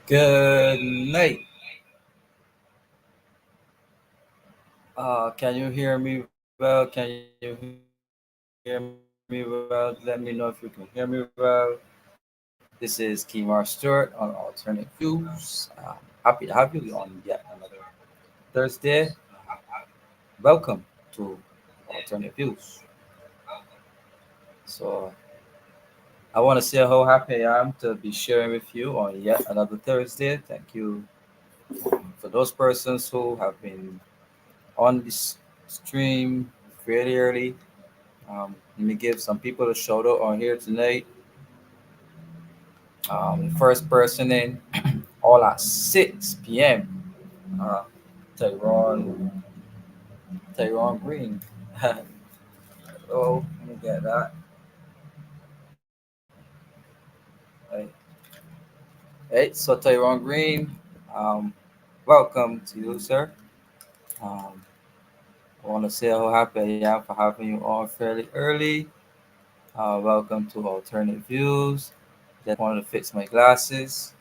Good night. Can you hear me well? Can you hear me well? Let me know if you can hear me well. This is Kimar Stewart on Alternate Views. Happy to have you on yet another Thursday. Welcome to Alternate Views. So I want to say how happy I am to be sharing with you on yet another Thursday. Thank you for those persons who have been on this stream fairly early. Let me give some people a shout out on here tonight. First person in, all at 6 p.m. Uh, Tyrone, Tyrone Green. Oh, let me get that. Hey, hey, so Tyrone Green, um, welcome to you, sir. Um, I want to say how happy I am for having you on fairly early. Welcome to Alternative Views. Just wanted to fix my glasses.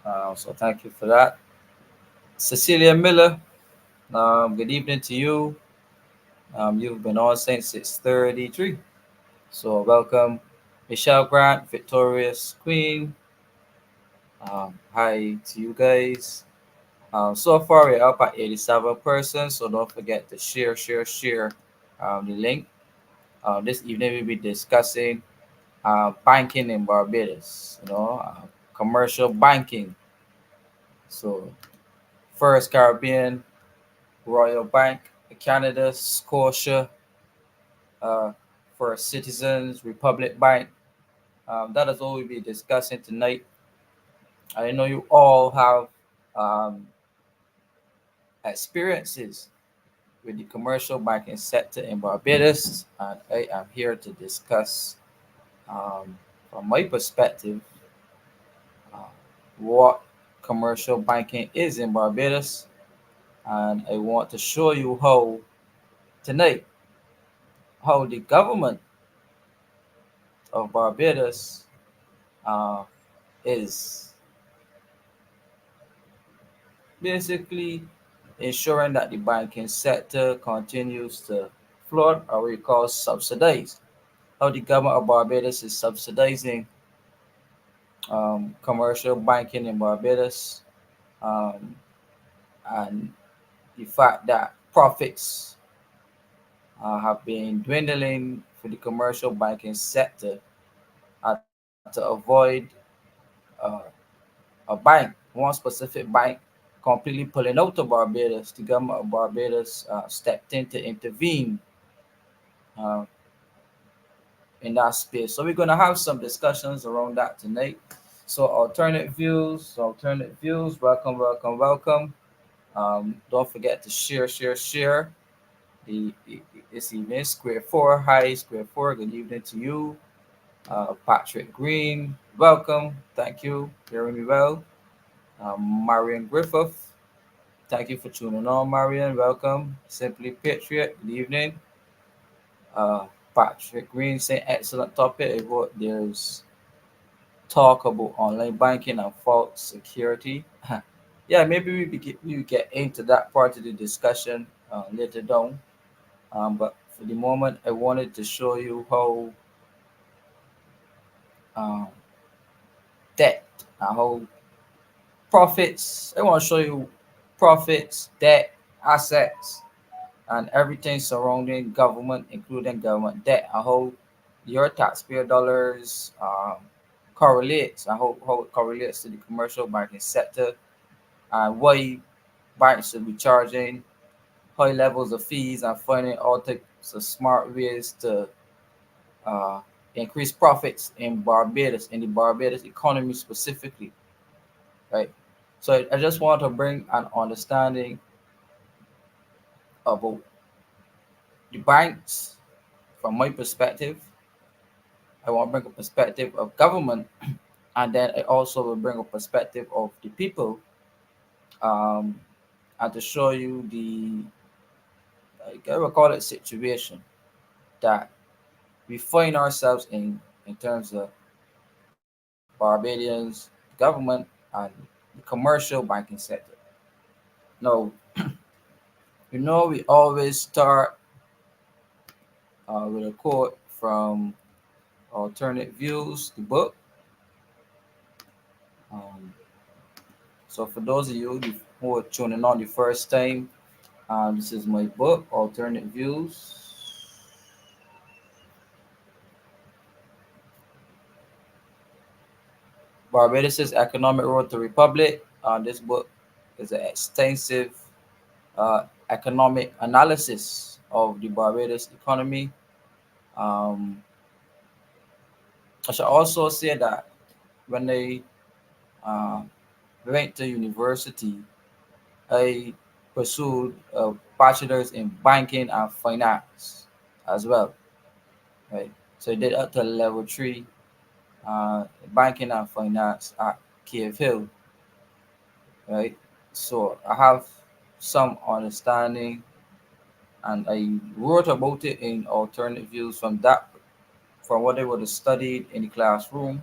So thank you for that. Cecilia Miller, good evening to you. You've been on since 6:33. So welcome, Michelle Grant, Victorious Queen. Hi to you guys. So far we're up at 87 persons. So don't forget to share the link. This evening we'll be discussing banking in Barbados. Commercial banking. So First Caribbean, Royal Bank, Canada, Scotia, uh, First Citizens, Republic Bank. That is all we'll be discussing tonight. I know you all have um, experiences with the commercial banking sector in Barbados, and I am here to discuss, from my perspective, uh, what commercial banking is in Barbados, and I want to show you how tonight how the government of Barbados uh, is basically ensuring that the banking sector continues to float, or we call subsidize. How the government of Barbados is subsidizing commercial banking in Barbados, um, and the fact that profits have been dwindling for the commercial banking sector to avoid uh, a bank, one specific bank, completely pulling out of Barbados. The government of Barbados stepped in to intervene uh, in that space. So we're going to have some discussions around that tonight. So alternate views. Welcome, welcome, welcome. Don't forget to share the this evening. Square four, hi Square four. Good evening to you, Patrick Green. Welcome, thank you. Hearing me well. Marion Griffith. Thank you for tuning on, Marion. Welcome. Simply Patriot. Good evening. Uh, Patrick Green saying excellent topic. There's talk about online banking and fault security. Yeah, maybe we get into that part of the discussion later down. But for the moment, I wanted to show you how um, debt and how profits. I want to show you profits, debt, assets, and everything surrounding government, including government debt, and how your taxpayer dollars correlates, and how it correlates to the commercial banking sector, and why banks should be charging high levels of fees, and finding all types of smart ways to uh, increase profits in Barbados, in the Barbados economy specifically, right? So I just want to bring an understanding about the banks from my perspective. I want to bring a perspective of government, and then I also will bring a perspective of the people, um, and to show you I will call it situation that we find ourselves in terms of Barbadians government and the commercial banking sector. Now, we always start with a quote from Alternate Views, the book. Um, so, for those of you who are tuning on the first time, this is my book, Alternate Views. Barbados' Economic Road to Republic. This book is an extensive economic analysis of the Barbados economy. Um, I should also say that when I uh, went to university, I pursued a bachelor's in banking and finance as well, right? So I did up to level three banking and finance at KF Hill, right? So I have some understanding, and I wrote about it in Alternative Views from what I would have studied in the classroom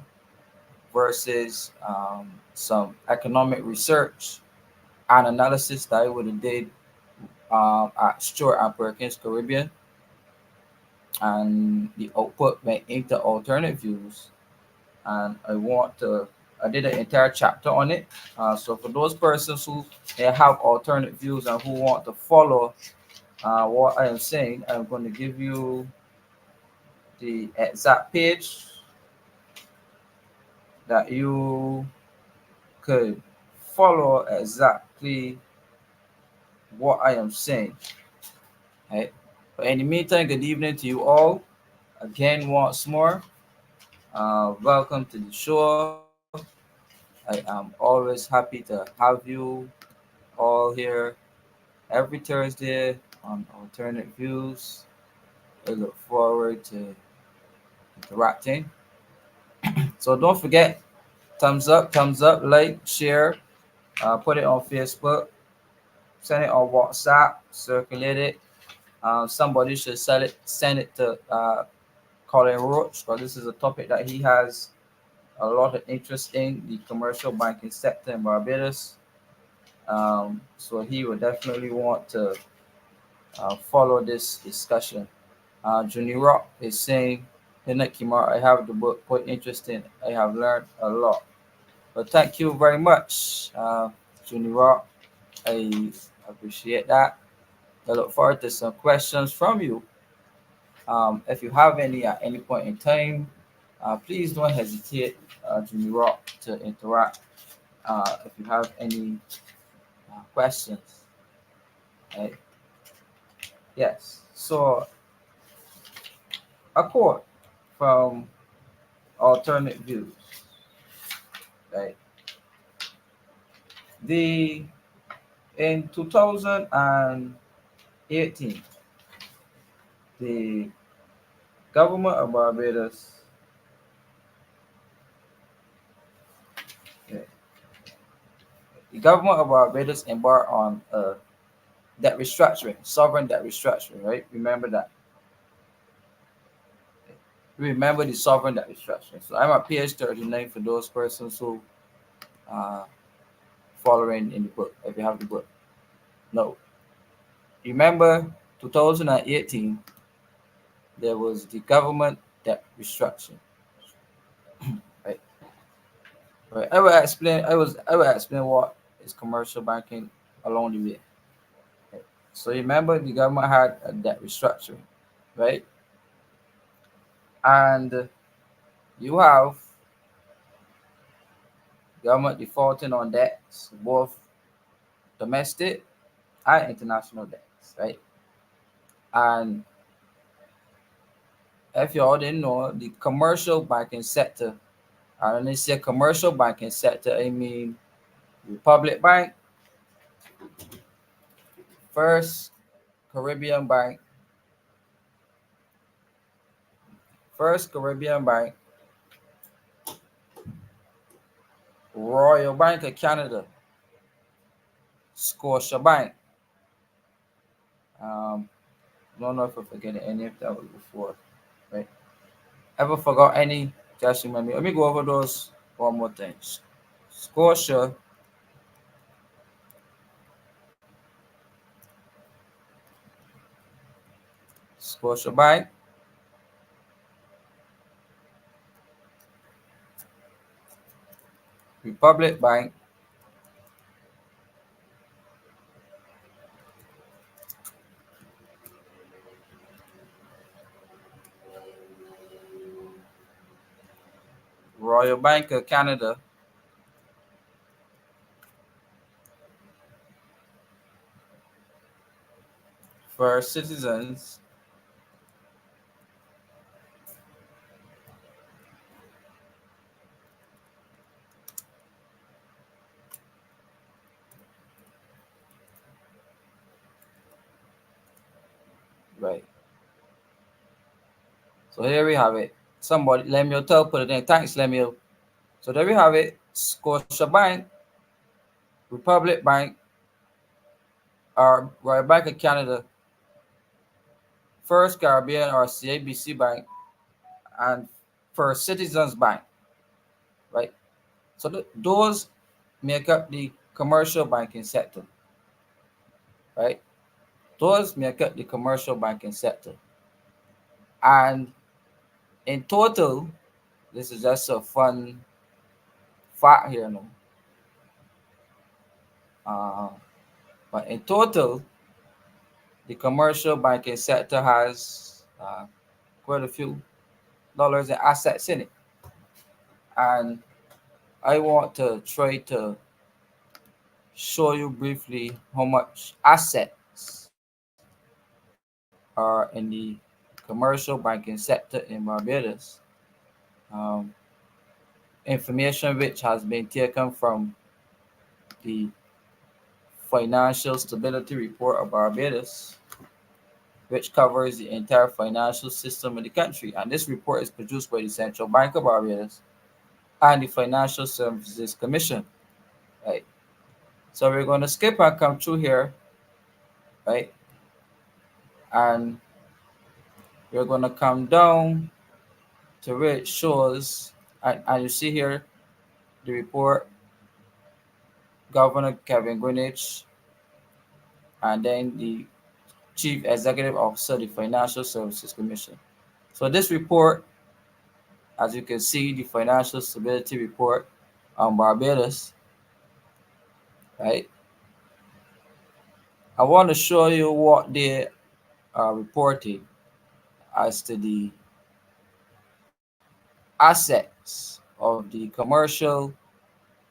versus some economic research and analysis that I would have did at Stewart and Perkins Caribbean, and the output went into Alternative Views. And I did an entire chapter on it. So for those persons who have alternate views and who want to follow what I am saying, I'm going to give you the exact page that you could follow exactly what I am saying. Right? But in the meantime, good evening to you all. Again, once more, welcome to the show. I am always happy to have you all here every Thursday on Alternate Views. I look forward to interacting. So don't forget, thumbs up, like, share, put it on Facebook, send it on WhatsApp, circulate it. Somebody should send it to Colin Roach, because this is a topic that he has a lot of interest in, the commercial banking sector in Barbados. So he would definitely want to follow this discussion. Juni Rock is saying, Hinak Kimar, I have the book quite interesting. I have learned a lot. But thank you very much, Juni Rock. I appreciate that. I look forward to some questions from you. If you have any at any point in time, please don't hesitate, Juni Rock, to interact if you have any questions. Right? Yes. So, a quote from Alternate Views. Right? The In 2018, the government of Barbados, yeah, the government of Barbados embarked on debt restructuring, sovereign debt restructuring. Right? Remember that. Remember the sovereign debt restructuring. So I'm at page 39 for those persons who uh, following in the book. If you have the book, no. Remember 2018, there was the government debt restructuring. Right? Right. I will explain what is commercial banking along the way. Right? So remember the government had a debt restructuring, right? And you have government defaulting on debts, both domestic and international debts, right? And if you all didn't know, the commercial banking sector, and when I say commercial banking sector, I mean Republic Bank, First Caribbean Bank, First Caribbean Bank, Royal Bank of Canada, Scotia Bank. Um, I don't know if I forget any of that was before, right? Ever forgot any? Just remember. Let me go over those one more time. Scotia, Scotiabank, Republic Bank, Royal Bank of Canada, First Citizens, right? So here we have it. Somebody, Lemuel Tell put it in. Thanks, Lemuel. So there we have it. Scotiabank, Republic Bank, or Royal Bank of Canada, First Caribbean or CIBC Bank, and First Citizens Bank, right? So those make up the commercial banking sector, right? Those make up the commercial banking sector. And in total, this is just a fun fact here, no? Uh, but in total, the commercial banking sector has quite a few dollars in assets in it. And I want to try to show you briefly how much assets are in the commercial banking sector in Barbados. Um, Information which has been taken from the Financial Stability Report of Barbados, which covers the entire financial system of the country. And this report is produced by the Central Bank of Barbados and the Financial Services Commission. Right. So we're going to skip and come through here, right? And we're going to come down to where it shows, and you see here the report, Governor Kevin Greenwich, and then the Chief Executive Officer of the Financial Services Commission. So this report, as you can see, the Financial Stability Report on Barbados, right? I want to show you what they are reporting as to the assets of the commercial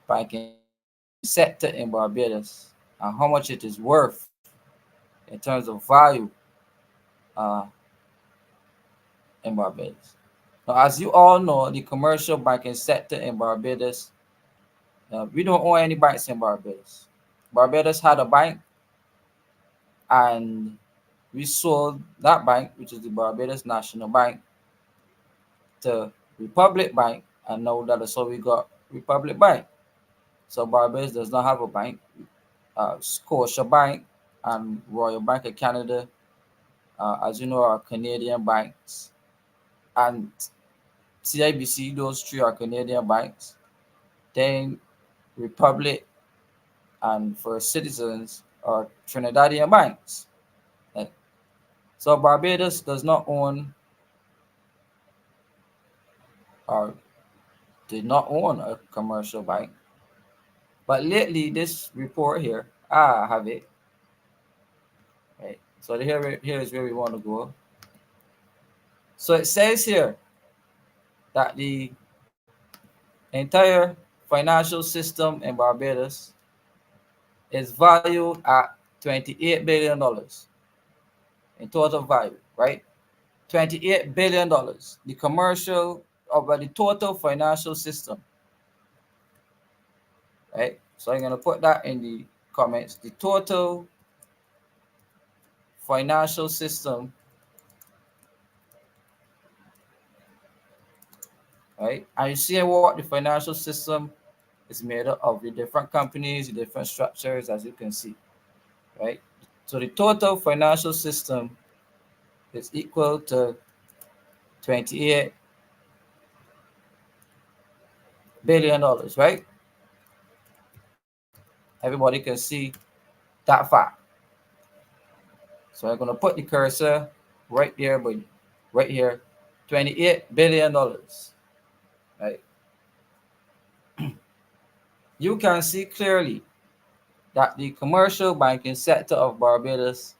banking sector in Barbados and how much it is worth in terms of value uh, in Barbados. Now, as you all know, the commercial banking sector in Barbados, we don't own any banks in Barbados. Barbados had a bank, and we sold that bank, which is the Barbados National Bank, to Republic Bank, and now that is how we got Republic Bank. So Barbados does not have a bank. Scotia Bank and Royal Bank of Canada, as you know, are Canadian banks, and CIBC, those three are Canadian banks. Then Republic and First Citizens are Trinidadian banks. Right? So Barbados does not own or did not own a commercial bank. But lately, this report here, I have it. Right. So here is where we want to go. So it says here that the entire financial system in Barbados is valued at $28 billion in total value, right? $28 billion. The commercial over the total financial system, right? So I'm gonna put that in the comments. The total financial system, right? And you see what the financial system is made up of, the different companies, the different structures, as you can see, right? So the total financial system is equal to $28 billion, right? Everybody can see that fact. So I'm going to put the cursor right there, but right here, $28 billion. Right, you can see clearly that the commercial banking sector of Barbados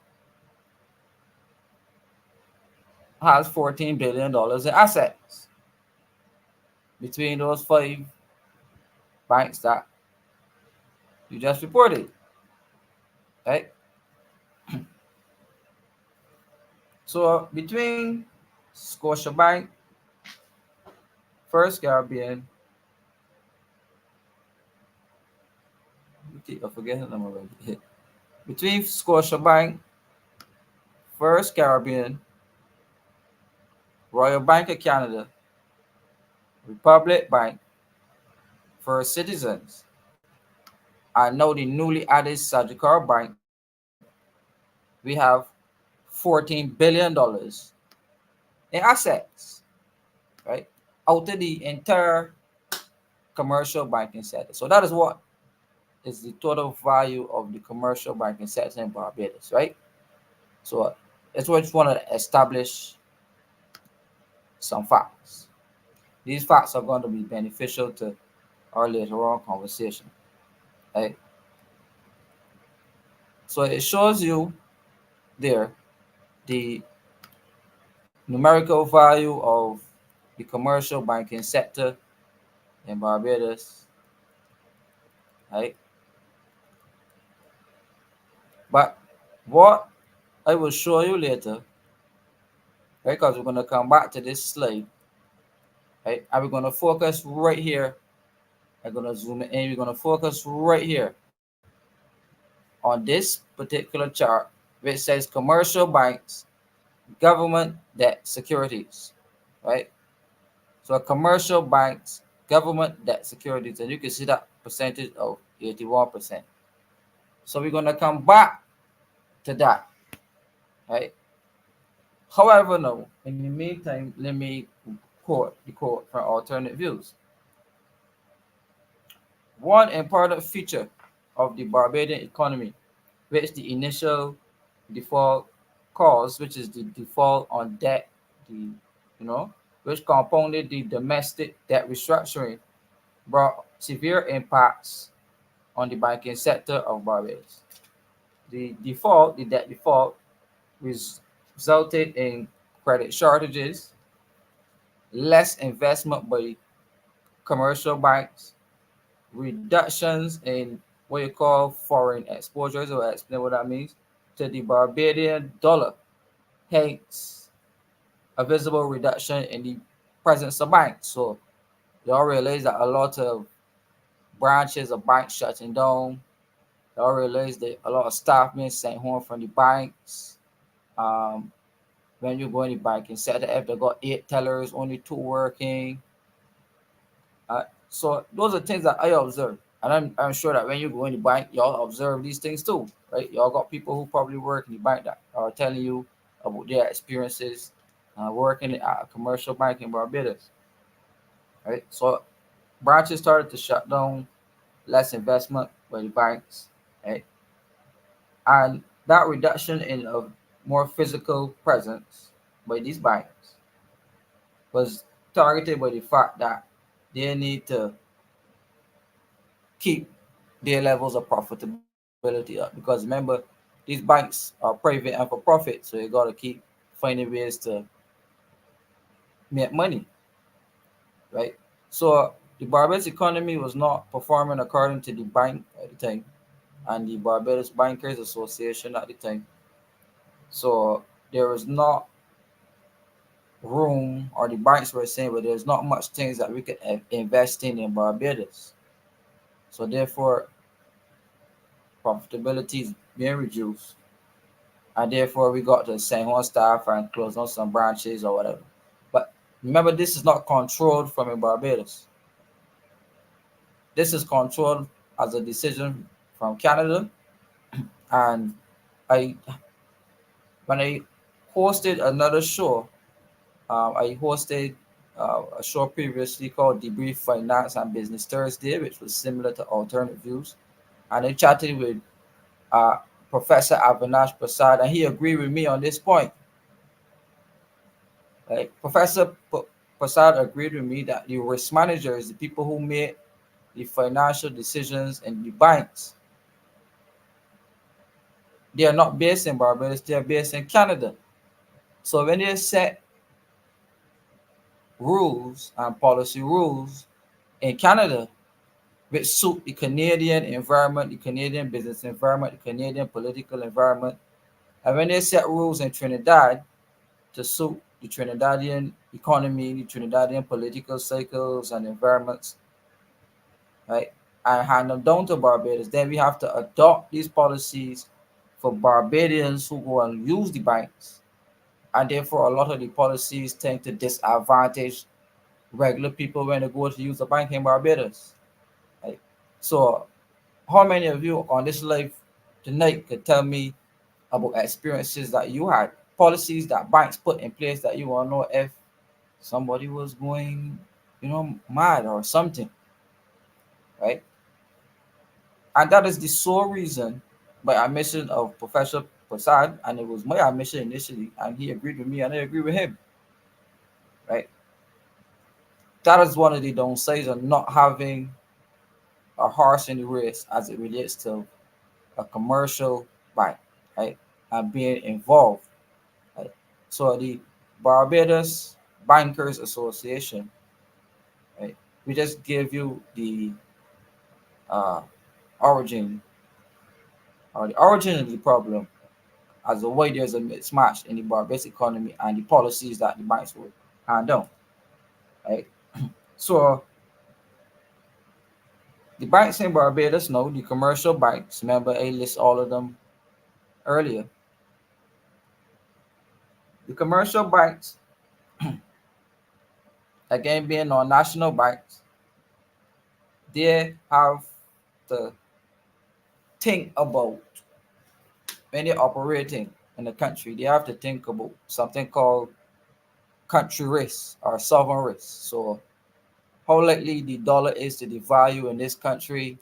has $14 billion in assets between those five banks that you just reported. Right, so between Scotiabank, First Caribbean, I forget the number already. Between Scotiabank, First Caribbean, Royal Bank of Canada, Republic Bank, First Citizens, and now the newly added Sagicor Bank, we have $14 billion in assets, right? Out of the entire commercial banking sector. So that is what is the total value of the commercial banking sector in Barbados, right? So that's what I just want to establish some facts. These facts are going to be beneficial to our later on conversation, right? So it shows you there the numerical value of the commercial banking sector in Barbados, right? But what I will show you later, right? Because we're going to come back to this slide, right? And we're going to focus right here. I'm going to zoom in. We're going to focus right here on this particular chart, which says commercial banks, government debt securities, right? So commercial banks, government debt securities, and you can see that percentage of 81%. So we're going to come back to that, right? However, no, in the meantime, let me quote the quote from Alternate Views. One important feature of the Barbadian economy, which the initial default caused, which is the default on debt, which compounded the domestic debt restructuring, brought severe impacts on the banking sector of Barbados. The debt default, resulted in credit shortages, less investment by commercial banks, reductions in what you call foreign exposures, or explain what that means, to the Barbadian dollar, hence a visible reduction in the presence of banks. So you all realize that a lot of branches of banks shutting down. You all realize that a lot of staff being sent home from the banks. Um, when you go in the banking sector, if they got 8 tellers, only 2 working. So those are things that I observe. And I'm sure that when you go in the bank, y'all observe these things too, right? Y'all got people who probably work in the bank that are telling you about their experiences working at a commercial bank in Barbados, right? So branches started to shut down, less investment by the banks, right? And that reduction in a more physical presence by these banks was targeted by the fact that they need to keep their levels of profitability up. Because remember, these banks are private and for profit, so you got to keep finding ways to make money, right? So the Barbados economy was not performing according to the bank at the time and the Barbados Bankers Association at the time. So there was not room, or the banks were saying, but there's not much things that we could invest in Barbados. So therefore, profitability is being reduced, and therefore we got to send one staff and close down some branches or whatever. But remember, this is not controlled from in Barbados. This is controlled as a decision from Canada. And I, when I hosted another show, I hosted a show previously called Debrief Finance and Business Thursday, which was similar to Alternate Views. And I chatted with uh, Professor Avinash Prasad, and he agreed with me on this point. Like Prasad agreed with me that the risk managers, the people who make the financial decisions in the banks, they are not based in Barbados, they are based in Canada. So when they set rules and policy rules in Canada, which suit the Canadian environment, the Canadian business environment, the Canadian political environment, and when they set rules in Trinidad to suit the Trinidadian economy, the Trinidadian political cycles and environments, right, and hand them down to Barbados, then we have to adopt these policies for Barbadians who go and use the banks. And therefore, a lot of the policies tend to disadvantage regular people when they go to use the bank in Barbados. Right? So, how many of you on this live tonight could tell me about experiences that you had, policies that banks put in place that you want to know if somebody was going, mad or something, right? And that is the sole reason by admission of Professor Prasad, and it was my admission initially, and he agreed with me, and I agree with him, right? That is one of the downsides of not having a horse in the race as it relates to a commercial bank, right? And being involved, right? So the Barbados Bankers Association, right? We just gave you the uh, origin or the origin of the problem as to why there's a mismatch in the Barbados economy and the policies that the banks would hand down, right? So the banks in Barbados know the commercial banks. Remember, I list all of them earlier. The commercial banks, again being non-national banks, they have to think about when they're operating in the country. They have to think about something called country risk or sovereign risk. So, how likely the dollar is to devalue in this country?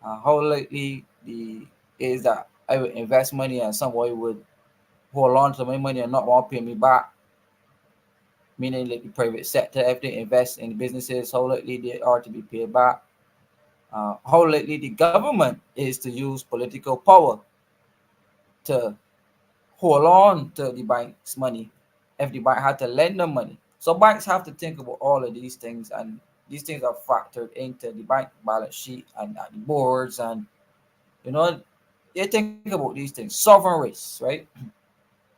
How likely the is that I would invest money and somebody would hold on to my money and not want to pay me back? Meaning, like the private sector, if they invest in businesses, how likely they are to be paid back? How likely the government is to use political power to hold on to the bank's money if the bank had to lend them money. So banks have to think about all of these things, and these things are factored into the bank balance sheet and the boards, and you know they think about these things. Sovereign risks, right?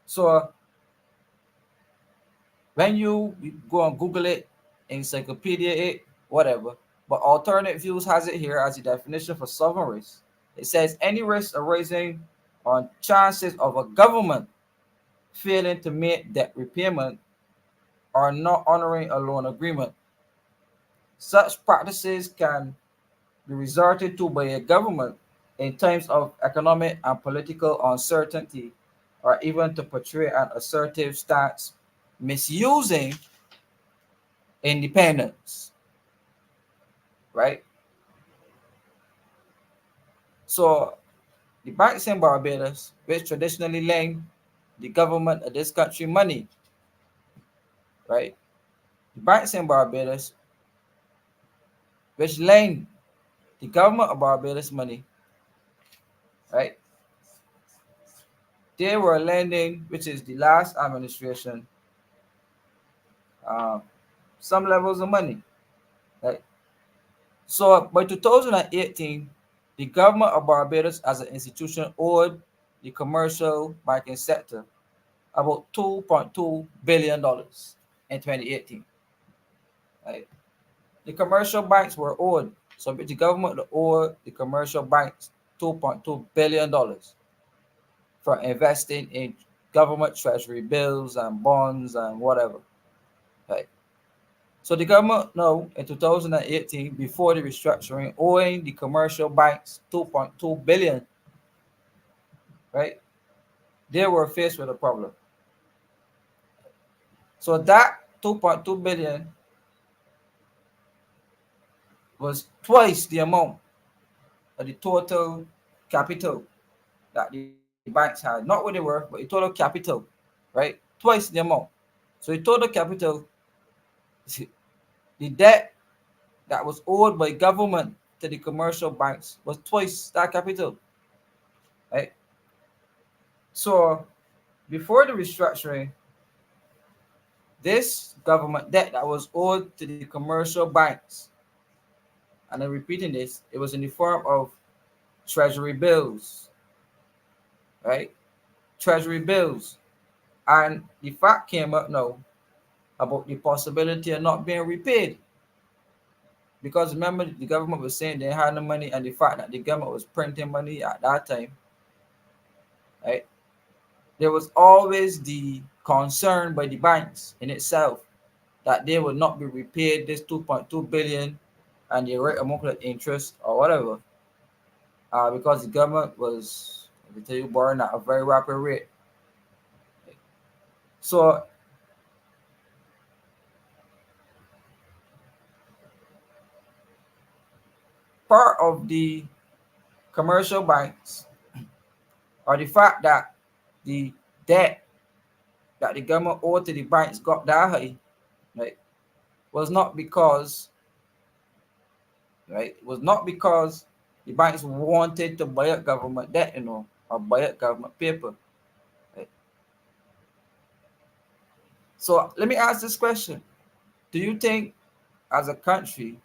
So when you go and Google it, encyclopedia it, whatever, but alternate views has it here as the definition for sovereign risk. It says any risk arising on chances of a government failing to meet debt repayment or not honoring a loan agreement. Such practices can be resorted to by a government in times of economic and political uncertainty, or even to portray an assertive stance, misusing independence, right? So the banks in Barbados, which traditionally lend the government of this country money, right? The banks in Barbados, which lend the government of Barbados money, right? They were lending, which is the last administration, uh, some levels of money, right? So by 2018, the government of Barbados as an institution owed the commercial banking sector about $2.2 billion in 2018. Right? The commercial banks were owed, so the government owed the commercial banks $2.2 billion for investing in government treasury bills and bonds and whatever. Right? So the government now in 2018, before the restructuring, owing the commercial banks 2.2 billion, right? They were faced with a problem. So that 2.2 billion was twice the amount of the total capital that the banks had. Not what they were, but the total capital, right? Twice the amount. So the total capital, the debt that was owed by government to the commercial banks was twice that capital, right? So before the restructuring, this government debt that was owed to the commercial banks, and I'm repeating this, it was in the form of treasury bills, right? Treasury bills. And the fact came up now about the possibility of not being repaid. Because remember, the government was saying they had no money, and the fact that the government was printing money at that time, right? There was always the concern by the banks in itself that they would not be repaid this 2.2 billion and the right amount of interest or whatever, because the government was, let me tell you, borrowing at a very rapid rate. So part of the commercial banks, or the fact that the debt that the government owed to the banks got that high, right, was not because, right, it was not because the banks wanted to buy up government debt, or buy up government paper. Right? So let me ask this question: do you think, as a country,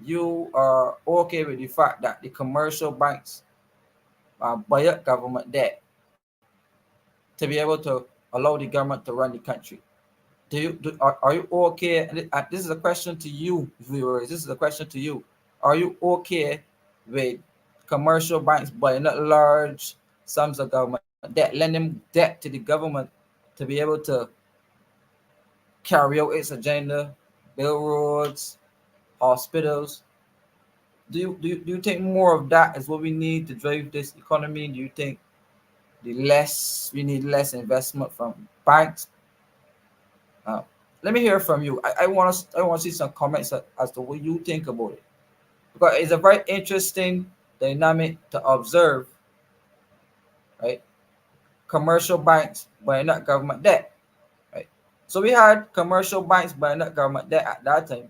you are okay with the fact that the commercial banks buy up government debt to be able to allow the government to run the country? Are you okay? And this is a question to you, viewers. This is a question to you. Are you okay with commercial banks buying up large sums of government debt, lending debt to the government to be able to carry out its agenda, build roads, hospitals? Do you think more of that is what we need to drive this economy? Do you think we need less investment from banks? Uh, Let me hear from you. I want to see some comments as to what you think about it, because it's a very interesting dynamic to observe, right? Commercial banks buying up government debt, right? So we had commercial banks buying up government debt at that time,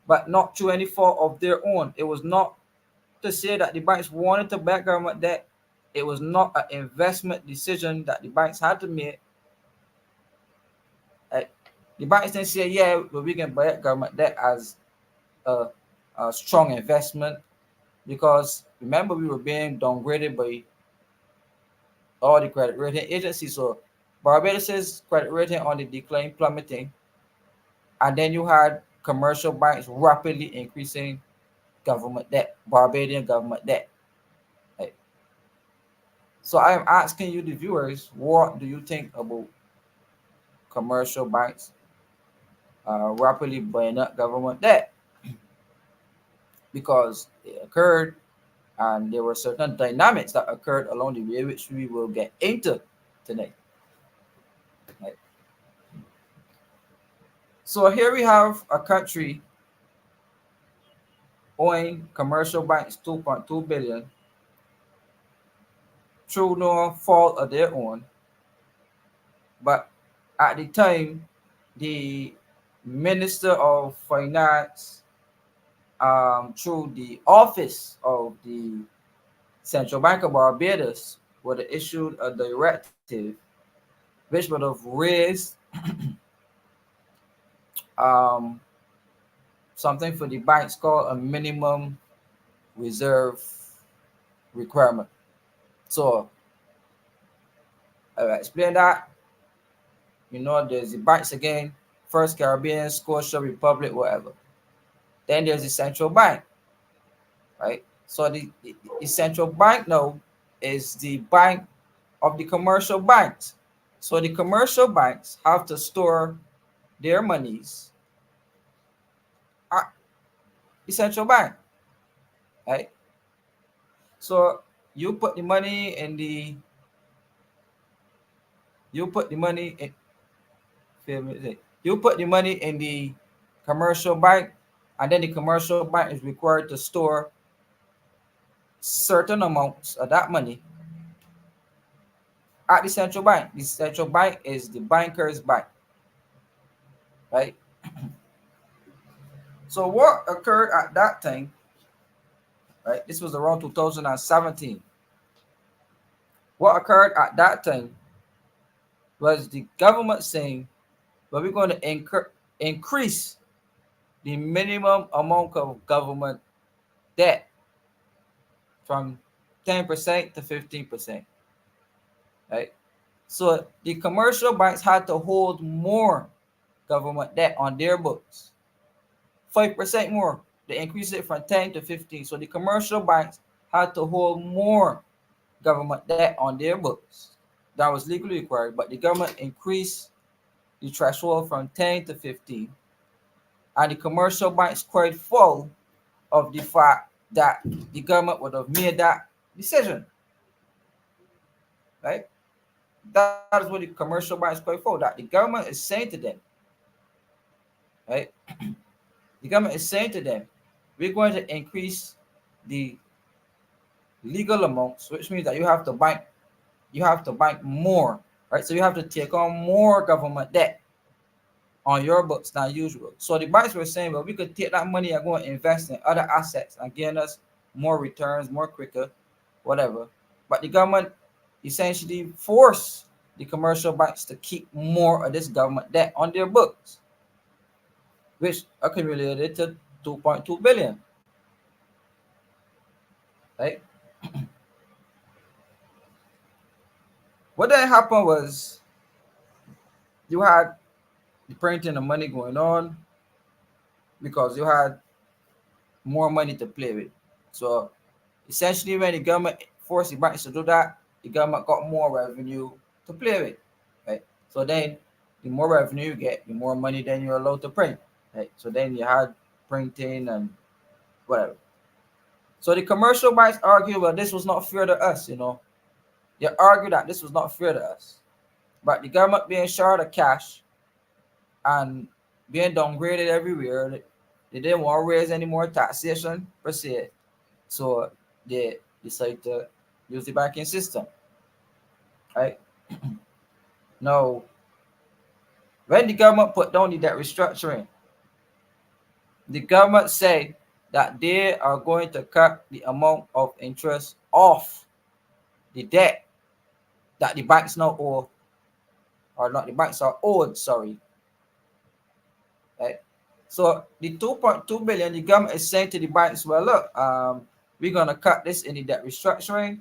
but not through any fault of their own. It was not to say that the banks wanted to back government debt. It was not an investment decision that the banks had to make. Right? The banks didn't say, yeah, but we can buy up government debt as a, a strong investment, because remember, we were being downgraded by all the credit rating agencies. So Barbados's credit rating on the decline, plummeting, and then you had commercial banks rapidly increasing government debt, Barbadian government debt. Right? So I am asking you, the viewers, what do you think about commercial banks rapidly buying up government debt? Because it occurred, and there were certain dynamics that occurred along the way, which we will get into today. Right? So here we have a country owing commercial banks 2.2 billion through no fault of their own. But at the time, the Minister of Finance, through the office of the Central Bank of Barbados, would have issued a directive which would have raised um, something for the banks called a minimum reserve requirement. So I explain that. There's the banks again: First Caribbean, Scotia, Republic, whatever. Then there's the central bank, right? So the central bank now is the bank of the commercial banks. So the commercial banks have to store their monies at the central bank, right? So you put the money in the you put the money in you put the money in the commercial bank, and then the commercial bank is required to store certain amounts of that money at the central bank. The central bank is the banker's bank. right? So what occurred at that time, right? This was around 2017. What occurred at that time was the government saying, well, we're going to increase the minimum amount of government debt from 10% to 15%, right? So the commercial banks had to hold more government debt on their books, 5% more. They increased it from 10 to 15. So the commercial banks had to hold more government debt on their books. That was legally required, but the government increased the threshold from 10 to 15. And the commercial banks quite full of the fact that the government would have made that decision, right? That is what the commercial banks quite full, that the government is saying to them, right? The government is saying to them, we're going to increase the legal amounts, which means that you have to bank more, right? So you have to take on more government debt on your books than usual. So the banks were saying, well, we could take that money and go and invest in other assets and gain us more returns, more quicker, whatever. But the government essentially forced the commercial banks to keep more of this government debt on their books, which accumulated to 2.2 billion, right? What then happened was you had the printing of money going on because you had more money to play with. So essentially, when the government forced the banks to do that, the government got more revenue to play with, right? So then, the more revenue you get, the more money then you're allowed to print, right? So then you had printing and whatever. So the commercial banks argue, well, this was not fair to us, you know. They argue that this was not fair to us. But the government being short of cash and being downgraded everywhere, they didn't want to raise any more taxation per se. So they decide to use the banking system, right? Now, when the government put down the debt restructuring, the government said that they are going to cut the amount of interest off the debt that the banks now owe, or not the banks are owed, sorry, right? So the 2.2 billion, the government is saying to the banks, well, look, we're gonna cut this in the debt restructuring.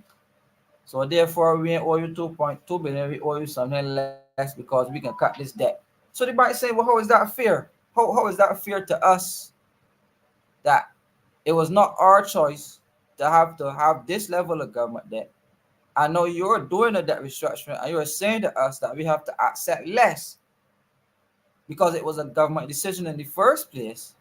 So therefore, we ain't owe you 2.2 billion, we owe you something less because we can cut this debt. So the bank say, well, how is that fair? How is that fair to us that it was not our choice to have this level of government debt? I know you're doing a debt restructuring and you're saying to us that we have to accept less because it was a government decision in the first place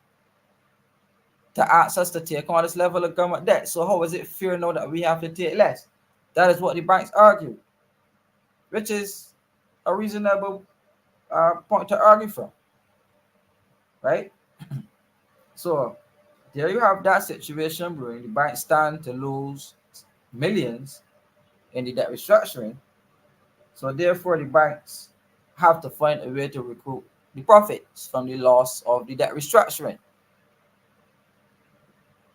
to ask us to take on this level of government debt. So how is it fair now that we have to take less? That is what the banks argue, which is a reasonable point to argue from, right? So there you have that situation brewing. The banks stand to lose millions in the debt restructuring. So therefore, the banks have to find a way to recoup the profits from the loss of the debt restructuring.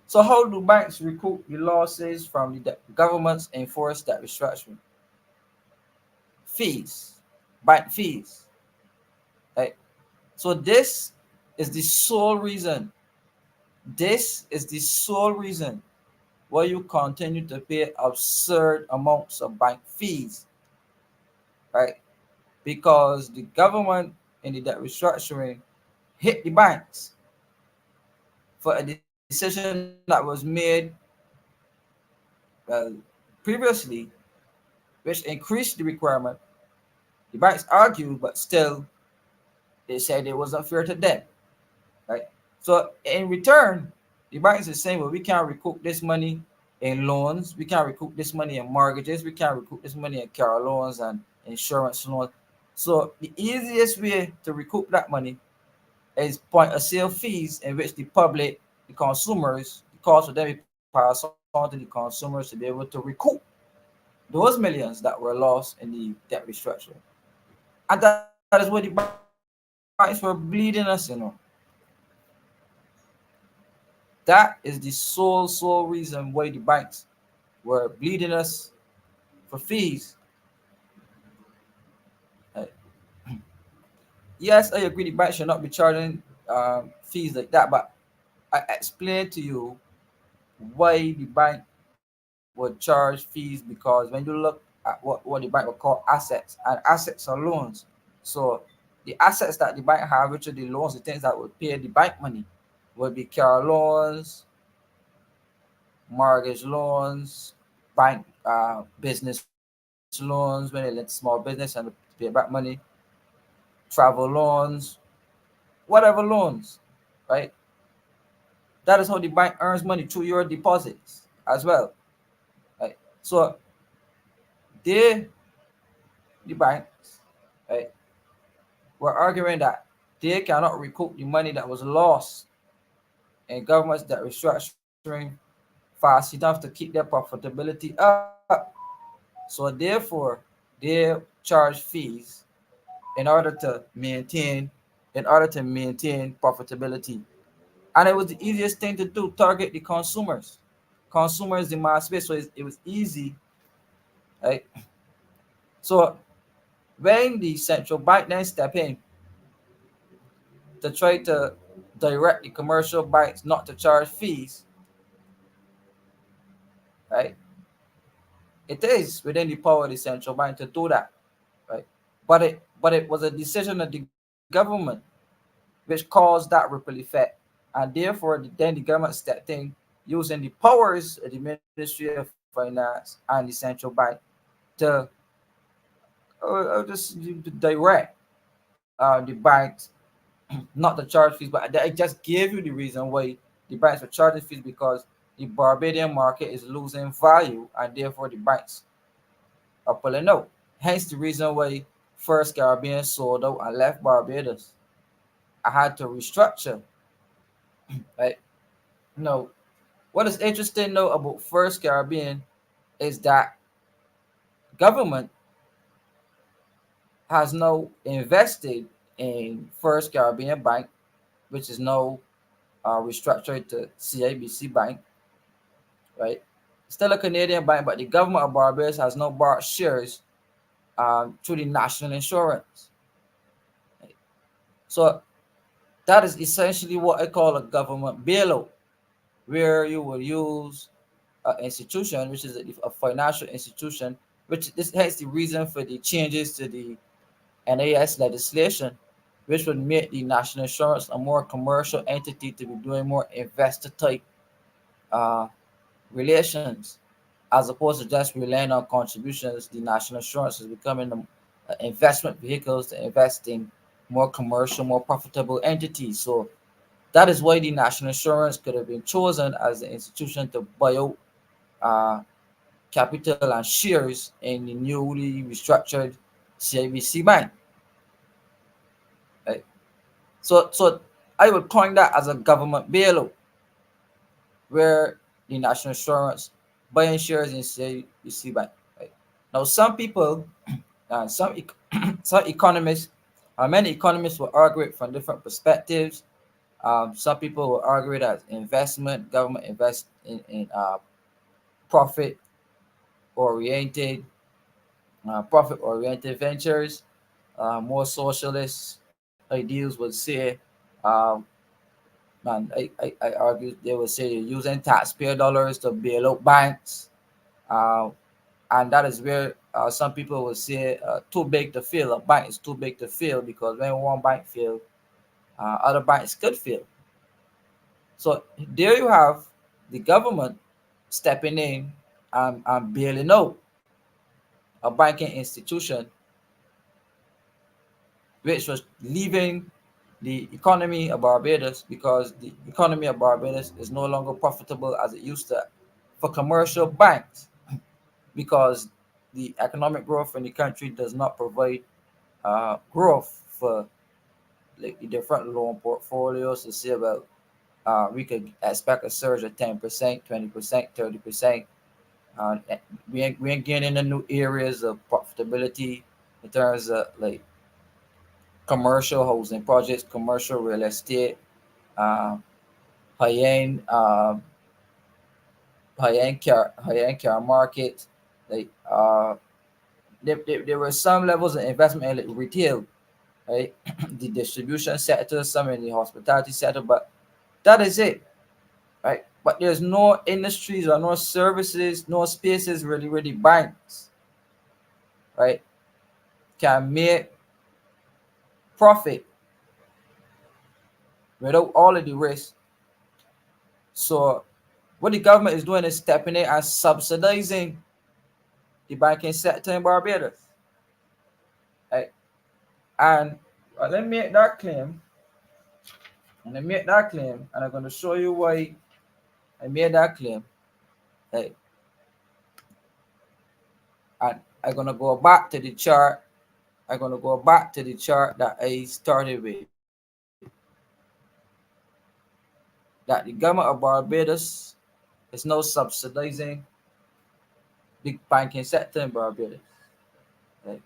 So how do banks recoup the losses from the government's enforced debt restructuring? Fees, bank fees, right? So this is the sole reason. This is the sole reason why you continue to pay absurd amounts of bank fees, right? Because the government in the debt restructuring hit the banks for a decision that was made well, previously, which increased the requirement. The banks argued, but still, they said it wasn't fair to them, right? So in return, the banks are saying, well, we can't recoup this money in loans, we can't recoup this money in mortgages, we can't recoup this money in car loans and insurance loans. So the easiest way to recoup that money is point of sale fees in which the public, the consumers, the cost of them be passed on to the consumers to be able to recoup those millions that were lost in the debt restructuring. And that is what the banks are arguing. banks were bleeding us, you know. That is the sole reason why the banks were bleeding us for fees. Uh, yes, I agree the banks should not be charging fees like that, but I explained to you why the bank would charge fees, because when you look at what the bank would call assets, and assets are loans. So the assets that the bank have, which are the loans, the things that would pay the bank money, would be car loans, mortgage loans, bank business loans when they lend small business and pay back money, travel loans, whatever loans, right? That is how the bank earns money through your deposits as well, right? So they, the banks, right, were arguing that they cannot recoup the money that was lost in governments that restructuring fast enough to keep their profitability up. So therefore, they charge fees in order to maintain profitability. And it was the easiest thing to do, target the consumers. Consumers demand space, so it was easy, right? So when the central bank then step in to try to direct the commercial banks not to charge fees, right? It is within the power of the central bank to do that, right? But it was a decision of the government which caused that ripple effect, and therefore then the government stepped in using the powers of the Ministry of Finance and the central bank to just direct the banks not to charge fees, but I just gave you the reason why the banks were charging fees, because the Barbadian market is losing value, and therefore the banks are pulling out. Hence the reason why First Caribbean sold out and left Barbados. I had to restructure, right? No, what is interesting though about First Caribbean is that government has now invested in First Caribbean Bank, which is now restructured to CIBC Bank, right? Still a Canadian bank, but the government of Barbados has now bought shares through the national insurance. Right? So that is essentially what I call a government bailout, where you will use an institution, which is a financial institution, which this hence the reason for the changes to the NAS legislation, which would make the national insurance a more commercial entity to be doing more investor type uh, relations, as opposed to just relying on contributions. The national insurance is becoming investment vehicles to invest in more commercial, more profitable entities. So that is why the national insurance could have been chosen as the institution to buy out uh, capital and shares in the newly restructured CIBC Bank. Right? So I would coin that as a government bailout, where the national insurance buying shares in CIBC Bank. Right? Now, some people, some some economists, many economists will argue it from different perspectives. Some people will argue it as investment, government invest in profit oriented, ventures. More socialist ideals would say, um, man, I argue they would say you're using taxpayer dollars to bail out banks. Uh, and that is where some people will say too big to fail. A bank is too big to fail, because when one bank fails, other banks could fail. So there you have the government stepping in and bailing out a banking institution which was leaving the economy of Barbados, because the economy of Barbados is no longer profitable as it used to for commercial banks, because the economic growth in the country does not provide growth for like the different loan portfolios to see about we could expect a surge of 10%, 20%, 30%. Uh, we ain't getting into new areas of profitability in terms of like commercial housing projects, commercial real estate, uh, high-end uh, high-end car market. Like there were some levels of investment in like retail, right? The distribution sector, some in the hospitality sector, but that is it, right? But there's no industries or no services, no spaces really banks, right, can make profit without all of the risk. So what the government is doing is stepping in and subsidizing the banking sector in Barbados, right? And let me make that claim, and I'm going to show you why I made that claim, right? And I'm going to go back to the chart. I'm going to go back to the chart that I started with. That the government of Barbados is now subsidizing the banking sector in Barbados. Right?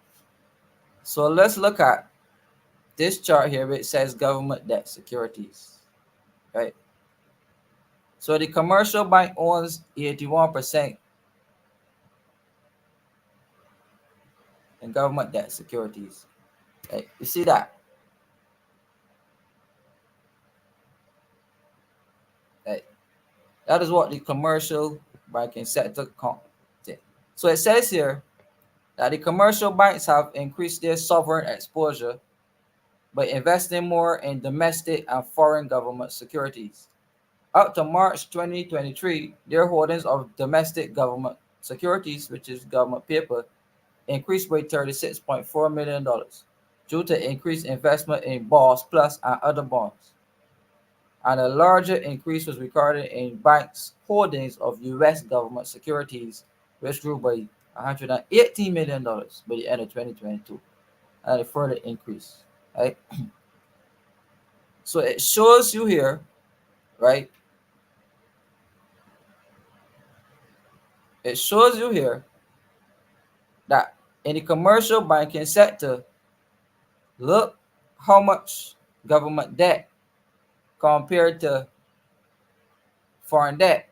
So let's look at this chart here. It says government debt securities. Right. So the commercial bank owns 81% in government debt securities. Right. You see that? Right. That is what the commercial banking sector contains. So it says here that the commercial banks have increased their sovereign exposure by investing more in domestic and foreign government securities. Up to March 2023, their holdings of domestic government securities, which is government paper, increased by $36.4 million due to increased investment in bonds plus and other bonds. And a larger increase was recorded in banks' holdings of U.S. government securities, which grew by $118 million by the end of 2022, and a further increase. Right? So it shows you here, right? It shows you here that in the commercial banking sector, look how much government debt compared to foreign debt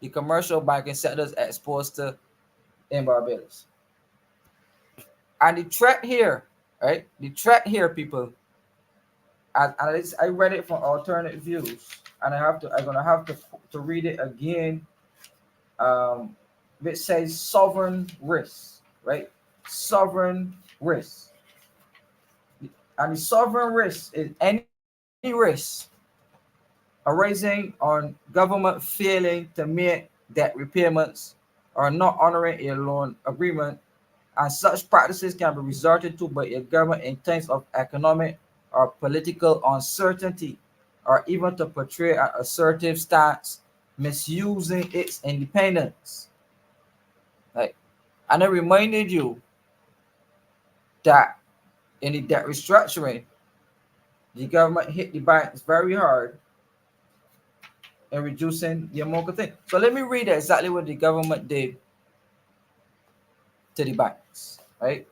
the commercial banking sector is exposed to in Barbados. And the threat here, right? The threat here, people, as I read it from alternate views, and I'm gonna have to read it again. It says sovereign risk, right? Sovereign risk. And the sovereign risk is any risk arising on government failing to make debt repayments or not honoring a loan agreement, and such practices can be resorted to by a government in times of economic or political uncertainty, or even to portray an assertive stance, misusing its independence. Right? And I reminded you that in the debt restructuring, the government hit the banks very hard in reducing the amount of thing. So let me read exactly what the government did to the banks, right?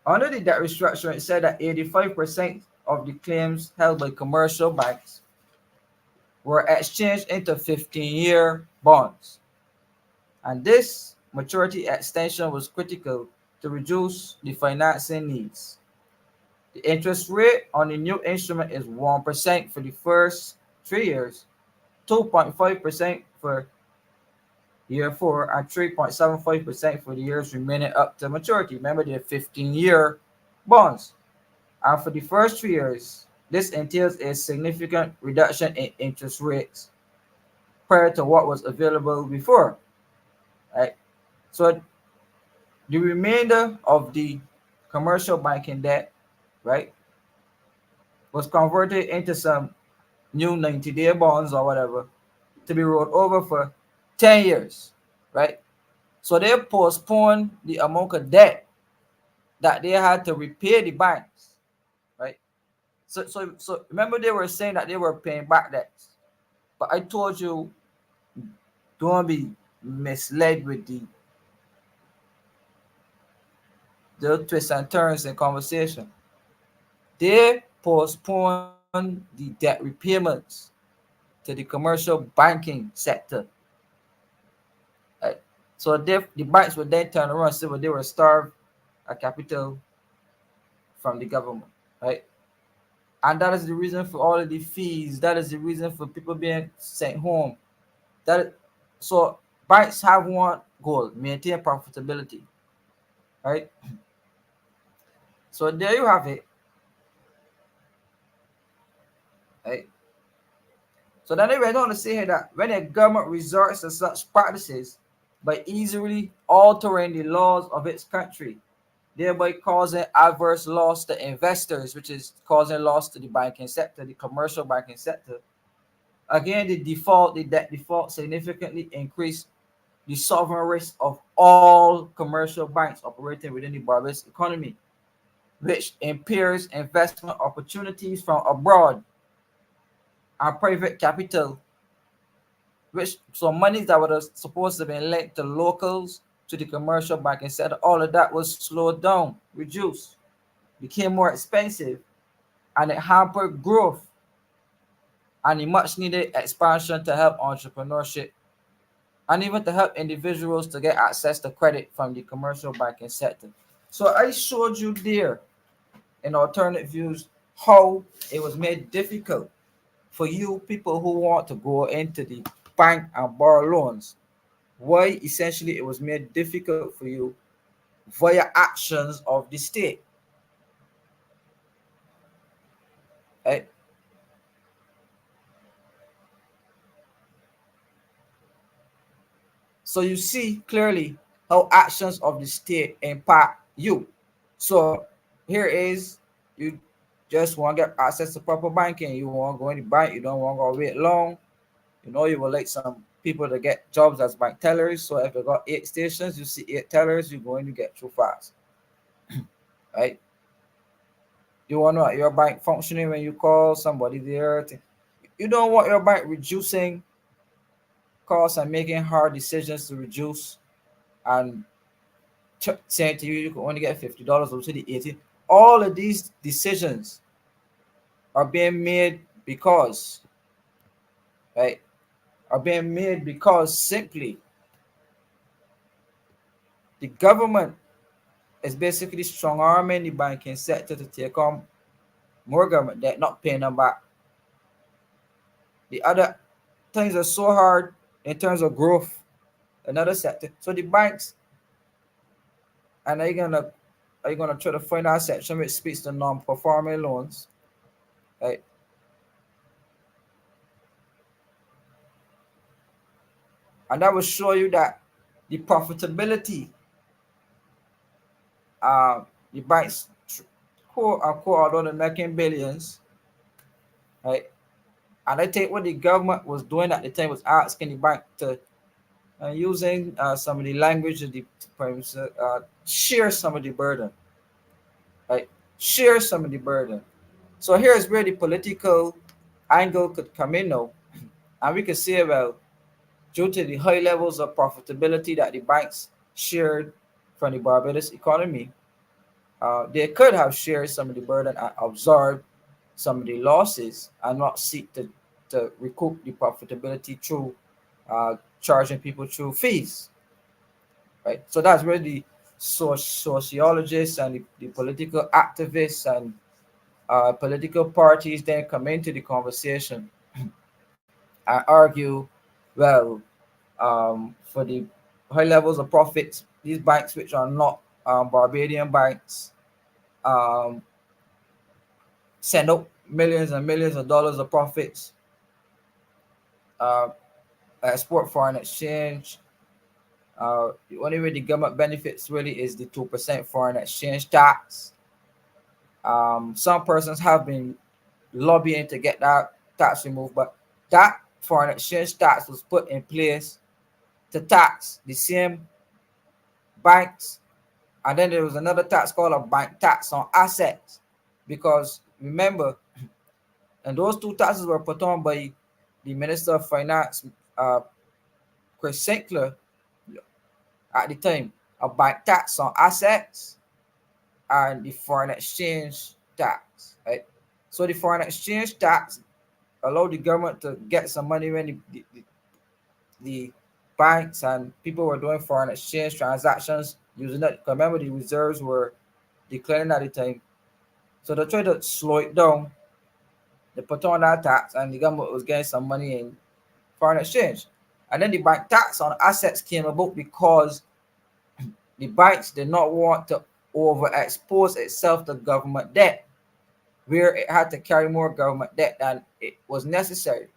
Under the debt restructuring, it said that 85% of the claims held by commercial banks were exchanged into 15-year bonds. And this maturity extension was critical to reduce the financing needs. The interest rate on the new instrument is 1% for the first 3 years, 2.5% for year 4, and 3.75% for the years remaining up to maturity. Remember, they're 15-year bonds. And for the first 3 years, this entails a significant reduction in interest rates compared to what was available before. Right? So the remainder of the commercial banking debt, right, was converted into some new 90-day bonds or whatever to be rolled over for 10 years, right? So they postponed the amount of debt that they had to repay the banks, right? So remember they were saying that they were paying back debts, but I told you don't be misled with the twists and turns in conversation. they postponed the debt repayments to the commercial banking sector. Right? So the banks would then turn around and say, well, they were starved a capital from the government, right? And that is the reason for all of the fees. That is the reason for people being sent home. That so banks have one goal: maintain profitability, right? So there you have it, right? So then they went on to say here that when a government resorts to such practices by easily altering the laws of its country, thereby causing adverse loss to investors, which is causing loss to the banking sector, the commercial banking sector. Again, the debt default significantly increased the sovereign risk of all commercial banks operating within the Barbados economy, which impairs investment opportunities from abroad and private capital, which so monies that were supposed to be linked to locals to the commercial banking sector, all of that was slowed down, reduced, became more expensive, and it hampered growth and a much needed expansion to help entrepreneurship and even to help individuals to get access to credit from the commercial banking sector. So I showed you there in alternate views how it was made difficult for you people who want to go into the bank and borrow loans. Why essentially it was made difficult for you via actions of the state. Right? So you see clearly how actions of the state impact you. So here is you just want to get access to proper banking. You want to go in the bank. You don't want to go wait long. You know you will like some people to get jobs as bank tellers. So if you got 8 stations, you see 8 tellers. You go in, you get through fast, right? You want to know your bank functioning when you call somebody there. You don't want your bank reducing costs and making hard decisions to reduce and saying to you you can only get $50 or to the 80. All of these decisions are being made because, right, are being made because simply the government is basically strong arming the banking sector to take on more government debt, not paying them back. The other things are so hard in terms of growth, another sector. So the banks, and are you gonna try to find that section which speaks to non-performing loans, right? And that will show you that the profitability, uh, the banks, quote unquote, although they're making billions, right? And I think what the government was doing at the time was asking the bank to, using some of the language of the share some of the burden, right? Share some of the burden. So here's where the political angle could come in now, and we could say, well, due to the high levels of profitability that the banks shared from the Barbados economy, they could have shared some of the burden and absorbed some of the losses and not seek to recoup the profitability through charging people through fees, right? So that's where the sociologists and the political activists and political parties then come into the conversation and argue, well, for the high levels of profits, these banks, which are not Barbadian banks, um, send out millions and millions of dollars of profits, uh, export foreign exchange. The only way the government benefits really is the 2% foreign exchange tax. Some persons have been lobbying to get that tax removed, but that foreign exchange tax was put in place to tax the same banks. And then there was another tax called a bank tax on assets. Because remember, and those two taxes were put on by the Minister of Finance, uh, Chris Sinclair, at the time, a bank tax on assets and the foreign exchange tax, right? So the foreign exchange tax allowed the government to get some money when the banks and people were doing foreign exchange transactions using it. Remember, the reserves were declining at the time, so they tried to slow it down. They put on that tax, and the government was getting some money in foreign exchange. And then the bank tax on assets came about because the banks did not want to overexpose itself to government debt, where it had to carry more government debt than it was necessary.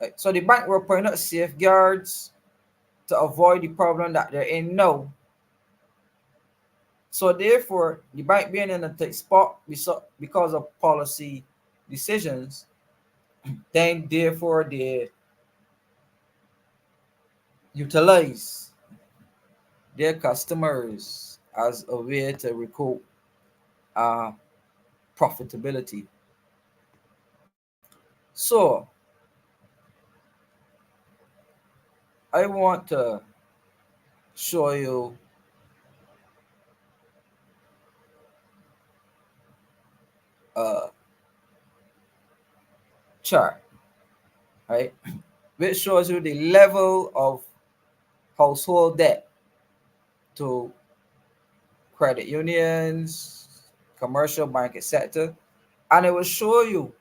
Right? So the bank were putting up safeguards to avoid the problem that they're in now. So therefore, the bank being in a tight spot because of policy decisions, then therefore they utilize their customers as a way to recoup uh, profitability. So I want to show you a chart, right, which shows you the level of household debt to credit unions, commercial banking sector, and it will show you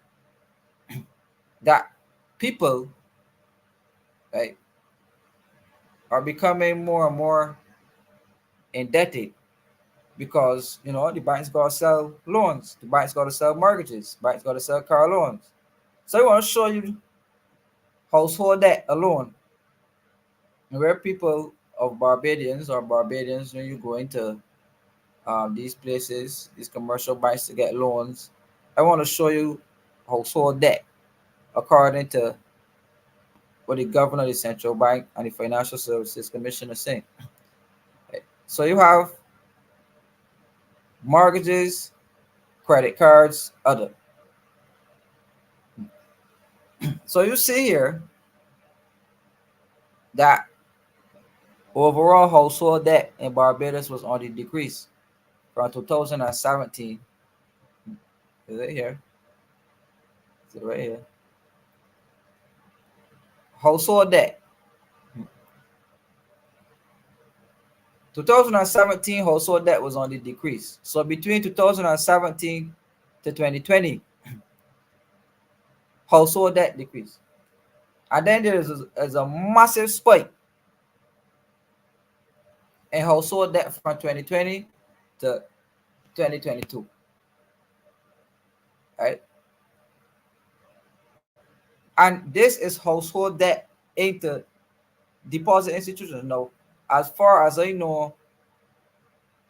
that people, right, are becoming more and more indebted because the banks got to sell loans, the banks got to sell mortgages, banks got to sell car loans. So I want to show you household debt alone, where people of Barbadians, when you go into these places, these commercial banks to get loans. I want to show you household debt according to what the governor of the central bank and the Financial Services Commission are saying. Right? So you have mortgages, credit cards, other. So you see here that overall household debt in Barbados was on the decrease from 2017. Is it here? Is it right here? Household debt. 2017 household debt was on the decrease. So between 2017 to 2020, household debt decreased. And then there's a massive spike in household debt from 2020 to 2022. Right? And this is household debt into deposit institutions. Now, as far as I know,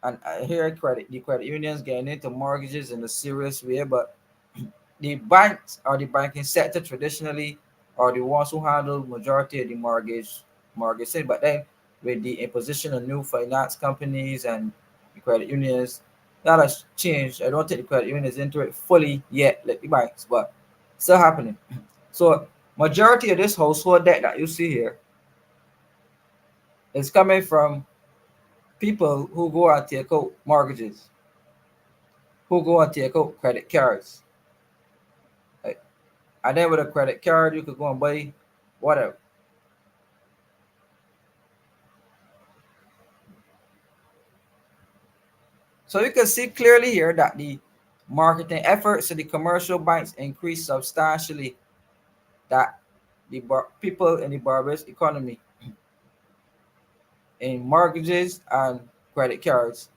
and I hear the credit unions getting into mortgages in a serious way, but the banks or the banking sector traditionally are the ones who handle majority of the mortgage thing. But then with the imposition of new finance companies and the credit unions, that has changed. I don't think the credit unions into it fully yet, like the banks, but still happening. So majority of this household debt that you see here is coming from people who go and take out mortgages, who go and take out credit cards. Right? And then with a credit card, you could go and buy whatever. So you can see clearly here that the marketing efforts of the commercial banks increased substantially, that the people in the Barbados economy in mortgages and credit cards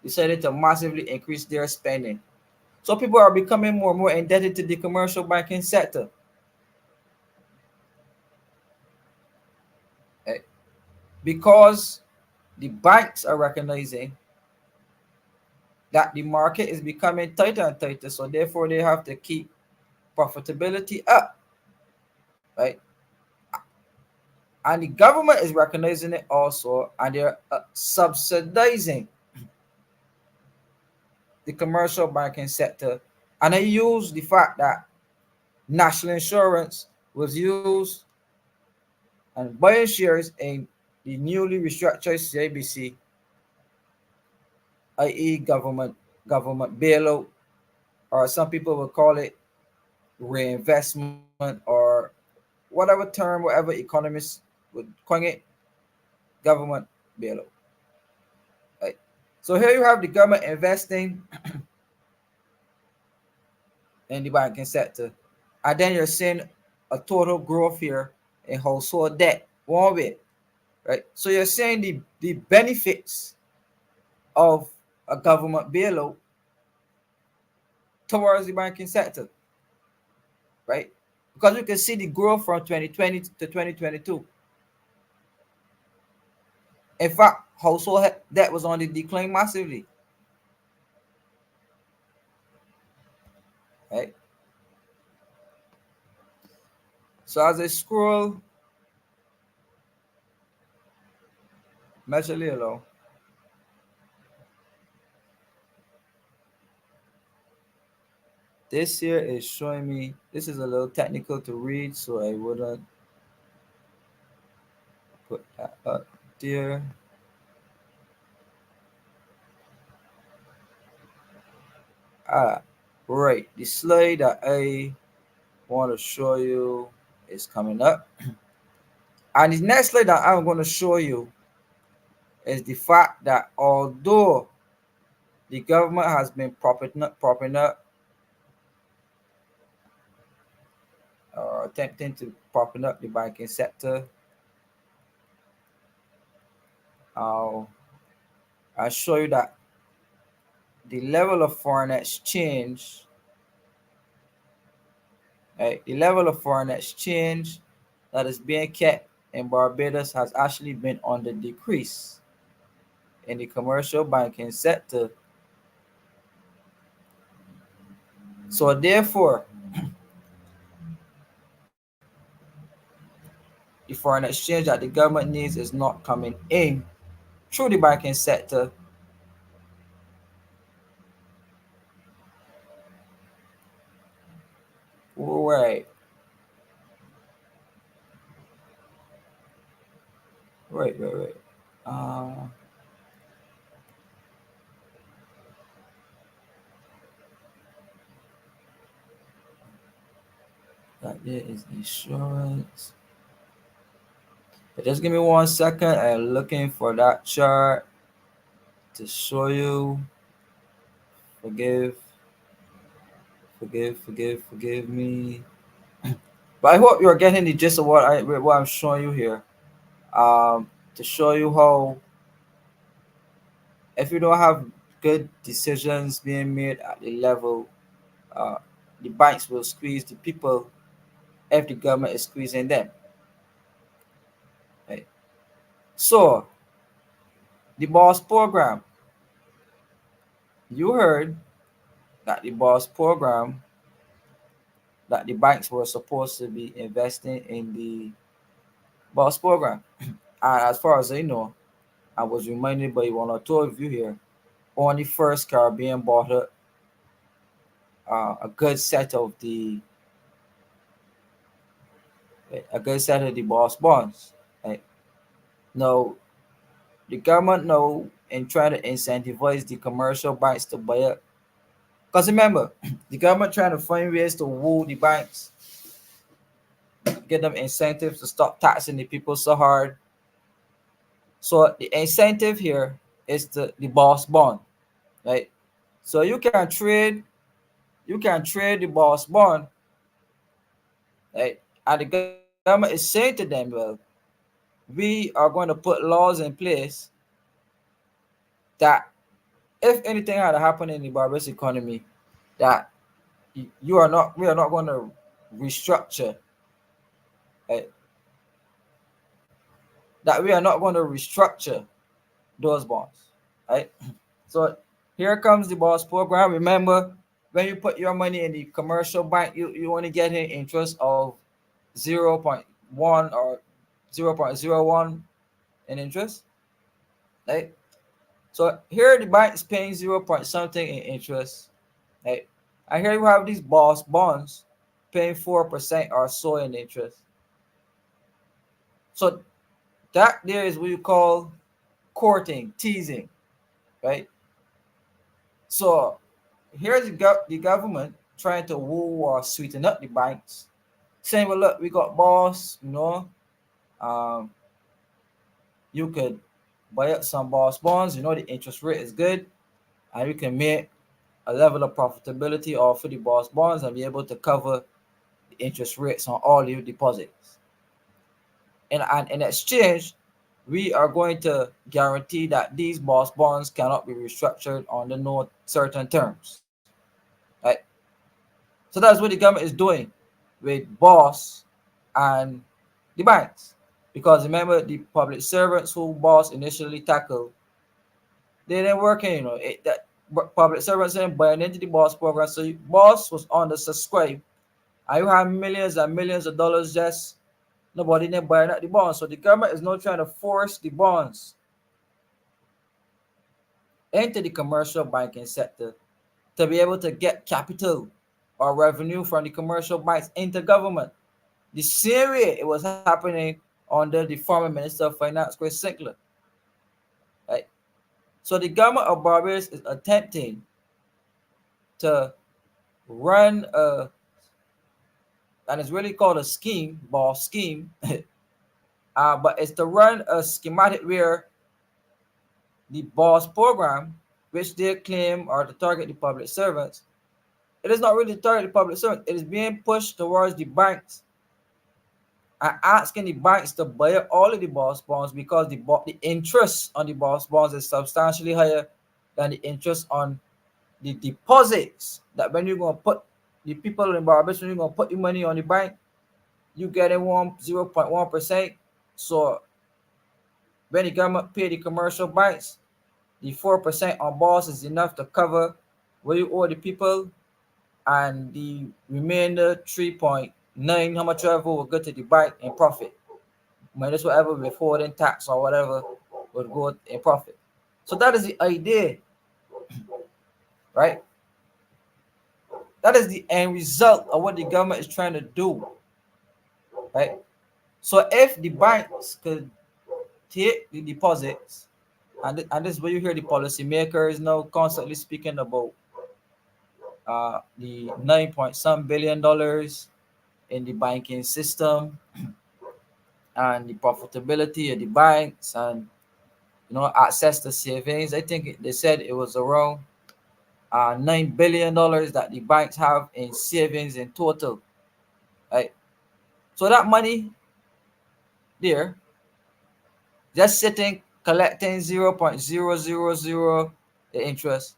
decided to massively increase their spending. So people are becoming more and more indebted to the commercial banking sector. eh, Because the banks are recognizing that the market is becoming tighter and tighter, so therefore they have to keep profitability up, right? And the government is recognizing it also, and they're subsidizing the commercial banking sector. And I use the fact that national insurance was used and buying shares in the newly restructured CIBC, i.e., government government bailout, or some people will call it reinvestment, or whatever term, whatever economists would coin it, government bailout. Right? So here you have the government investing in the banking sector, and then you're seeing a total growth here in household debt. One way, right? So you're seeing the benefits of a government bailout towards the banking sector, right? Because we can see the growth from 2020 to 2022. In fact, household debt was on the decline massively, right? So as I scroll, measure low, this here is showing me, this is a little technical to read, so I wouldn't put that up there. Ah, right. The slide that I want to show you is coming up. And the next slide that I'm going to show you is the fact that although the government has been propping up or attempting to propping up the banking sector, I'll, I'll show you that the level of foreign exchange, right, the level of foreign exchange that is being kept in Barbados has actually been on the decrease in the commercial banking sector. So therefore, the foreign exchange that the government needs is not coming in through the banking sector. Right, right. Uh, that there is insurance. Just give me 1 second. I'm looking for that chart to show you. Forgive, forgive me. But I hope you're getting the gist of what I'm showing you here. To show you how if you don't have good decisions being made at the level, uh, the banks will squeeze the people if the government is squeezing them. Right? So the boss program, you heard that the boss program that the banks were supposed to be investing in the boss program. And as far as I know, I was reminded by one or two of you here, only first Caribbean bought a good set of the boss bonds. Right? Now the government now in trying to incentivize the commercial banks to buy it. Because remember, the government trying to find ways to woo the banks, get them incentives to stop taxing the people so hard. So the incentive here is the boss bond, right? So you can trade the boss bond, right? And the government is saying to them, well, we are going to put laws in place that if anything had happened in the Barbados economy, that we are not going to restructure, right? That we are not going to restructure those bonds, right? So here comes the boss program. Remember, when you put your money in the commercial bank, you only get an interest of 0.1 or 0.01 in interest, right? So here the bank is paying 0 point something in interest, right? And here you have these boss bonds paying 4% or so in interest. So that there is what you call courting, teasing, right? So here's the government trying to woo or sweeten up the banks, saying, "Well, look, we got boss. Um, you could buy up some boss bonds. The interest rate is good, and you can make a level of profitability off of the boss bonds and be able to cover the interest rates on all your deposits. And in exchange, we are going to guarantee that these boss bonds cannot be restructured under no certain terms." Right? So that's what the government is doing with boss and the banks. Because remember, the public servants who boss initially tackled, they didn't work in, that public servants didn't buy into the boss program. So boss was on the subscribe, and you have millions and millions of dollars, just nobody didn't buy the bonds. So the government is not trying to force the bonds into the commercial banking sector to be able to get capital or revenue from the commercial banks into government. The same way it was happening under the former Minister of Finance, Chris Sinclair. Right? So the government of Barbados is attempting to run and it's really called a scheme, boss scheme, but it's to run a schematic where the boss program, which they claim are to target the public servants, it is not really targeting the public servants. It is being pushed towards the banks and asking the banks to buy up all of the boss bonds because the interest on the boss bonds is substantially higher than the interest on the deposits. That when you're gonna put the people in Barbados, when you're gonna put your money on the bank, you getting 0.1%. So when the government pay the commercial banks, the 4% on boss is enough to cover what you owe the people, and the remainder 3.9, how much ever will go to the bank in profit. Minus whatever withholding tax or whatever would go in profit. So that is the idea, right? That is the end result of what the government is trying to do, right? So if the banks could take the deposits, and this is where you hear the policymakers now constantly speaking about the 9 point some billion in the banking system and the profitability of the banks and access to savings. I think they said it was around $9 billion that the banks have in savings in total, right? So that money there, just sitting collecting 0.000 the interest.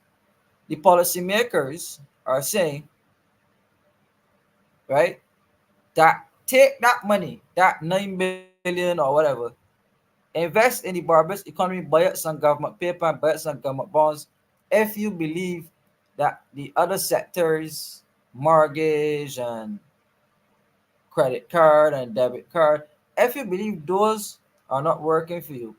The policymakers are saying, right, that take that money, that 9 billion or whatever, invest in the Barbados economy, buy up some government paper and buy up some government bonds. If you believe that the other sectors, mortgage and credit card and debit card, if you believe those are not working for you,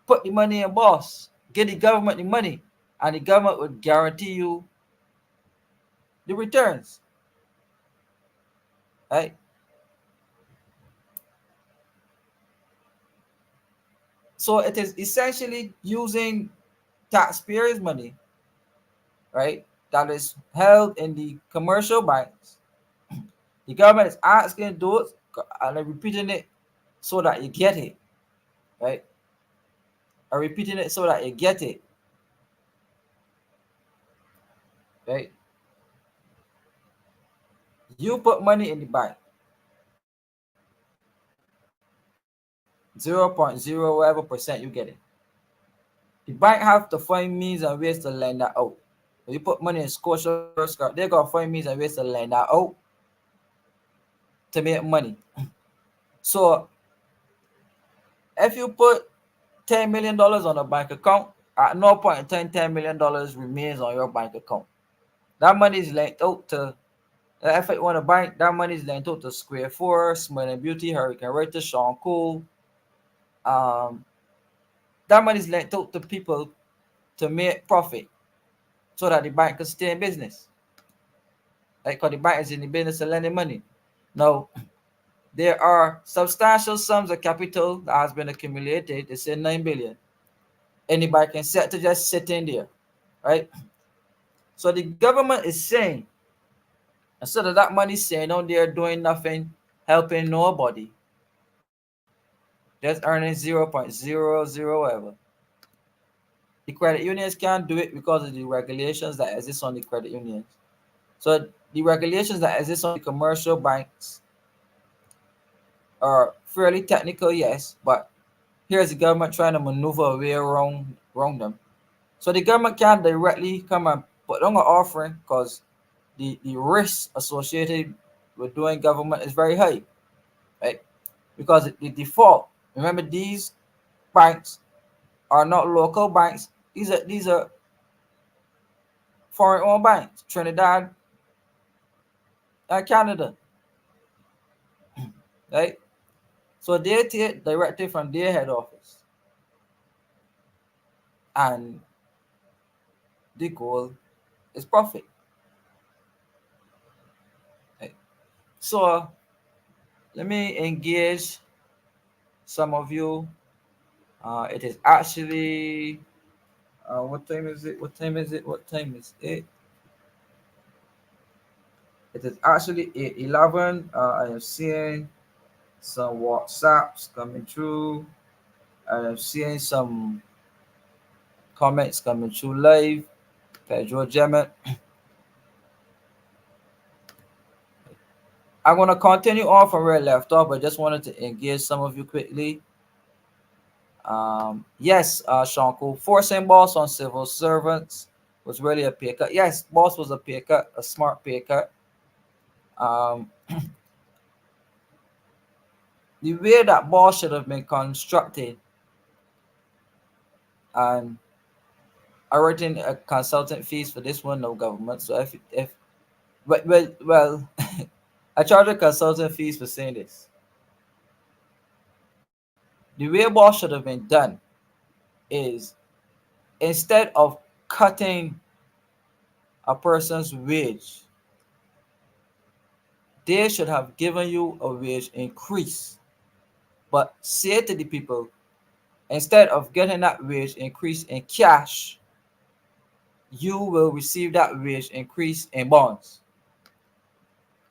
put the money in boss, get the government the money, and the government would guarantee you the returns, right? So it is essentially using taxpayers' money, right, that is held in the commercial banks. The government is asking those, and I'm repeating it so that you get it, right? I'm repeating it so that you get it, right? You put money in the bank, 0.0 whatever percent you get it. The bank have to find means and ways to lend that out. If you put money in Scotia, they gotta find means and ways to lend that out to make money. So if you put $10 million on a bank account, at no point in time $10 million remains on your bank account. That money is lent out to, if you want a bank, that money is lent out to Square Force, Smart and Beauty, Hurricane Writer, Sean Cole. Um, that money is lent out to people to make profit so that the bank can stay in business. Like, because the bank is in the business of lending money. Now, there are substantial sums of capital that has been accumulated. They say 9 billion. Anybody can set to just sit in there. right? So the government is saying, instead of that money staying out there doing nothing, helping nobody, just earning 0.00 ever. The credit unions can't do it because of the regulations that exist on the credit unions. So the regulations that exist on the commercial banks are fairly technical, yes, but here's the government trying to maneuver a way around them. So the government can't directly come and put on an offering because the risk associated with doing government is very high, right? Because the default, remember, these banks are not local banks. These are foreign owned banks, Trinidad and Canada, right? So they take directive from their head office, and the goal is profit. Right? So let me engage some of you. It is actually what time is it? What time is it? What time is it? It is actually 8:11. I am seeing some WhatsApps coming through. I am seeing some comments coming through live. Pedro Gemmet. I'm gonna continue on from where I left off, but just wanted to engage some of you quickly. Yes, Shanku, forcing boss on civil servants was really a pay cut. Yes, boss was a pay cut, a smart pay cut. Um, the way that boss should have been constructed, and I wrote in a consultant fees for this one, no government. So if well, I charge a consultant fees for saying this. The way boss should have been done is, instead of cutting a person's wage, they should have given you a wage increase. But say to the people, instead of getting that wage increase in cash, you will receive that wage increase in bonds.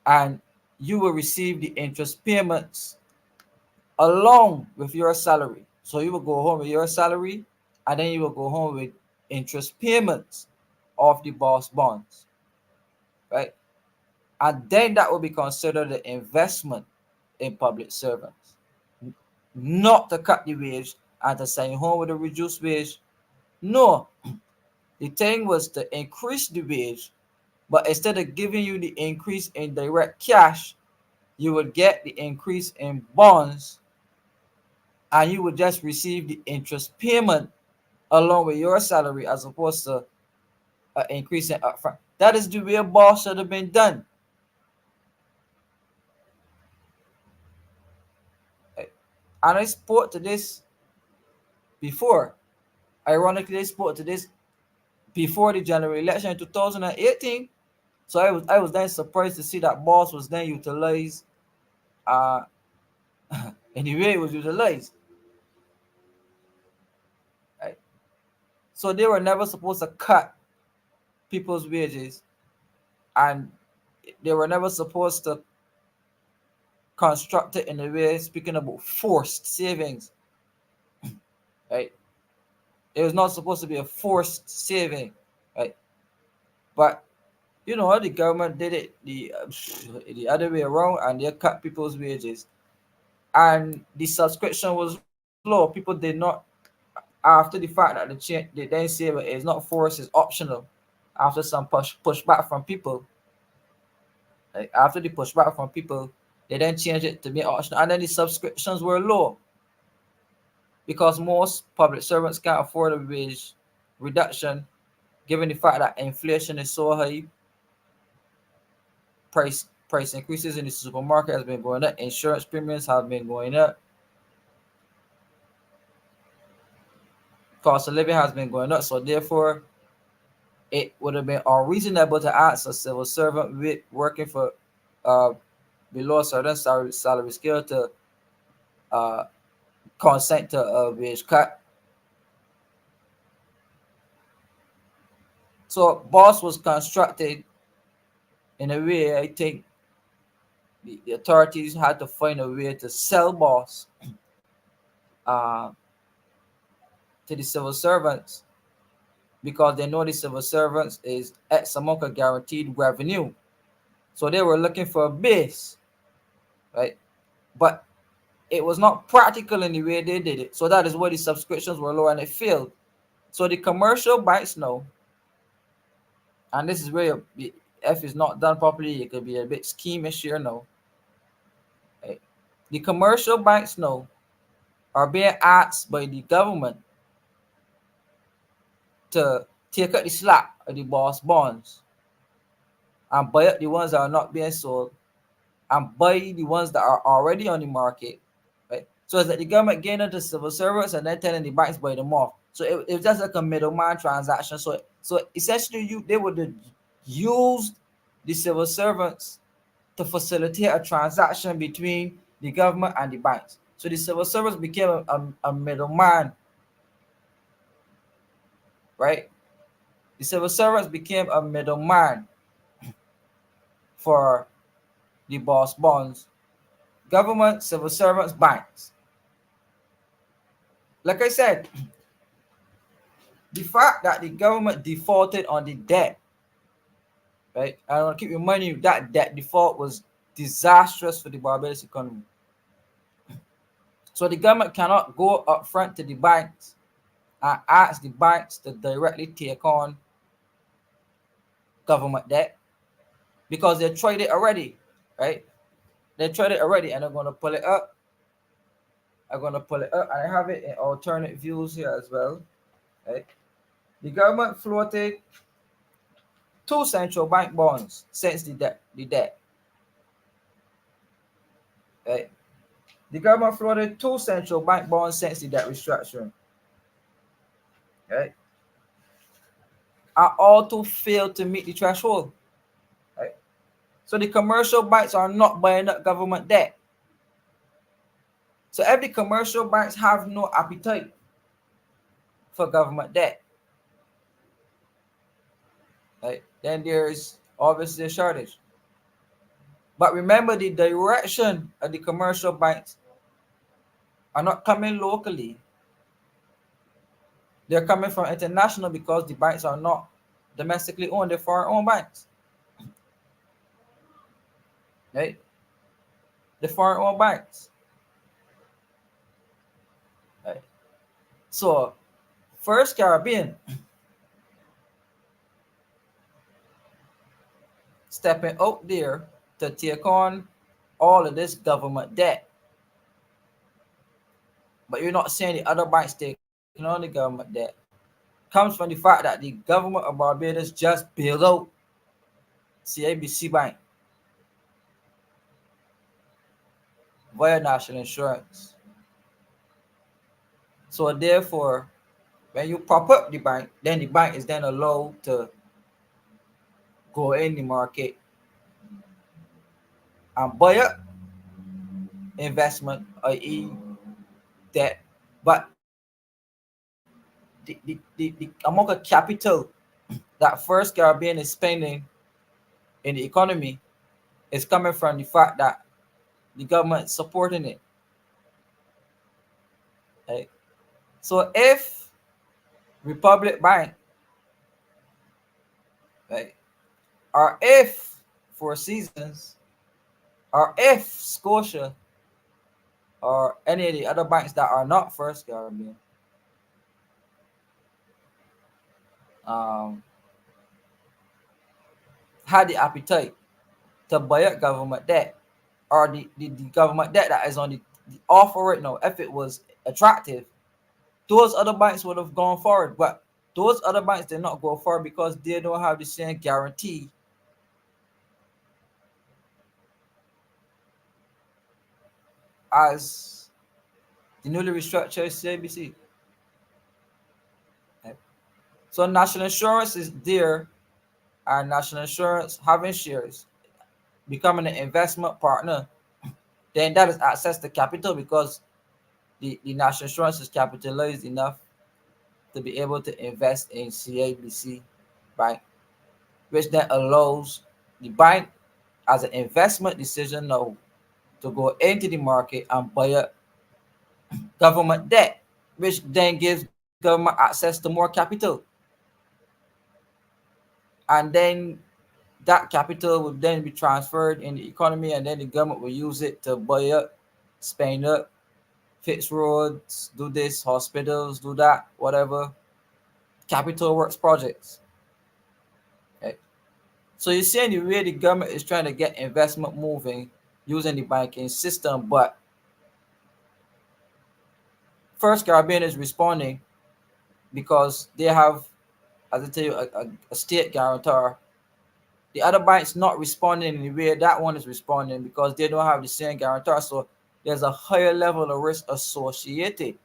And you will receive the interest payments along with your salary. So you will go home with your salary, and then you will go home with interest payments of the boss bonds, right? And then that will be considered an investment in public servants, not to cut the wage and to send you home with a reduced wage. No, the thing was to increase the wage, but instead of giving you the increase in direct cash, you would get the increase in bonds, and you would just receive the interest payment along with your salary as opposed to an increase in upfront. That is the way a boss should have been done. And I spoke to this before. Ironically, I spoke to this before the general election in 2018. So I was then surprised to see that boss was then utilized uh in the way it was utilized. Right? So they were never supposed to cut people's wages, and they were never supposed to construct it in a way, speaking about forced savings. Right? It was not supposed to be a forced saving, right? But the government did it the other way around, and they cut people's wages, and the subscription was low. People did not, after the fact that they then say, but it's not forced, it's optional. After some pushback from people, like after the pushback from people, they then changed it to be optional, and then the subscriptions were low because most public servants can't afford a wage reduction, given the fact that inflation is so high. Price increases in the supermarket has been going up. Insurance premiums have been going up. Cost of living has been going up. So therefore, it would have been unreasonable to ask a civil servant working for uh, below a certain salary scale to uh, consent to a wage cut. So BOSS was constructed in a way, I think the authorities had to find a way to sell BOSS uh, to the civil servants, because they know the civil servants is X amount of guaranteed revenue. So they were looking for a base, right? But it was not practical in the way they did it. So that is why the subscriptions were low and it failed. So the commercial banks know, and this is where if it's not done properly, it could be a bit schemish here now. Right? The commercial banks know are being asked by the government to take out the slack of the boss bonds and buy up the ones that are not being sold and buy the ones that are already on the market, right? So it's that the government getting into civil service and then telling the banks buy them off. So it's just like a middleman transaction. So essentially, they would use the civil servants to facilitate a transaction between the government and the banks. So the civil servants became a middleman, right? The civil servants became a middleman for the boss bonds, government, civil servants, banks. Like I said, the fact that the government defaulted on the debt, right? I want to keep reminding you that debt default was disastrous for the Barbados economy. So the government cannot go up front to the banks and ask the banks to directly take on government debt, because they tried it already, right? They tried it already, and they're going to pull it up. I'm going to pull it up, and I have it in alternate views here as well, right? The government floated two central bank bonds since the debt, right? The government floated two central bank bonds since the debt restructuring, right? And all two failed to meet the threshold, right? So the commercial banks are not buying up government debt. So if the commercial banks have no appetite for government debt, right, then there's obviously a shortage. But remember, the direction of the commercial banks are not coming locally. They're coming from international, because the banks are not domestically owned, they're foreign owned banks. Right? The foreign owned banks. Right? So First Caribbean stepping out there to take on all of this government debt. But you're not saying the other banks taking on the government debt. Comes from the fact that the government of Barbados just bailed out CIBC Bank via national insurance. So therefore, when you prop up the bank, then the bank is then allowed to go in the market and buy up investment, i.e. debt. But the amount of capital that First Caribbean is spending in the economy is coming from the fact that the government is supporting it. Right? So if Republic Bank, right, or if Four Seasons, or if Scotia, or any of the other banks that are not First Caribbean, um, had the appetite to buy up government debt, or the government debt that is on the offer right now, if it was attractive, those other banks would have gone forward. But those other banks did not go forward because they don't have the same guarantee as the newly restructured CIBC. Right? So national insurance is there, and national insurance having shares, becoming an investment partner, then that is access to capital, because the national insurance is capitalized enough to be able to invest in CIBC bank, which then allows the bank as an investment decision now to go into the market and buy up government debt, which then gives government access to more capital. And then that capital will then be transferred in the economy, and then the government will use it to buy up, spend up, fix roads, do this, hospitals, do that, whatever, capital works projects. Okay. So you're seeing the way the government is trying to get investment moving using the banking system, but First Caribbean is responding because they have, as I tell you, a state guarantor. The other banks not responding in the way that one is responding because they don't have the same guarantor. So there's a higher level of risk associated.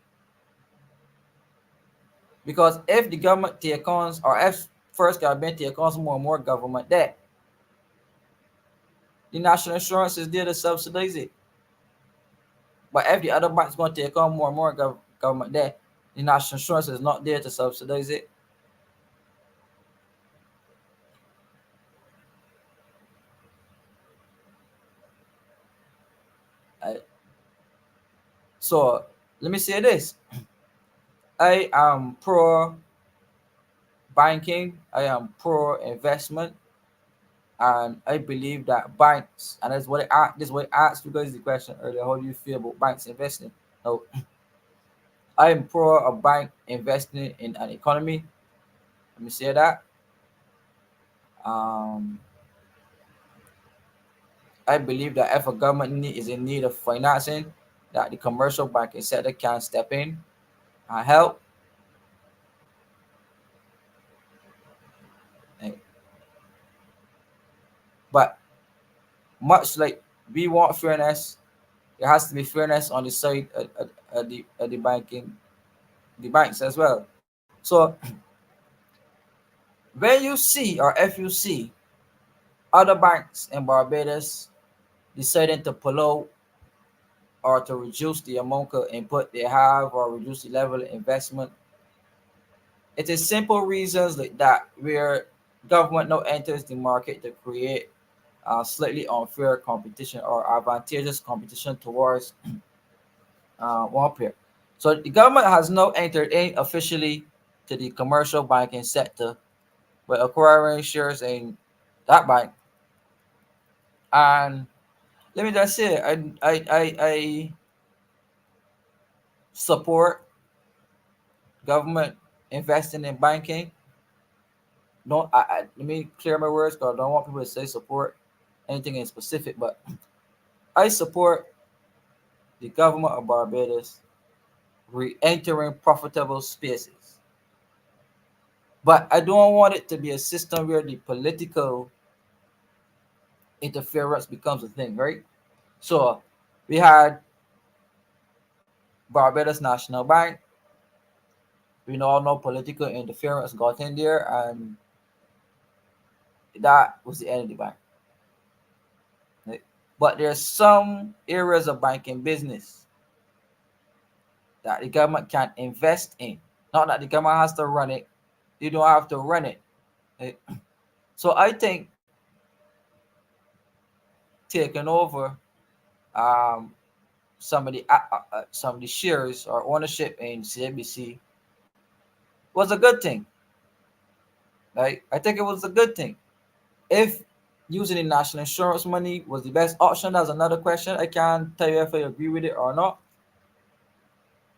Because if the government take on, or if First Caribbean take on more and more government debt, the national insurance is there to subsidize it. But if the other banks going to take on more and more government debt, the national insurance is not there to subsidize it. Uh, so let me say this: I am pro banking, I am pro investment, and I believe that banks, and that's what I this is what I asked you guys the question earlier. How do you feel about banks investing? Now, I am pro a bank investing in an economy. Let me say that. Um, I believe that if a government is in need of financing, that the commercial banking sector can step in and help. Eh, But much like we want fairness, there has to be fairness on the side of the banking, the banks as well. So when you see or if you see other banks in Barbados deciding to pull out or to reduce the amount of input they have or reduce the level of investment, it is simple reasons like that where government now enters the market to create slightly unfair competition or advantageous competition towards one pair. So the government has now entered in officially to the commercial banking sector by acquiring shares in that bank. And let me just say, I support government investing in banking. Don't let me clear my words because I don't want people to say support anything in specific, but I support the government of Barbados re-entering profitable spaces. But I don't want it to be a system where the political interference becomes a thing, right? So we had Barbados National Bank. We all know political interference got in there, and that was the end of the bank. Right? But there's some areas of banking business that the government can invest in. Not that the government has to run it; you don't have to run it. Right? So I think taking over um, some of the shares or ownership in CIBC was a good thing. Right? I think it was a good thing. If using the national insurance money was the best option, that's another question. I can't tell you if I agree with it or not.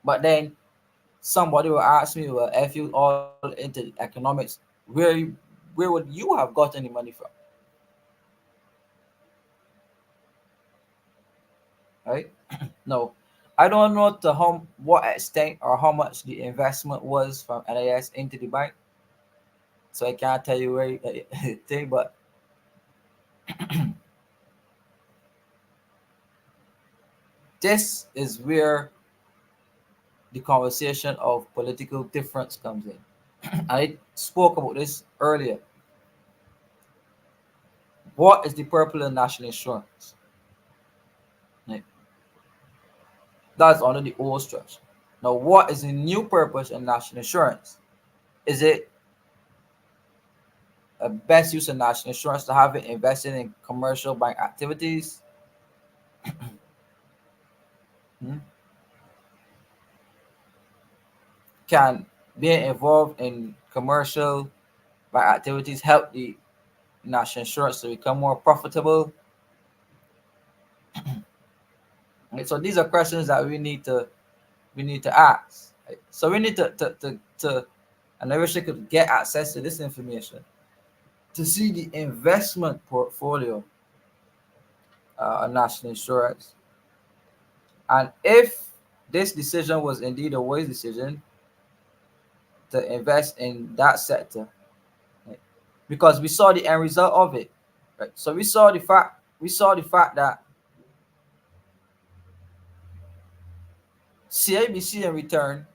But then somebody will ask me, well, if you all into economics, where would you have gotten the money from? Right? No. I don't know to what extent or how much the investment was from NIS into the bank. So I can't tell you where thing, but this is where the conversation of political difference comes in. I spoke about this earlier. What is the purpose of national insurance? Right. That's under the old structure. Now, what is the new purpose in national insurance? Is it a best use of national insurance to have it invested in commercial bank activities? Hmm? Can being involved in commercial bank activities help the national insurance to become more profitable? Right, so these are questions that we need to ask. Right? So we need to and I wish I could get access to this information to see the investment portfolio of national insurance. And if this decision was indeed a wise decision to invest in that sector, right? Because we saw the end result of it, right? So we saw the fact that CABC in return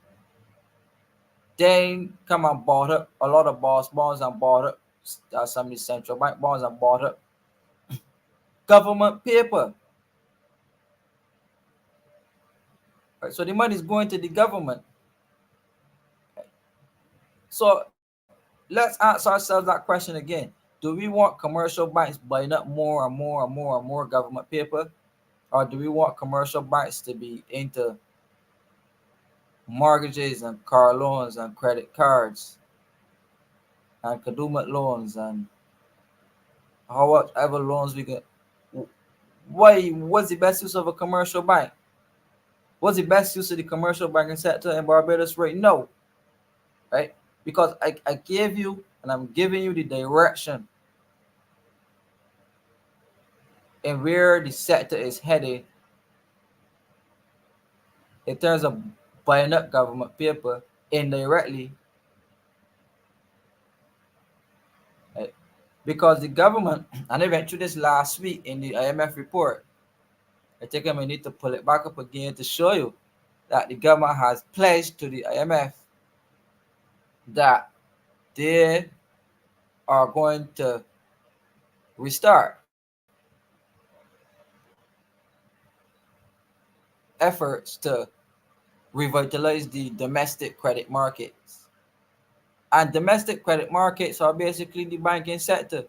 then come and bought up a lot of bonds and bought up some of the central bank bonds and bought up government paper. Right? So the money is going to the government. So let's ask ourselves that question again. Do we want commercial banks buying up more and more and more and more government paper? Or do we want commercial banks to be into mortgages and car loans and credit cards and consumer loans and however loans we can? What's the best use of a commercial bank? What's the best use of the commercial banking sector in Barbados right now? Right? Because I gave you and I'm giving you the direction and where the sector is headed in terms of buying up government paper indirectly, right? Because the government, and I went through this last week in the IMF report, I think I may need to pull it back up again to show you that the government has pledged to the IMF that they are going to restart efforts to revitalize the domestic credit markets. And domestic credit markets are basically the banking sector,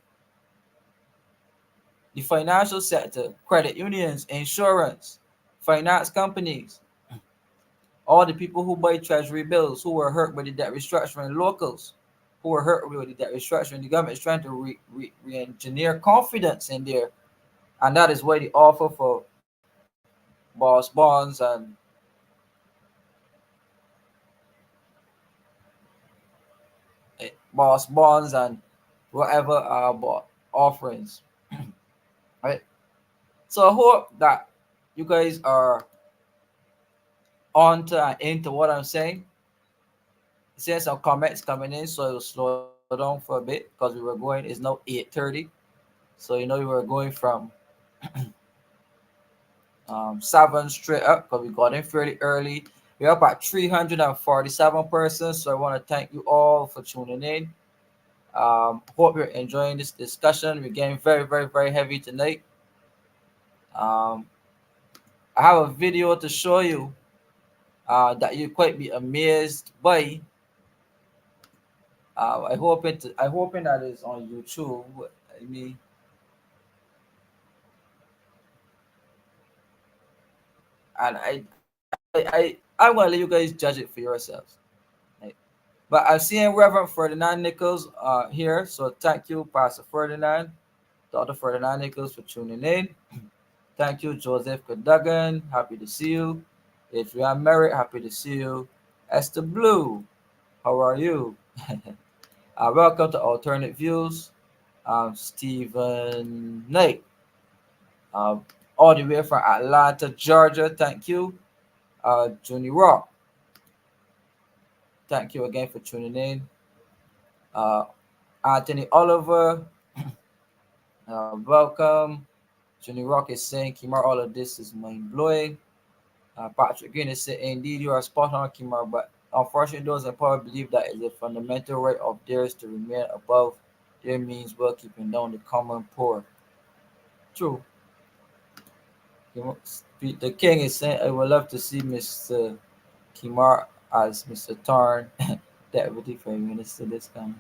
the financial sector, credit unions, insurance, finance companies, all the people who buy treasury bills who were hurt by the debt restructuring, locals who were hurt with the debt restructuring. The government is trying to re-engineer confidence in there. And that is why the offer for boss bonds and boss bonds and whatever offerings. Right? So I hope that you guys are on to and into what I'm saying. Seeing some comments coming in, so it'll slow down for a bit because we were going. It's now 8:30, so we were going from 7 straight up because we got in fairly early. We're up at 347 persons, so I want to thank you all for tuning in. Hope you're enjoying this discussion. We're getting very, very, very heavy tonight. Um, I have a video to show you that you quite be amazed by. I hoping that is on YouTube. I mean, and I'm gonna let you guys judge it for yourselves. Right? But I'm seeing Reverend Ferdinand Nichols here, so thank you, Pastor Ferdinand, Dr. Ferdinand Nichols, for tuning in. Thank you, Joseph Cadogan. Happy to see you. Adrian Merritt, happy to see you. Esther Blue, how are you? Welcome to Alternate Views. Stephen Knight, uh, all the way from Atlanta, Georgia. Thank you. Juni Rock, thank you again for tuning in. Uh, Anthony Oliver, welcome. Juni Rock is saying, Kimar, all of this is mind blowing. Patrick Green is saying, indeed, you are spot on, Kimar, but unfortunately, those in power believe that is a fundamental right of theirs to remain above their means while keeping down the common poor. True. The king is saying, I would love to see Mr. Kimar as Mr. Tarn, Deputy Prime Minister this time.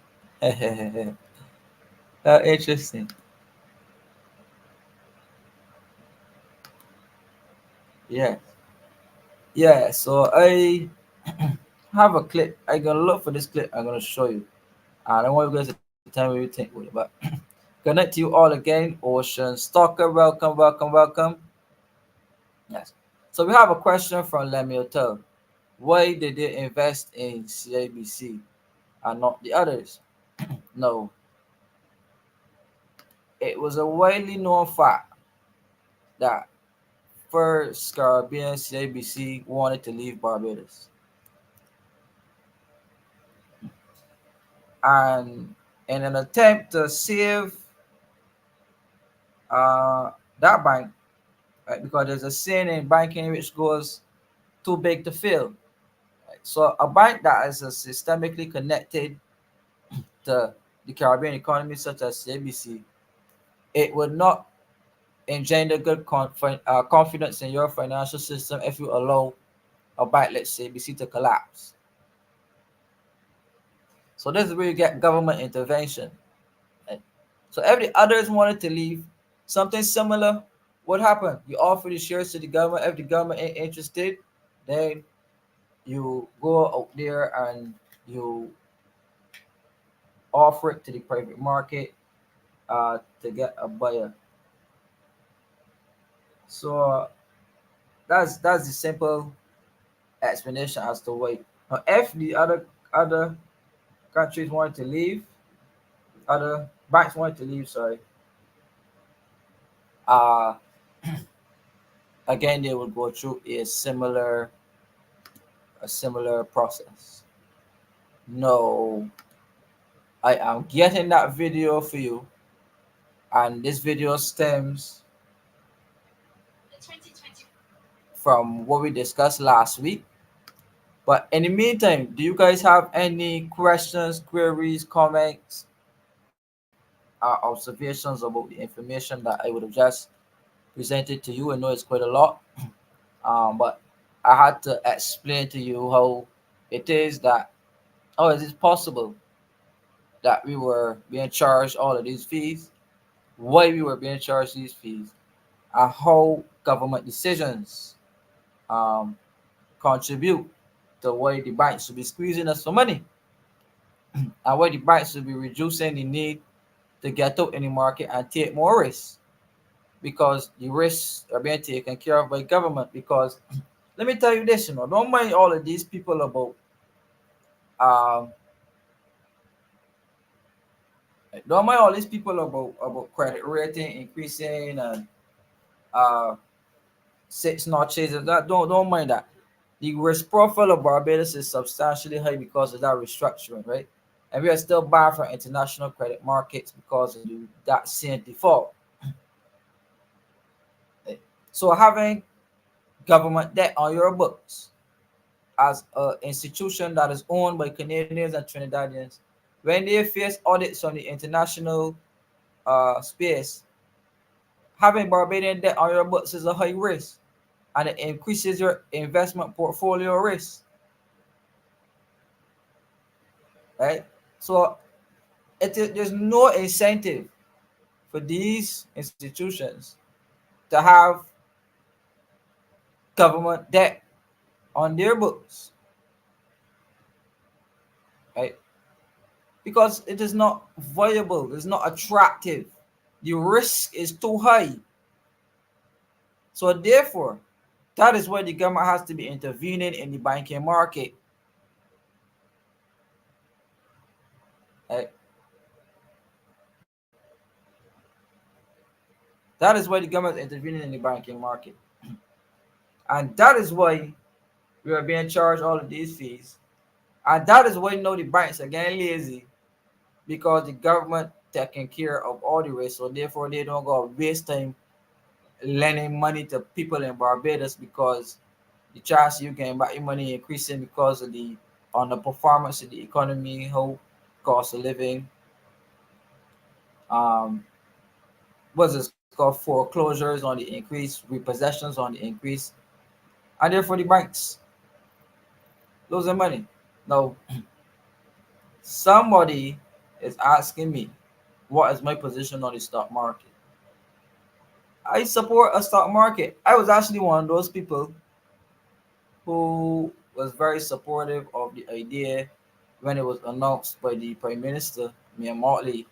Interesting. Yeah. Yeah. So I have a clip. I'm gonna look for this clip. I'm gonna show you. I don't want you guys to tell me what you think with it, but connect to you all again, Ocean Stalker. Welcome, welcome, welcome. Yes. So we have a question from Lemuel. Why did they invest in CIBC and not the others? No, it was a widely known fact that first Caribbean CIBC wanted to leave Barbados. And in an attempt to save uh, that bank, right, because there's a saying in banking which goes too big to fail. Right? So a bank that is systemically connected to the Caribbean economy, such as CIBC, it would not engender good confidence in your financial system if you allow a bank, let's say, BC, to collapse. So this is where you get government intervention. Right? So if the others wanted to leave, something similar would happen. You offer the shares to the government. If the government ain't interested, then you go out there and you offer it to the private market to get a buyer. So that's the simple explanation as to why. Now, if the other countries wanted to leave, other banks wanted to leave, sorry, uh, again they would go through a similar process. No, I am getting that video for you, and this video stems from what we discussed last week. But in the meantime, do you guys have any questions, queries, comments, observations about the information that I would have just presented to you? I know it's quite a lot, but I had to explain to you how it is that, oh, is it possible that we were being charged all of these fees, why we were being charged these fees, and how government decisions um, contribute to why the banks should be squeezing us for money, and why the banks should be reducing the need to get out in the market and take more risks, because the risks are being taken care of by government. Because let me tell you this, don't mind all of these people about um don't mind all these people about credit rating increasing and uh six notches and that. Don't mind that. The risk profile of Barbados is substantially high because of that restructuring, right? And we are still banned from international credit markets because of that same default. Right? So having government debt on your books as an institution that is owned by Canadians and Trinidadians, when they face audits on the international space, having Barbadian debt on your books is a high risk, and it increases your investment portfolio risk, right? So there's no incentive for these institutions to have government debt on their books, right? Because it is not viable, it's not attractive. The risk is too high. So therefore, that is why the government has to be intervening in the banking market. Right? That is why the government is intervening in the banking market. And that is why we are being charged all of these fees. And that is why now the banks are getting lazy, because the government taking care of all the risk. So therefore they don't go waste time lending money to people in Barbados, because the chance you getting back your money increasing because of the on the performance of the economy, how cost of living, um, what's this called, foreclosures on the increase, repossessions on the increase, and therefore the banks losing money. Now somebody is asking me, what is my position on the stock market? I support a stock market. I was actually one of those people who was very supportive of the idea when it was announced by the Prime Minister, Mia Motley,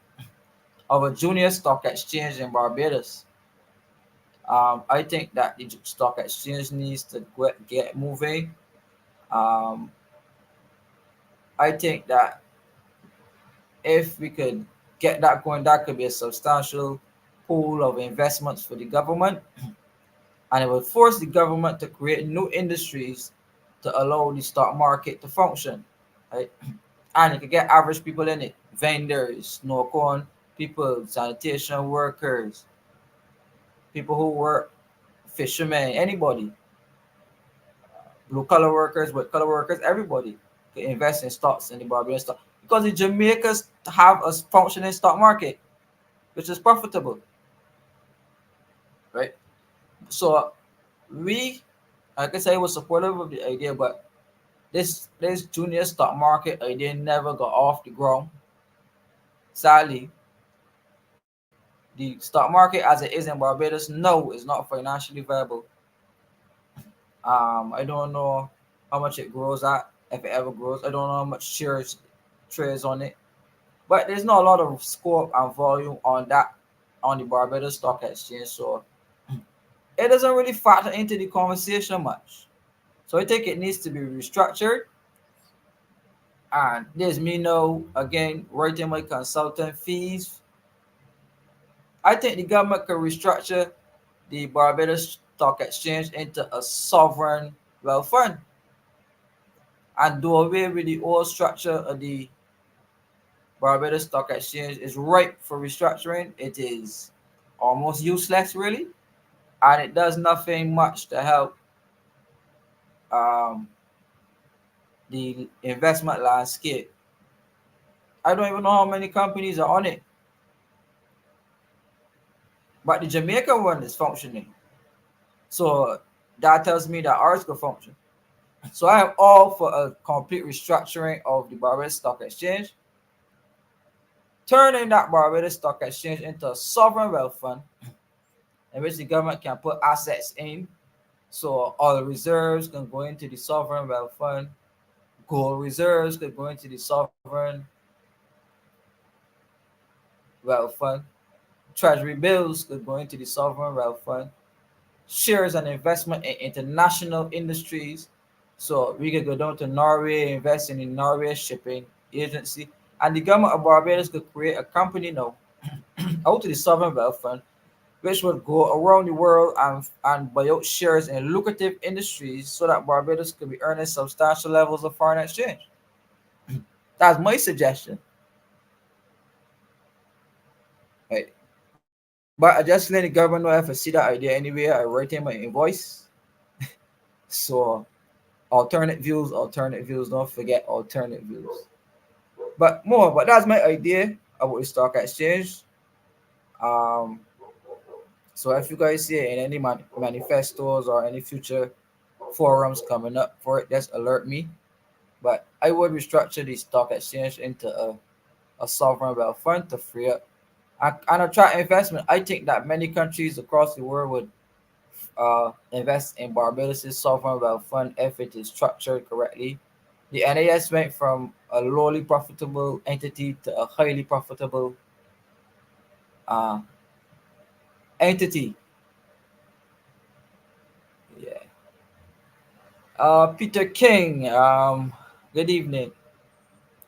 of a junior stock exchange in Barbados. I think that the stock exchange needs to get moving. Um, I think that if we could get that going, that could be a substantial pool of investments for the government, and it would force the government to create new industries to allow the stock market to function, right? And it could get average people in it, vendors, no corn people, sanitation workers, people who work, fishermen, anybody, blue collar workers, white collar workers, everybody could invest in stocks in the Barbadian stock because the Jamaicans have a functioning stock market which is profitable, right? So we, like I said, was supportive of the idea, but this junior stock market idea never got off the ground. Sadly, the stock market as it is in Barbados, no, is not financially viable. I don't know how much it grows at, if it ever grows. I don't know how much shares trades on it, but there's not a lot of scope and volume on that on the Barbados Stock Exchange, so it doesn't really factor into the conversation much. So I think it needs to be restructured. And there's me now again writing my consultant fees. I think the government can restructure the Barbados Stock Exchange into a sovereign wealth fund and do away with the old structure of the Barbados Stock Exchange. Is ripe for restructuring. It is almost useless, really, and it does nothing much to help um, the investment landscape. I don't even know how many companies are on it, but the Jamaican one is functioning. So that tells me that ours could function. So I am all for a complete restructuring of the Barbados Stock Exchange, turning that Barbados Stock Exchange into a sovereign wealth fund in which the government can put assets in. So all the reserves can go into the sovereign wealth fund. Gold reserves could go into the sovereign wealth fund. Treasury bills could go into the sovereign wealth fund. Shares and investment in international industries. So we could go down to Norway, invest in the Norway shipping agency, and the government of Barbados could create a company now out to the sovereign wealth fund, which would go around the world and buy out shares in lucrative industries so that Barbados could be earning substantial levels of foreign exchange. That's my suggestion. Right. But I just let the government know if I see that idea anywhere, I write in my invoice. So alternate views, don't forget alternate views. But that's my idea about the stock exchange. Um, so if you guys see it in any manifestos or any future forums coming up for it, just alert me. But I would restructure the stock exchange into a sovereign wealth fund to free up and attract investment. I think that many countries across the world would invest in Barbados' sovereign wealth fund if it is structured correctly. The NAS went from a lowly profitable entity to a highly profitable uh, entity. Yeah. Peter King, good evening.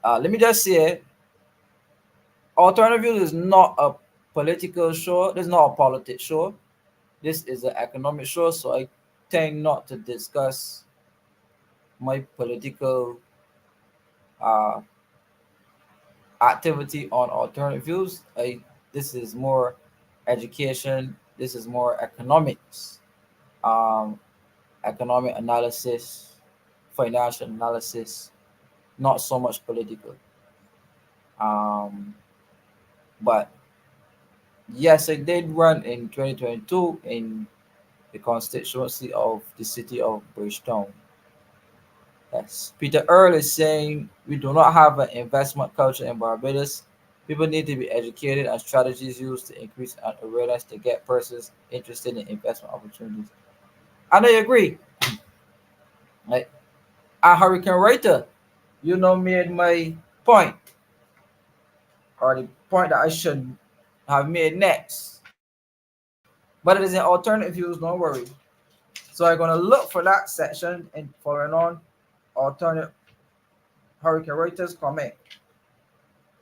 Let me just say, Alternative is not a political show. This is not a politics show. This is an economic show, so I tend not to discuss my political uh, activity on alternative views. This is more education. This is more economics, um, economic analysis, financial analysis, not so much political. Um, but yes, I did run in 2022 in the constituency of the city of Bridgetown. Yes. Peter Earl is saying we do not have an investment culture in Barbados. People need to be educated and strategies used to increase awareness to get persons interested in investment opportunities. I know you agree. Like, a hurricane writer, made my point, or the point that I should have made next. But it is an alternative views, don't worry. So I'm gonna look for that section and following on alternate hurricane writers comment,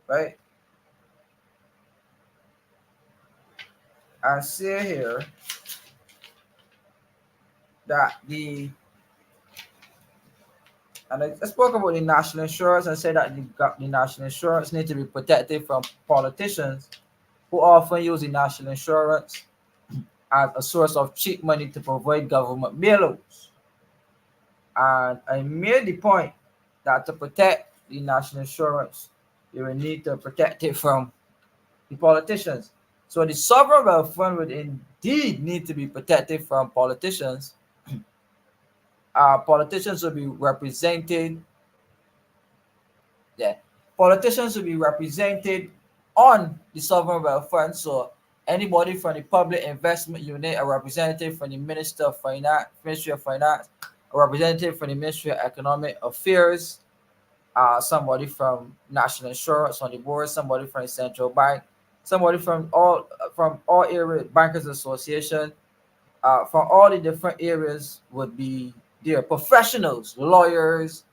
right? And see here that I spoke about the national insurance and said that the national insurance need to be protected from politicians who often use the national insurance as a source of cheap money to provide government bailouts. And I made the point that to protect the national insurance, you will need to protect it from the politicians. So the sovereign wealth fund would indeed need to be protected from politicians. Politicians will be represented, yeah, politicians will be represented on the sovereign wealth fund. So anybody from the public investment unit, a representative from the Ministry of Finance, a representative from the Ministry of Economic Affairs, somebody from national insurance on the board, somebody from the central bank, somebody from all area bankers association, from all the different areas would be there. Professionals, lawyers,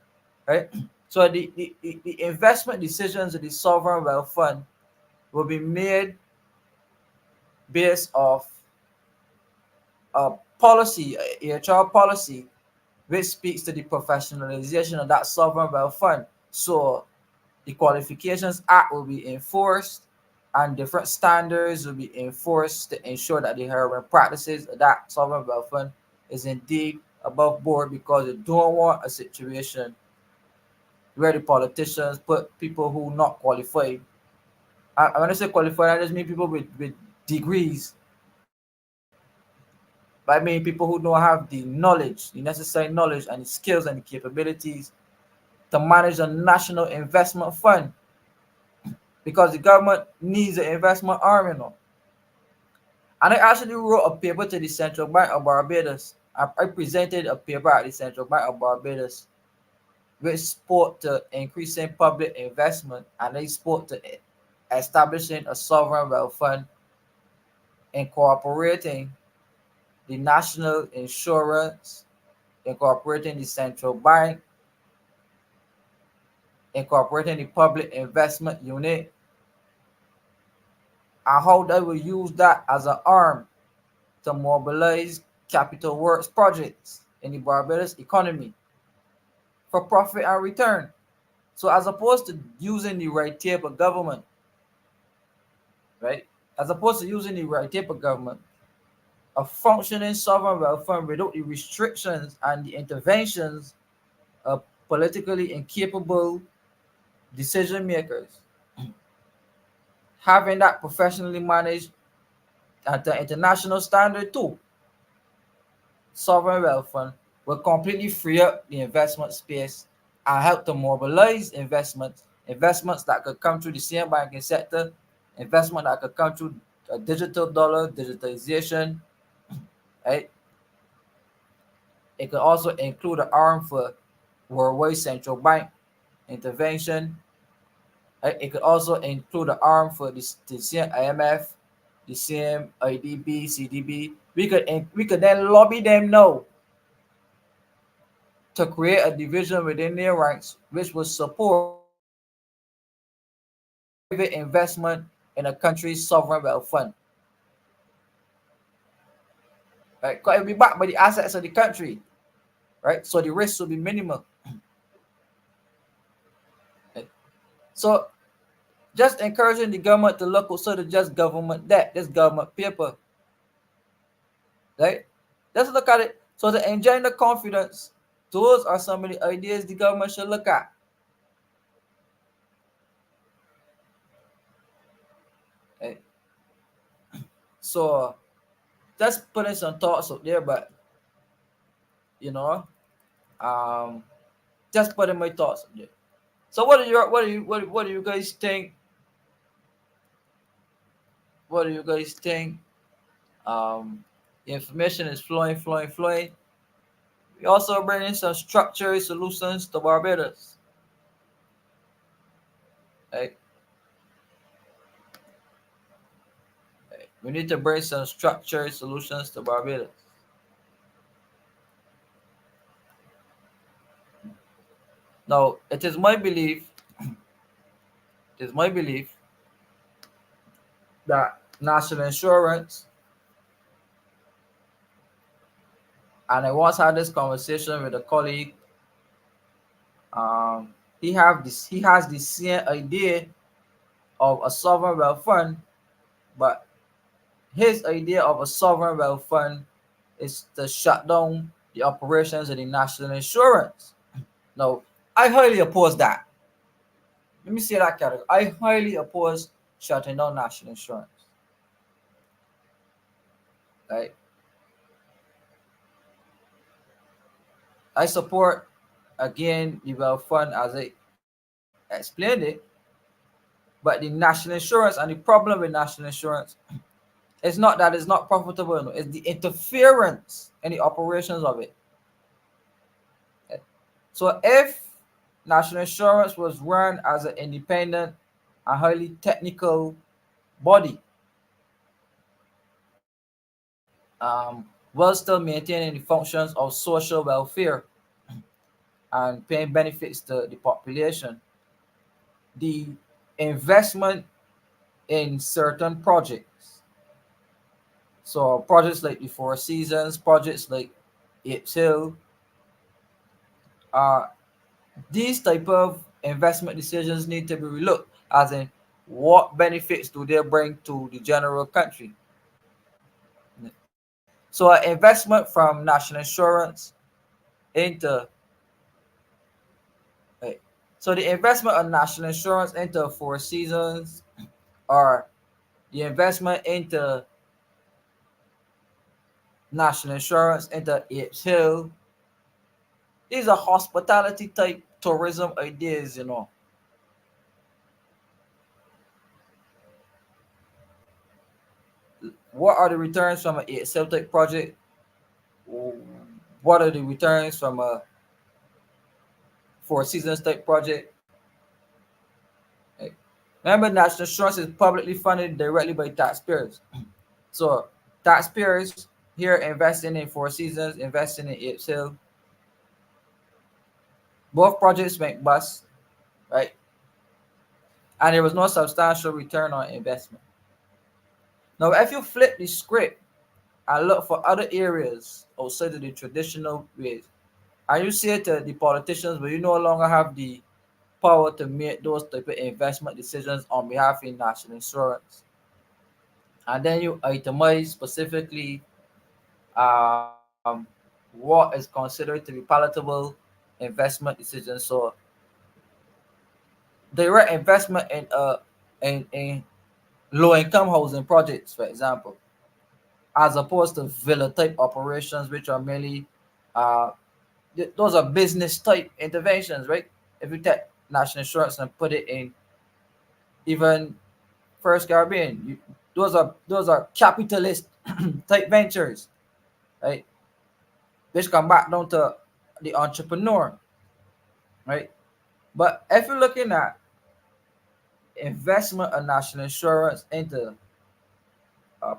right? So the investment decisions of the sovereign wealth fund will be made based off a policy, a HR policy, which speaks to the professionalization of that sovereign wealth fund. So the Qualifications Act will be enforced and different standards will be enforced to ensure that the hiring practices of that sovereign wealth fund is indeed above board, because they don't want a situation where the politicians put people who not qualified. When I say qualified, I just mean people with degrees. But I mean people who don't have the knowledge, the necessary knowledge and the skills and the capabilities to manage a national investment fund, because the government needs an investment arm, And I actually wrote a paper to the Central Bank of Barbados. I presented a paper at the Central Bank of Barbados which spoke to increasing public investment, and they spoke to establishing a sovereign wealth fund, incorporating the national insurance, incorporating the central bank, incorporating the public investment unit, and how they will use that as an arm to mobilize capital works projects in the Barbados economy for profit and return. So as opposed to using the red tape of government, right? As opposed to using the red tape of government, a functioning sovereign wealth fund without the restrictions and the interventions of politically incapable decision makers, having that professionally managed at the international standard too, sovereign wealth fund will completely free up the investment space and help to mobilize investments that could come through the same banking sector, investment that could come through a digital dollar, digitalization, right? It could also include an arm for worldwide central bank intervention. Right? It could also include an arm for the same IMF, the same IDB, CDB. We could then lobby them now to create a division within their ranks which will support private investment in a country's sovereign wealth fund. Right? Because it will be backed by the assets of the country. Right? So the risks will be minimal. Right? So just encouraging the government to look outside of just government debt, this government paper. Right? Let's look at it. So to engender confidence, those are some of the ideas the government should look at. Right? So just putting some thoughts up there, but you know, um, just putting my thoughts up there. So what do you guys think What do you guys think? Um, information is flowing, flowing, flowing. We also bringing some structured solutions to Barbados. Right? Right. We need to bring some structured solutions to Barbados. Now, it is my belief that national insurance, and I once had this conversation with a colleague. Um, he has the same idea of a sovereign wealth fund, but his idea of a sovereign wealth fund is to shut down the operations of the national insurance. Now, I highly oppose that. Let me say that category. I highly oppose shutting down national insurance. Right? I support again the wealth fund as I explained it, but the national insurance and the problem with national insurance is not that it's not profitable, no, it's the interference in the operations of it. So if national insurance was run as an independent and highly technical body, while still maintaining the functions of social welfare and paying benefits to the population, the investment in certain projects, so projects like the Four Seasons, projects like Apes Hill, uh, these type of investment decisions need to be relooked, as in what benefits do they bring to the general country. So an investment from national insurance into right, so the investment of national insurance into Four Seasons, or the investment into national insurance into Apes Hill, these are hospitality type tourism ideas, you know. What are the returns from an Apes Hill type project? What are the returns from a Four Seasons type project? Right. Remember, national insurance is publicly funded directly by taxpayers. So taxpayers here investing in Four Seasons, investing in Apes Hill, both projects went bust, right? And there was no substantial return on investment. Now, if you flip the script and look for other areas outside of the traditional ways, and you say to the politicians, but you no longer have the power to make those type of investment decisions on behalf of national insurance, and then you itemize specifically um, what is considered to be palatable investment decisions. So direct investment in low income housing projects, for example, as opposed to villa type operations, which are mainly uh, those are business type interventions, right? If you take national insurance and put it in even First Caribbean, those are capitalist type ventures, right? Which come back down to the entrepreneur, right? But if you're looking at investment of national insurance into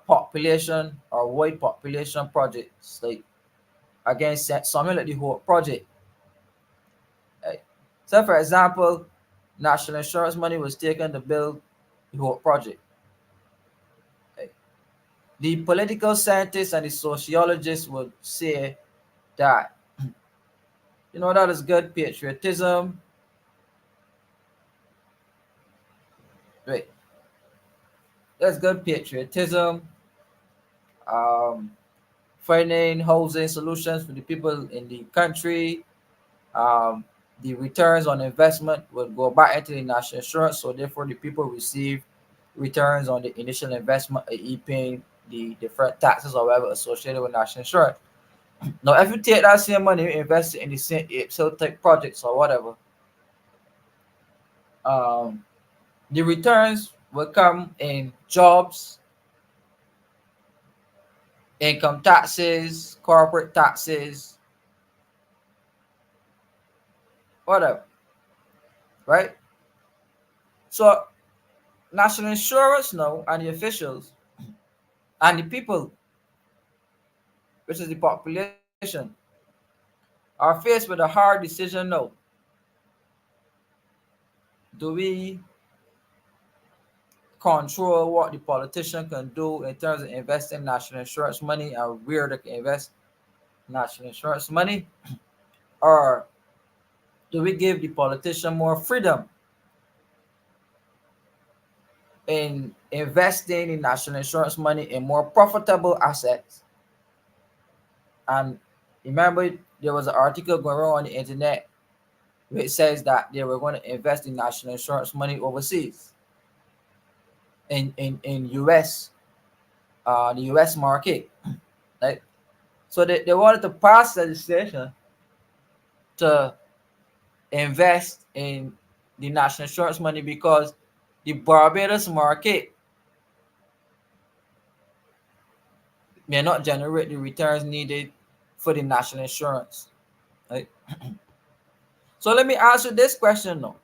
population or wide population projects, like again, something like the whole project, right? So, for example, national insurance money was taken to build the whole project. Right? The political scientists and the sociologists would say that that is good patriotism, right? That's good patriotism. Um, Finding housing solutions for the people in the country. Um, the returns on investment would go back into the national insurance, so therefore the people receive returns on the initial investment, i.e., paying the different taxes or whatever associated with national insurance. Now, if you take that same money, you invest it in the same Excel type projects or whatever, um, the returns will come in jobs, income taxes, corporate taxes, whatever, right? So national insurance now and the officials and the people, which is the population, are faced with a hard decision now. Do we control what the politician can do in terms of investing national insurance money and where they can invest national insurance money? Or do we give the politician more freedom in investing in national insurance money in more profitable assets? And remember, there was an article going around on the internet which says that they were going to invest in national insurance money overseas in US, the US market. Right? So they wanted to pass legislation to invest in the national insurance money because the Barbados market may not generate the returns needed for the national insurance. Right? So let me answer this question now.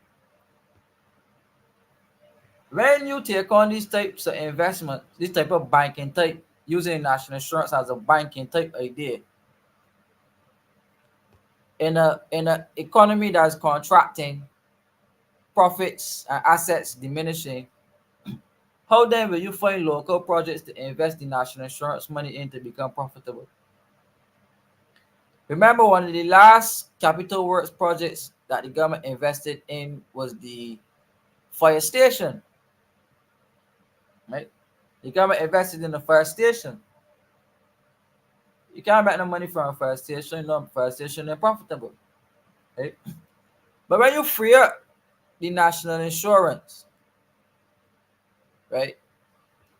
When you take on these types of investment, this type of banking type, using national insurance as a banking type idea, in a economy that's contracting, profits and assets diminishing, how then will you find local projects to invest the national insurance money in to become profitable? Remember, one of the last capital works projects that the government invested in was the fire station, right? The government invested in the fire station. You can't make no money from a fire station, no fire station is profitable, right? But when you free up the national insurance, right,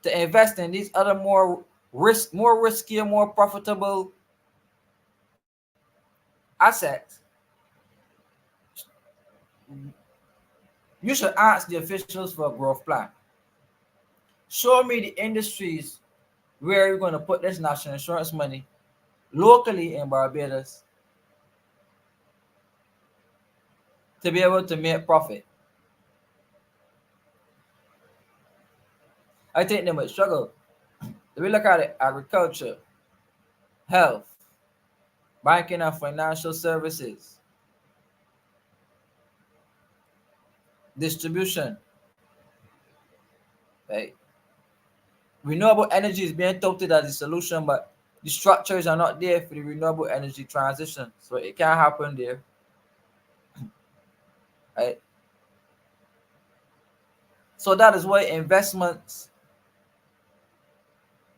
to invest in these other more risky, more profitable assets, you should ask the officials for a growth plan. Show me the industries where you're going to put this national insurance money locally in Barbados to be able to make profit. I think they might struggle. If we look at it, agriculture, health, banking and financial services, distribution, right? Renewable energy is being touted as a solution, but the structures are not there for the renewable energy transition. So it can't happen there, right? So that is why investments,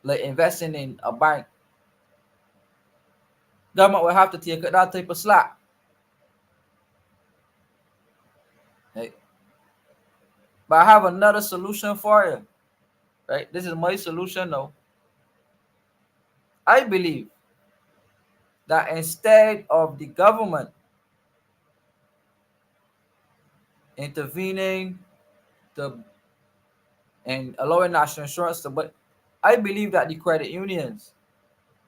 like investing in a bank, government will have to take that type of slack. Right? But I have another solution for you. Right? This is my solution now. I believe that instead of the government intervening to and allowing national insurance to, but I believe that the credit unions,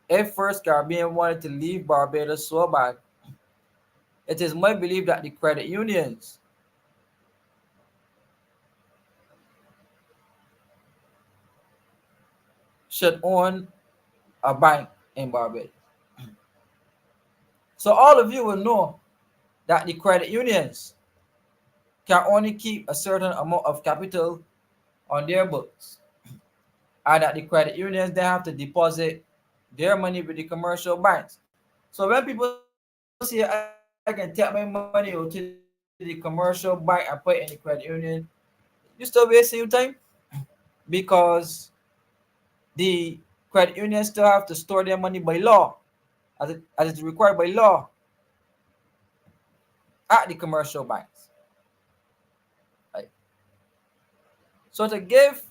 if First Caribbean wanted to leave Barbados so bad, it is my belief that the credit unions should own a bank in Barbados. So all of you will know that the credit unions can only keep a certain amount of capital on their books, and that the credit unions they have to deposit their money with the commercial banks. So when people say I can take my money out to the commercial bank and put it in the credit union, you still wasting your time because the credit unions still have to store their money by law, as it's required by law at the commercial banks. Right? So to give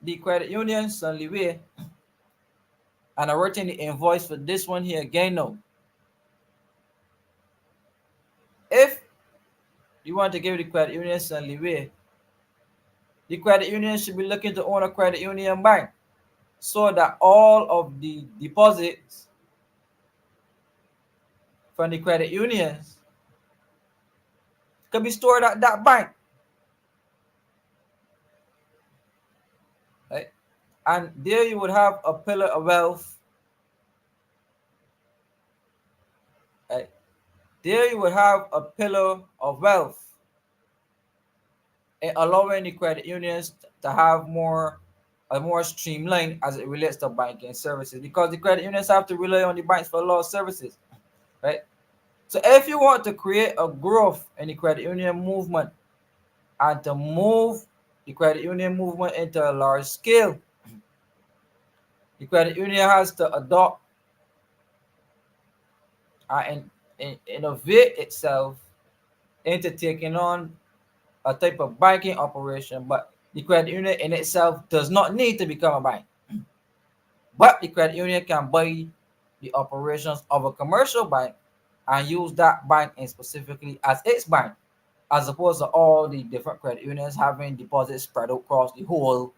the credit unions some leeway, and I'm writing the invoice for this one here again now. If you want to give the credit unions some leeway, the credit union should be looking to own a credit union bank. so that all of the deposits from the credit unions can be stored at that bank, right? And there you would have a pillar of wealth, right? There you would have a pillar of wealth, allowing the credit unions to have a more streamlined as it relates to banking services, because the credit unions have to rely on the banks for a lot of services, right? So if you want to create a growth in the credit union movement and to move the credit union movement into a large scale, the credit union has to adopt and innovate itself into taking on a type of banking operation. But the credit union in itself does not need to become a bank. But the credit union can buy the operations of a commercial bank and use that bank in specifically as its bank, as opposed to all the different credit unions having deposits spread across the whole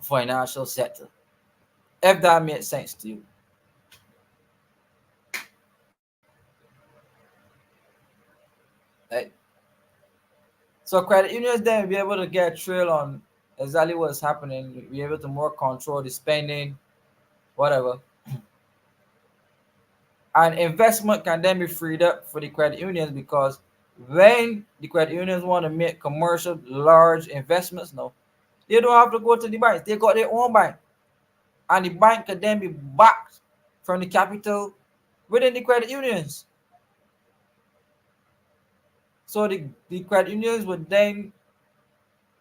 financial sector. If that makes sense to you. Right? So credit unions then will be able to get a trail on exactly what's happening, be able to more control the spending, whatever. And investment can then be freed up for the credit unions, because when the credit unions want to make commercial large investments now, they don't have to go to the banks. They got their own bank. And the bank can then be backed from the capital within the credit unions. So the credit unions would then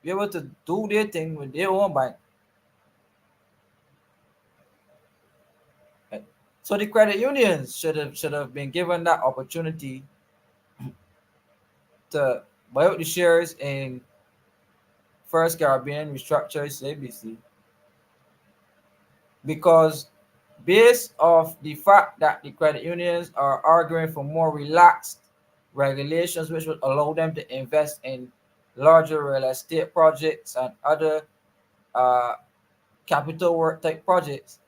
be able to do their thing with their own bank. Right? So the credit unions should have been given that opportunity to buy out the shares in First Caribbean Restructuring ABC, because based off the fact that the credit unions are arguing for more relaxed regulations which would allow them to invest in larger real estate projects and other uh, capital work type projects,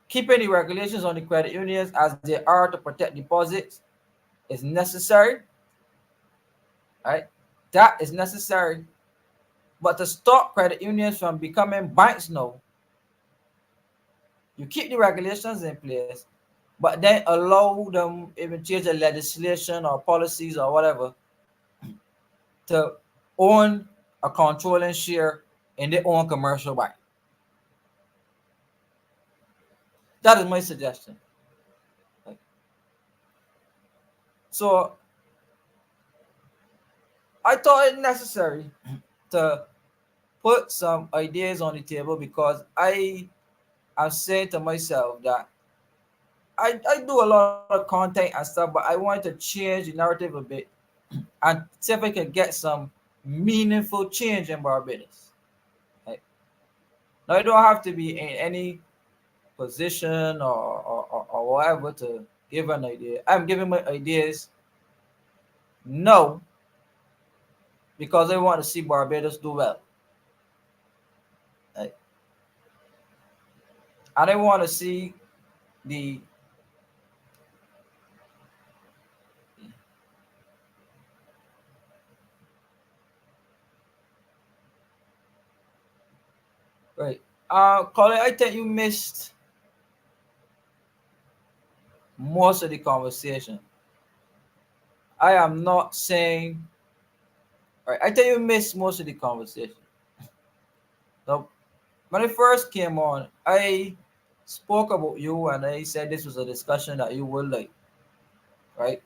keeping the regulations on the credit unions as they are to protect deposits is necessary, right? That is necessary. But to stop credit unions from becoming banks now, you keep the regulations in place, but then allow them, even change the legislation or policies or whatever, to own a controlling share in their own commercial bank. That is my suggestion. So I thought it necessary to put some ideas on the table, because I'm saying to myself that I do a lot of content and stuff, but I want to change the narrative a bit and see if I can get some meaningful change in Barbados. Like, now, I don't have to be in any position or whatever to give an idea. I'm giving my ideas no, because I want to see Barbados do well. Like, and I want to see the right. Colin, I think you missed most of the conversation. I am not saying, right, I think you missed most of the conversation. So when I first came on, I spoke about you and I said this was a discussion that you would like, right?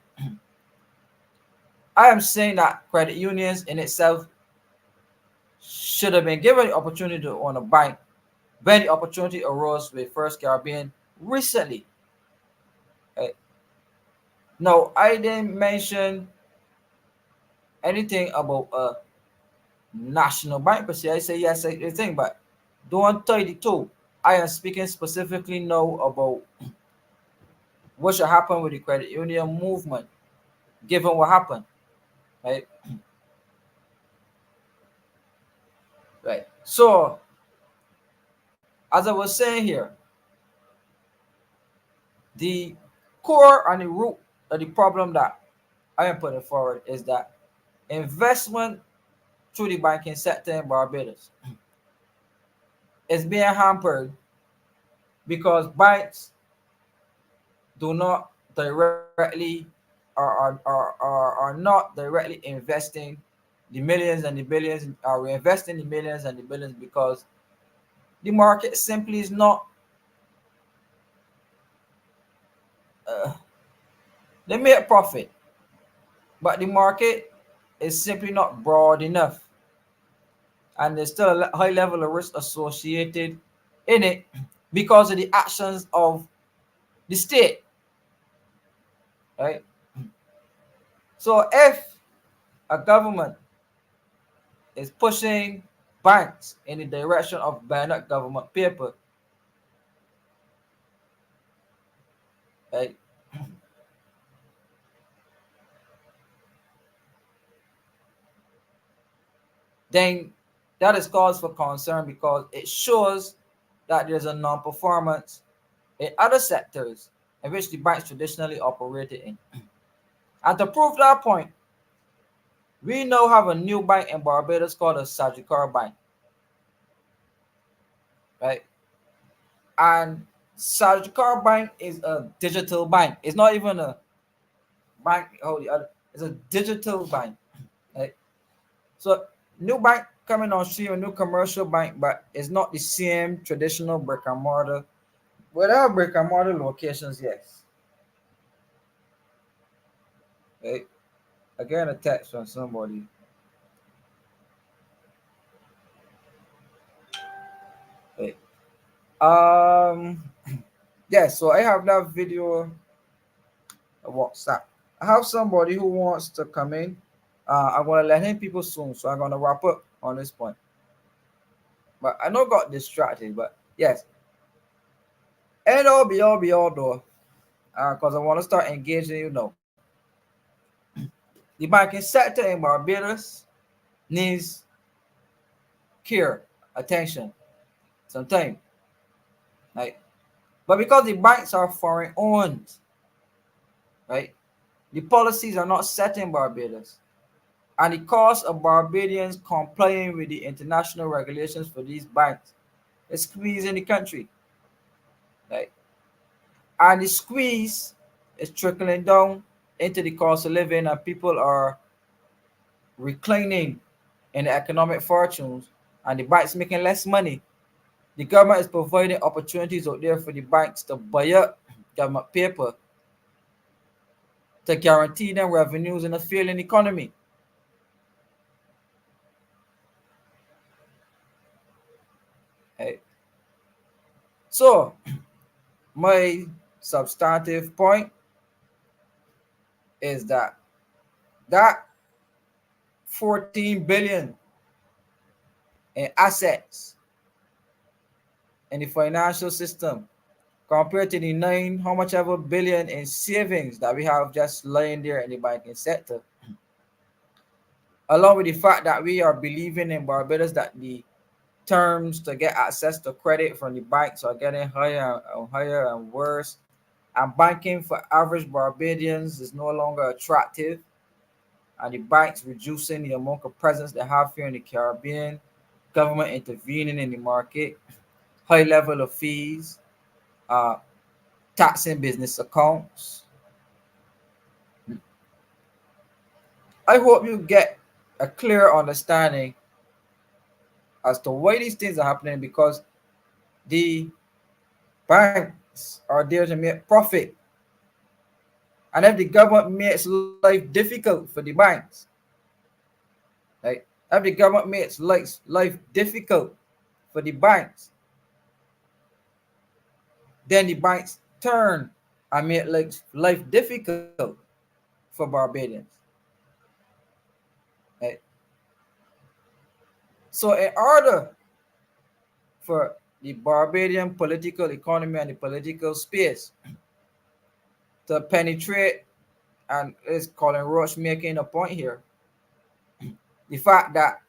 I am saying that credit unions in itself should have been given the opportunity to own a bank when the opportunity arose with First Caribbean recently. Right? Now, I didn't mention anything about a national bank per se. I say yes, I think, but don't 32. I am speaking specifically now about what should happen with the credit union movement, given what happened, right? Right. So, as I was saying here, the core and the root of the problem that I am putting forward is that investment through the banking sector in Barbados is being hampered because banks do not directly are not directly investing the millions and the billions, are reinvesting the millions and the billions because the market simply is not uh, they make profit, but the market is simply not broad enough, and there's still a high level of risk associated in it because of the actions of the state, right? So if a government is pushing banks in the direction of buying up government paper, right, then that is cause for concern because it shows that there's a non-performance in other sectors in which the banks traditionally operated in. And to prove that point, we now have a new bank in Barbados called a Sagicor Bank, right? And Sagicor Bank is a digital bank. It's not even a bank. Oh, the other. It's a digital bank, right? So new bank coming on stream, a new commercial bank, but it's not the same traditional brick and mortar. Without brick and mortar locations, yes. Right? I get a text from somebody. Right? Um, yeah. So I have that video of WhatsApp. I have somebody who wants to come in. I'm gonna let him people soon, so I'm gonna wrap up on this point. But I know got distracted, but yes, and be all though, because I want to start engaging. The banking sector in Barbados needs care, attention, some time, right? But because the banks are foreign owned, right, the policies are not set in Barbados, and the cost of Barbadians complying with the international regulations for these banks is squeezing the country, right? And the squeeze is trickling down into the cost of living, and people are reclining in the economic fortunes, and the banks making less money. The government is providing opportunities out there for the banks to buy up government paper to guarantee them revenues in a failing economy. Right? So, my substantive point is that 14 billion in assets in the financial system compared to the nine how much ever billion in savings that we have just lying there in the banking sector, along with the fact that we are believing in Barbados that the terms to get access to credit from the banks are getting higher and higher and worse, and banking for average Barbadians is no longer attractive, and the banks reducing the amount of presence they have here in the Caribbean, government intervening in the market, high level of fees, uh, taxing business accounts. I hope you get a clear understanding as to why these things are happening because the banks are there to make profit. And if the government makes life difficult for the banks, right? If the government makes life difficult for the banks, then the banks turn and make life difficult for Barbadians. Right? So in order for the Barbadian political economy and the political space to penetrate, and is Colin Roach making a point here, the fact that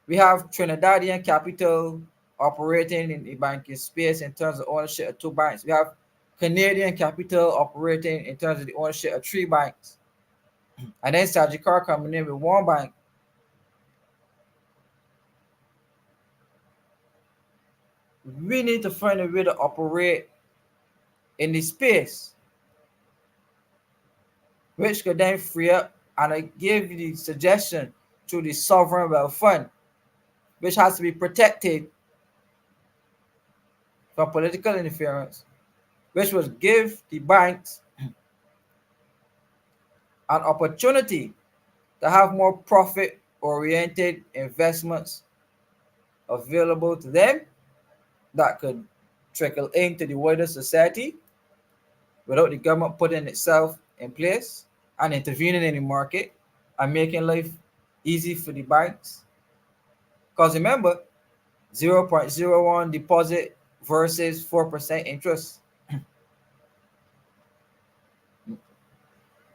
We have Trinidadian capital operating in the banking space in terms of ownership of two banks. We have Canadian capital operating in terms of the ownership of three banks. And then Sagicor coming in with one bank. We need to find a way to operate in the space, which could then free up, and I gave you the suggestion through the sovereign wealth fund, which has to be protected from political interference, which would give the banks an opportunity to have more profit oriented investments available to them that could trickle into the wider society without the government putting itself in place and intervening in the market and making life easy for the banks. Because remember, 0.01 deposit versus 4% interest.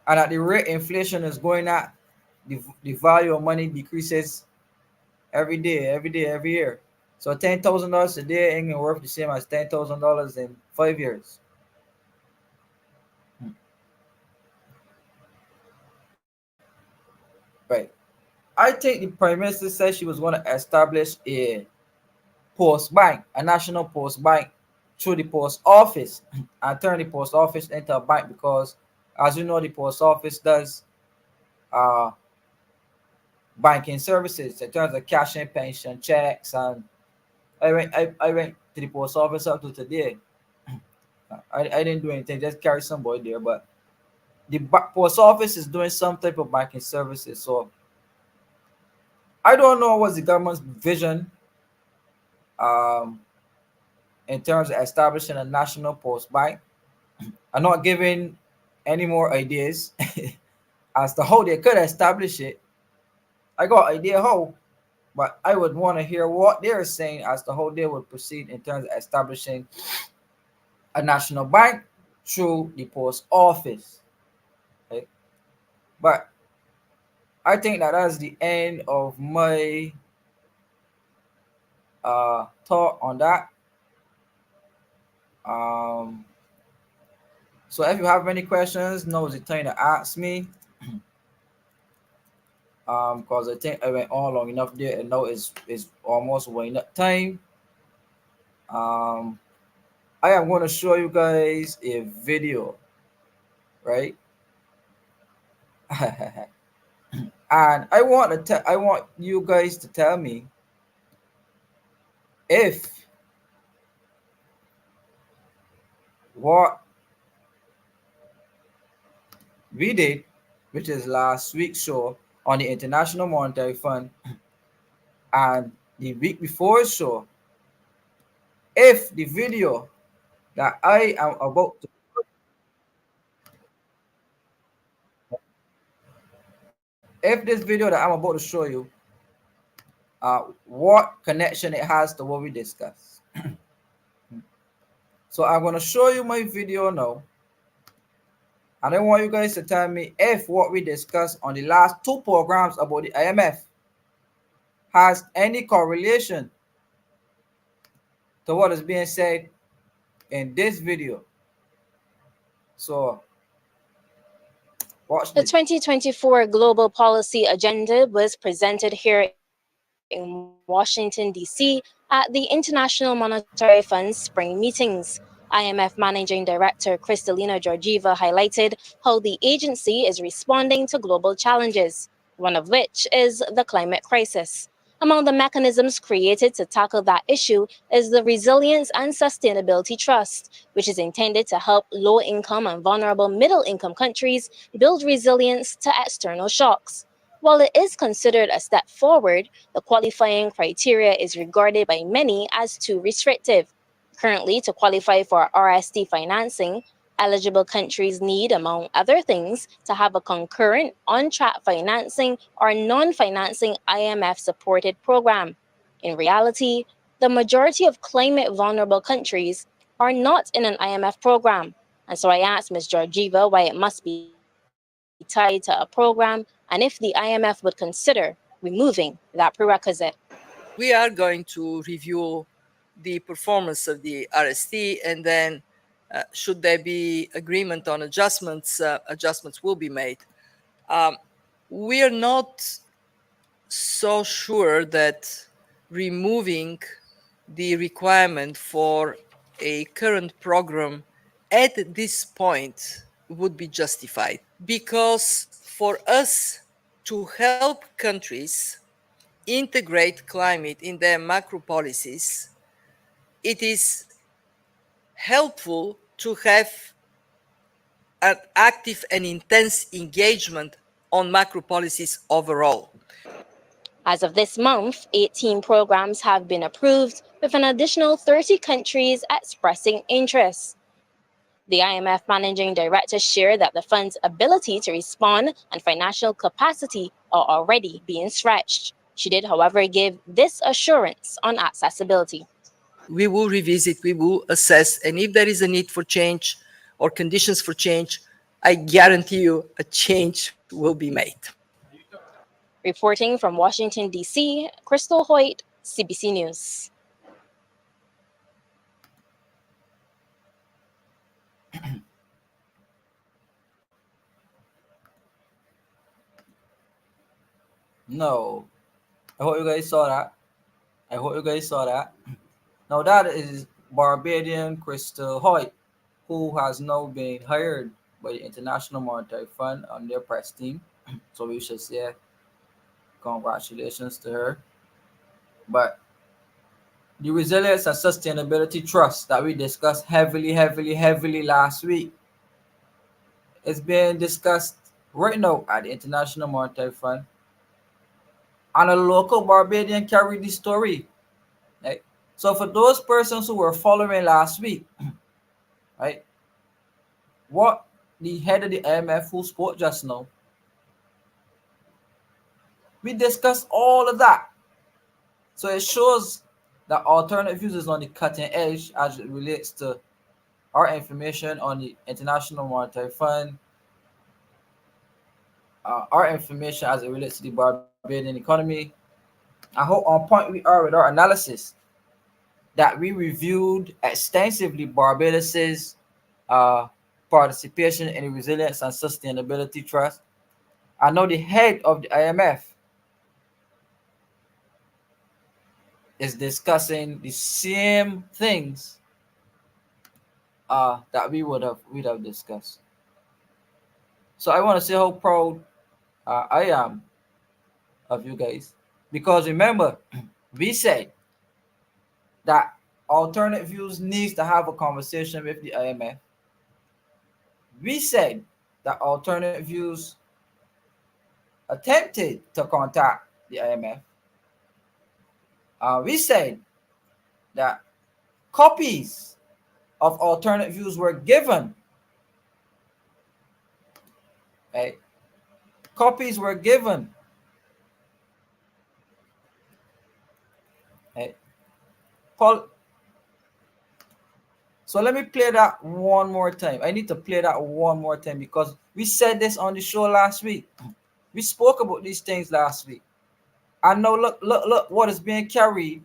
And at the rate inflation is going at, the value of money decreases every day, every year. So $10,000 today ain't gonna worth the same as $10,000 in 5 years. Right. I think the prime minister said she was going to establish a post bank, a national post bank through the post office and turn the post office into a bank because, as you know, the post office does uh, banking services in terms of cashing pension checks. And I went to the post office up to today. I didn't do anything, just carry somebody there. But the post office is doing some type of banking services. So I don't know what's the government's vision um, in terms of establishing a national post bank. I'm not giving any more ideas as to how they could establish it. I got idea how, but I would want to hear what they're saying as to how they would proceed in terms of establishing a national bank through the post office. Right? But I think that that's the end of my thought on that. Um, so if you have any questions, now is the time to ask me. Because I think I went on long enough there, and now it's almost winding up time. Um, I am going to show you guys a video, right? And I want you guys to tell me if what we did, which is last week's show on the International Monetary Fund, and the week before show, if the video that I am about to, if this video that I'm about to show you, what connection it has to what we discussed. So I'm going to show you my video now. And I want you guys to tell me if what we discussed on the last two programs about the IMF has any correlation to what is being said in this video. So watch The this. 2024 Global Policy Agenda was presented here in Washington, D.C. at the International Monetary Fund's spring meetings. IMF Managing Director Kristalina Georgieva highlighted how the agency is responding to global challenges, one of which is the climate crisis. Among the mechanisms created to tackle that issue is the Resilience and Sustainability Trust, which is intended to help low income and vulnerable middle income countries build resilience to external shocks. While it is considered a step forward, the qualifying criteria is regarded by many as too restrictive. Currently, to qualify for RST financing, eligible countries need, among other things, to have a concurrent on track financing or non financing IMF supported program. In reality, the majority of climate vulnerable countries are not in an IMF program. And so I asked Ms. Georgieva why it must be tied to a program and if the IMF would consider removing that prerequisite. We are going to review the performance of the RST, and then should there be agreement on adjustments, adjustments will be made. Um, we are not so sure that removing the requirement for a current program at this point would be justified, because for us to help countries integrate climate in their macro policies, it is helpful to have an active and intense engagement on macro policies overall. As of this month, 18 programs have been approved, with an additional 30 countries expressing interest. The IMF managing director shared that the fund's ability to respond and financial capacity are already being stretched. She did, however, give this assurance on accessibility. We will revisit, we will assess, and if there is a need for change or conditions for change, I guarantee you a change will be made. Reporting from Washington, D.C., Crystal Hoyt, CBC News. No, I hope you guys saw that. I hope you guys saw that. Now that is Barbadian Crystal Hoyt, who has now been hired by the International Monetary Fund on their press team. So we should say congratulations to her. But the Resilience and Sustainability Trust that we discussed heavily last week is being discussed right now at the International Monetary Fund. And a local Barbadian carried the story. Right? So for those persons who were following last week, right, what the head of the IMF who spoke just now, we discussed all of that. So it shows that alternative views is on the cutting edge as it relates to our information on the International Monetary Fund, our information as it relates to the Barbadian economy. I hope on point we are with our analysis that we reviewed extensively Barbados's uh, participation in the Resilience and Sustainability Trust. I know the head of the IMF is discussing the same things that we'd have discussed. So I want to say how proud I am of you guys, because remember, we said that alternate views needs to have a conversation with the IMF. We said that alternate views attempted to contact the IMF. We said that copies of alternate views were given. Right? Copies were given. Right? Paul, so let me play that one more time. I need to play that one more time because we said this on the show last week. We spoke about these things last week. And now look what is being carried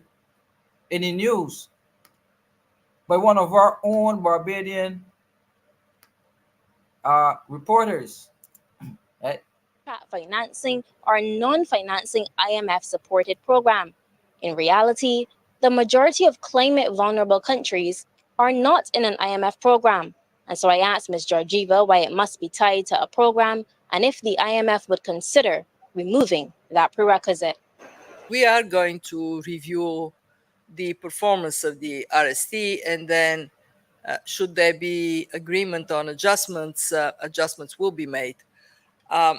in the news by one of our own Barbadian reporters. Right? Financing or non financing IMF supported program. In reality, the majority of climate vulnerable countries are not in an IMF program. And so I asked Ms. Georgieva why it must be tied to a program and if the IMF would consider removing that prerequisite. We are going to review the performance of the RST, and then should there be agreement on adjustments, adjustments will be made. Um,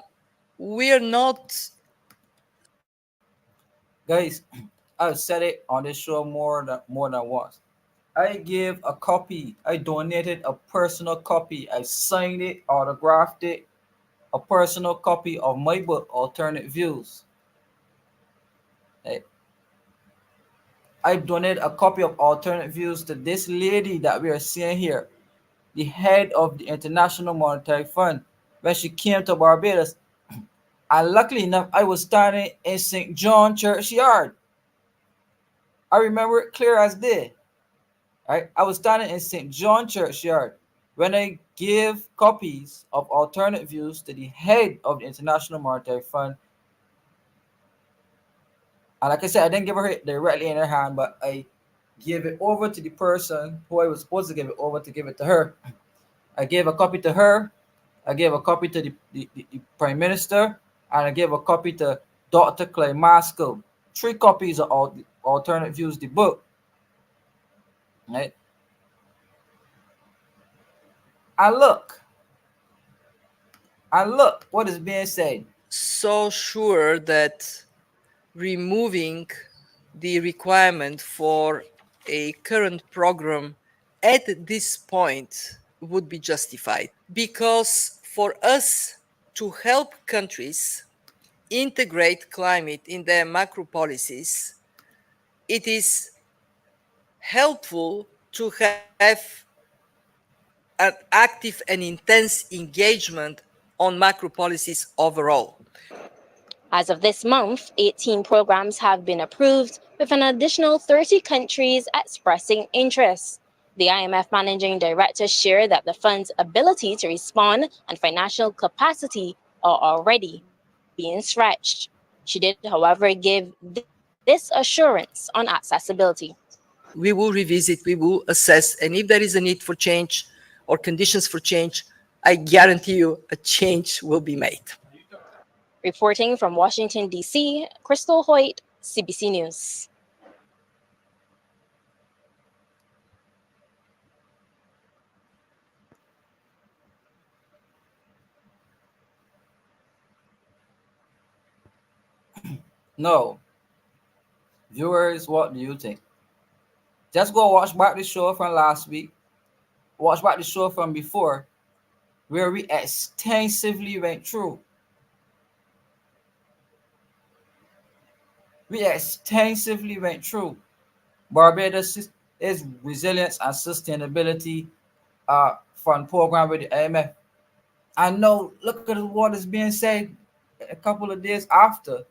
we are not. Guys, I've said it on this show more than once. I gave a copy. I donated a personal copy. I signed it, autographed it, a personal copy of my book, Alternate Views. I, I donated a copy of Alternate Views to this lady that we are seeing here, the head of the International Monetary Fund, when she came to Barbados. And luckily enough, I was standing in St. John Churchyard. I remember it clear as day. Right? I was standing in St. John Churchyard when I gave copies of alternate views to the head of the International Monetary Fund. And like I said, I didn't give her it directly in her hand, but I gave it over to the person who I was supposed to give it over to give it to her. I gave a copy to her. I gave a copy to the Prime Minister, and I gave a copy to Dr. Clay Maskell. Three copies of all the alternate views, the book. Right? And look, what is being said. So sure that removing the requirement for a current program at this point would be justified. Because for us to help countries integrate climate in their macro policies, it is helpful to have an active and intense engagement on macro policies overall. As of this month, 18 programs have been approved, with an additional 30 countries expressing interest. The IMF managing director shared that the fund's ability to respond and financial capacity are already being stretched. She did, however, give this assurance on accessibility. We will revisit, we will assess, and if there is a need for change or conditions for change, I guarantee you a change will be made. Reporting from Washington, D.C., Crystal Hoyt, CBC News. No, viewers, what do you think? Just go watch back the show from last week. Watch back the show from before, where we extensively went through. We extensively went through Barbados is resilience and sustainability fund program with the IMF. And now look at what is being said a couple of days after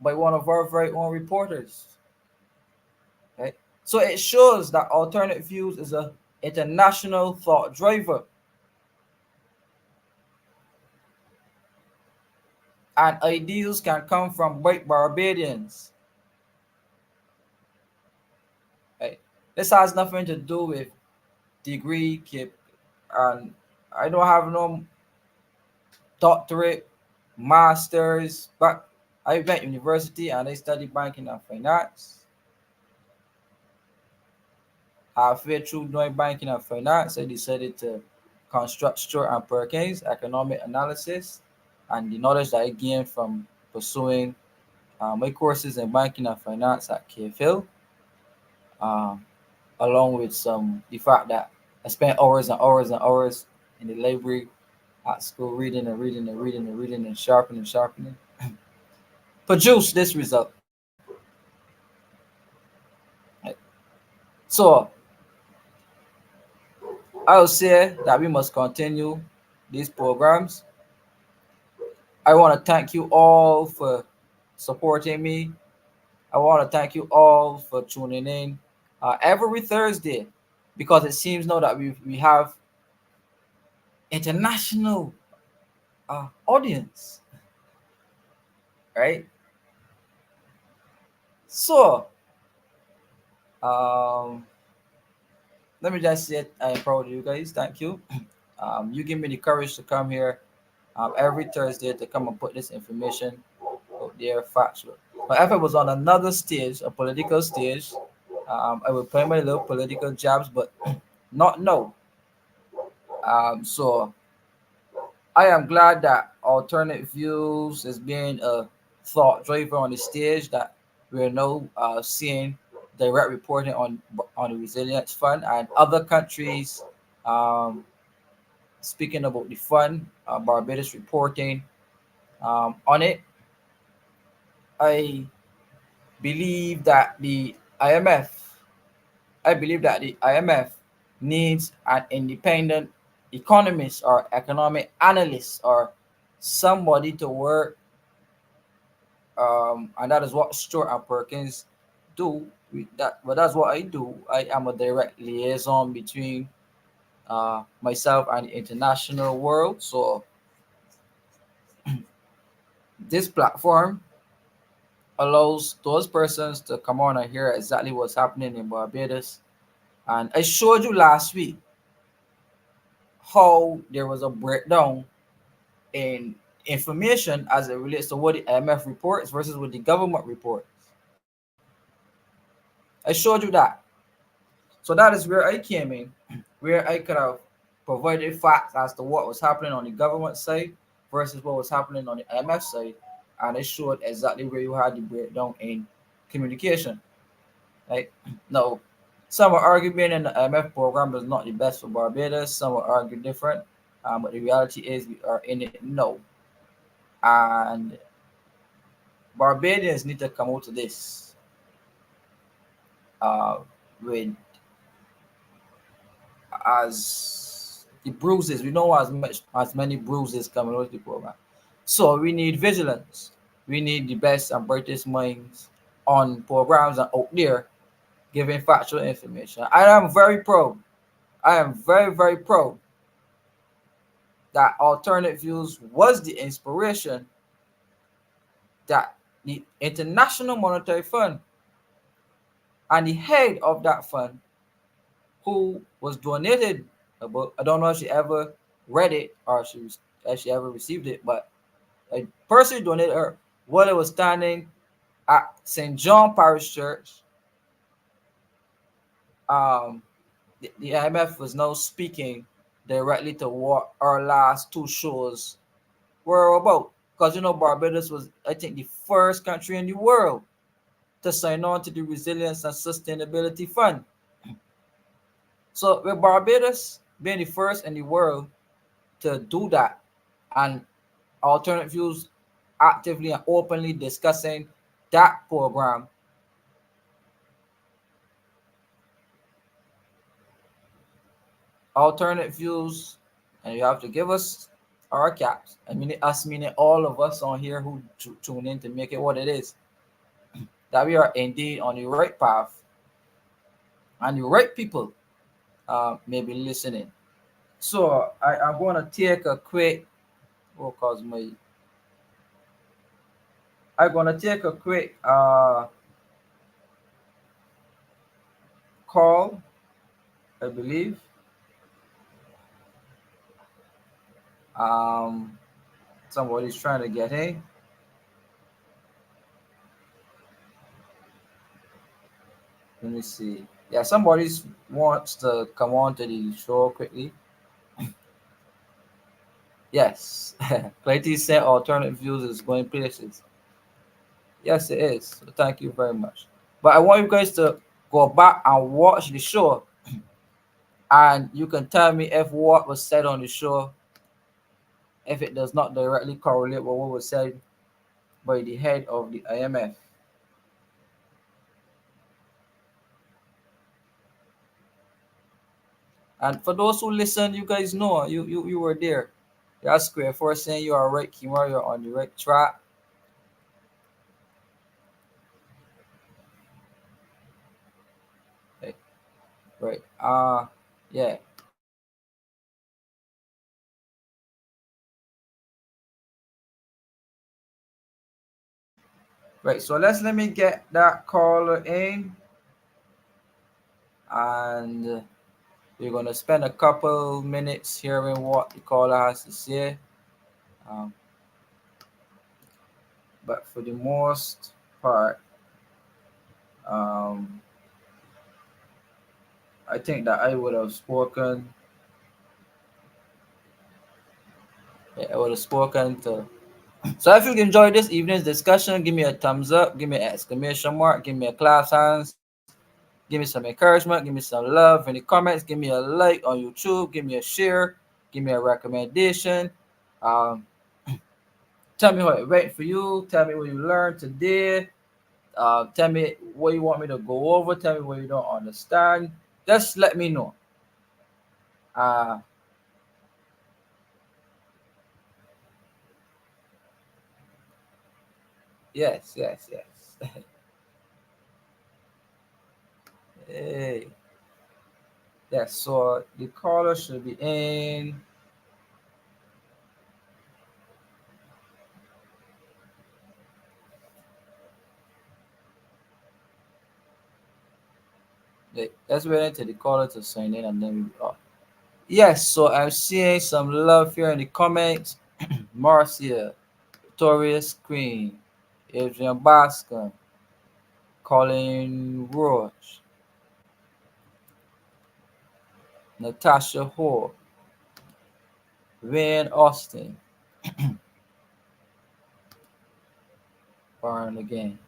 by one of our very own reporters. Right? So it shows that alternate views is a international thought driver, and ideals can come from white Barbadians. Right? This has nothing to do with degree keep, and I don't have no doctorate, masters, but I went university and I studied banking and finance. Halfway through doing banking and finance, I decided to construct Stewart and Perkins economic analysis, and the knowledge that I gained from pursuing my courses in banking and finance at KFIL, um, along with the fact that I spent hours and hours and hours in the library at school reading and reading and reading and reading and sharpening, produce this result. Right? So I will say that we must continue these programs. I want to thank you all for supporting me. I want to thank you all for tuning in every Thursday, because it seems now that we have international audience, right? So um, let me just say I am proud of you guys. Thank you. You give me the courage to come here every Thursday to come and put this information out there factual. But if it was on another stage, a political stage, I would play my little political jabs, but not no. So I am glad that alternate views is being a thought driver on the stage, that we're now seeing direct reporting on the resilience fund and other countries um, speaking about the fund, Barbados reporting on it. I believe that the IMF, I believe that the IMF needs an independent economist or economic analyst or somebody to work, and that is what Stewart and Perkins do that, but that's what I do. I am a direct liaison between myself and the international world. So this platform allows those persons to come on and hear exactly what's happening in Barbados. And I showed you last week how there was a breakdown in information as it relates to what the IMF reports versus what the government reports. I showed you that. So that is where I came in, where I could have provided facts as to what was happening on the government side versus what was happening on the IMF side. And it showed exactly where you had the breakdown in communication. Right? Now, some are arguing in the IMF program is not the best for Barbados. Some will argue different. But the reality is we are in it now. And Barbadians need to come out of this uh, with as the bruises. We know as many bruises coming out of the program. So we need vigilance. We need the best and brightest minds on programs and out there giving factual information. I am very proud. I am very, very proud that alternate views was the inspiration that the International Monetary Fund and the head of that fund, who was donated a book. I don't know if she ever read it or if she ever received it, but I personally donated her while it was standing at St. John Parish Church. Um, the IMF was now speaking directly to what our last two shows were about. Because Barbados was, I think, the first country in the world to sign on to the Resilience and Sustainability Fund. So with Barbados being the first in the world to do that, and alternate views actively and openly discussing that program, alternate views, and you have to give us our caps. I mean, us meaning all of us on here who tune in to make it what it is, that we are indeed on the right path and the right people may be listening. So I'm going to take a quick, what cause my, I'm going to take a quick call, I believe. Um, Somebody's trying to get in. Let me see. Yeah, somebody wants to come on to the show quickly. Yes. Plenty said alternative views is going places. Yes, it is. So thank you very much. But I want you guys to go back and watch the show, and you can tell me if what was said on the show, if it does not directly correlate with what was said by the head of the IMF. And for those who listen, you guys know you were there. You're square for saying you are right, Kimura, you're on the right track. Right. Right. Yeah. Right. So let me get that caller in, and we're gonna spend a couple minutes hearing what the caller has to say. Um, but for the most part, um, I think that I would have spoken. Yeah, I would have spoken to. So if you enjoyed this evening's discussion, give me a thumbs up, give me an exclamation mark, give me a clap hands, give me some encouragement, give me some love in the comments, give me a like on YouTube, give me a share, give me a recommendation. Um, Tell me how it went for you. Tell me what you learned today. Tell me what you want me to go over. Tell me what you don't understand. Just let me know. Uh, yes, yes, yes. Hey, yes. So the caller should be in. Let's wait until the caller to sign in and then we. Oh. Yes. So I'm seeing some love here in the comments. Marcia, Victorious Queen, Adrian Bascom, Colin Roach, Natasha Hoare, Van Austin, Barn again.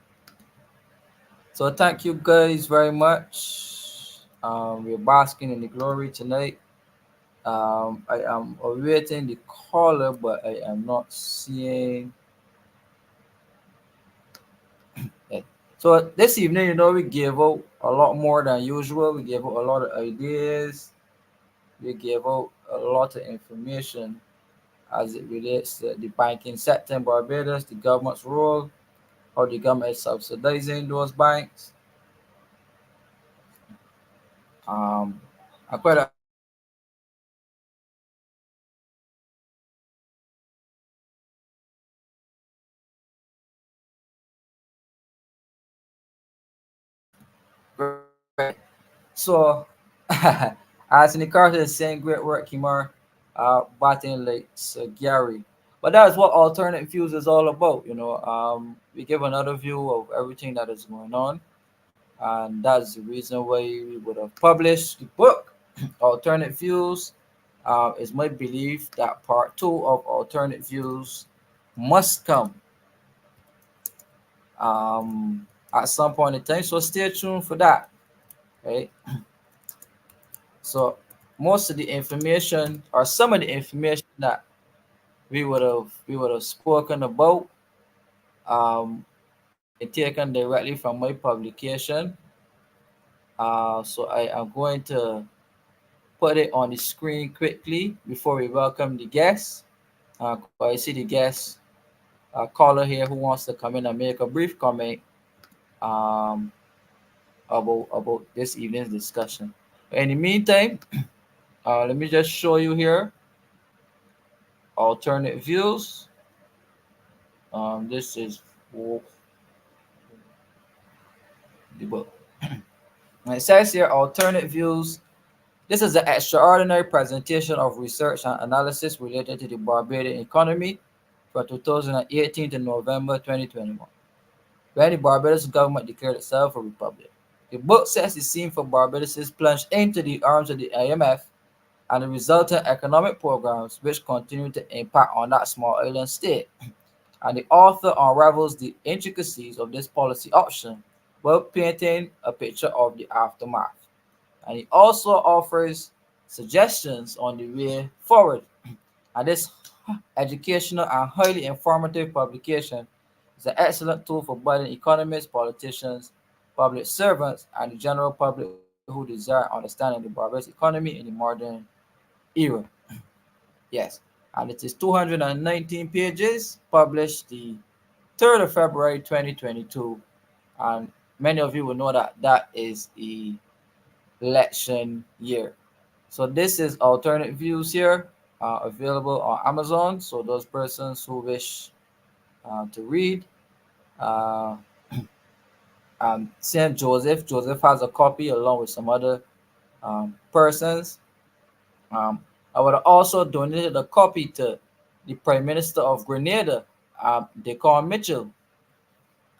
So thank you guys very much. We're basking in the glory tonight. I am awaiting the caller, but I am not seeing it. So this evening, we gave out a lot more than usual. We gave out a lot of ideas. We gave out a lot of information as it relates to the banking sector in Barbados, the government's role, how the government is subsidizing those banks. Um, and quite a few of you great. So, as Nicarta is saying, great work, Kimar, batting like Sir Gary. But that's what alternate views is all about. We give another view of everything that is going on, and that's the reason why we would have published the book, Alternate Views. It's my belief that part two of Alternate Views must come at some point in time. So stay tuned for that, right? So most of the information or some of the information that we would have spoken about been taken directly from my publication. So I am going to put it on the screen quickly before we welcome the guests. I see the guest caller here who wants to come in and make a brief comment um, about this evening's discussion. In the meantime, let me just show you here alternate views. This is for the book. And it says here alternate views. This is an extraordinary presentation of research and analysis related to the Barbadian economy from 2018 to November 2021, when the Barbados government declared itself a republic. The book sets the scene for Barbados' plunge into the arms of the IMF and the resultant economic programs which continue to impact on that small island state. And the author unravels the intricacies of this policy option while painting a picture of the aftermath. And he also offers suggestions on the way forward. And this educational and highly informative publication is an excellent tool for budding economists, politicians, public servants, and the general public who desire understanding the Barbados economy in the modern era. Yes, and it is 219 pages, published the 3rd of February 2022. And many of you will know that that is a election year. So this is alternate views here, available on Amazon. So those persons who wish to read, uh, Saint Joseph. Joseph has a copy along with some other persons. Um, I would have also donated a copy to the Prime Minister of Grenada, Decon Mitchell,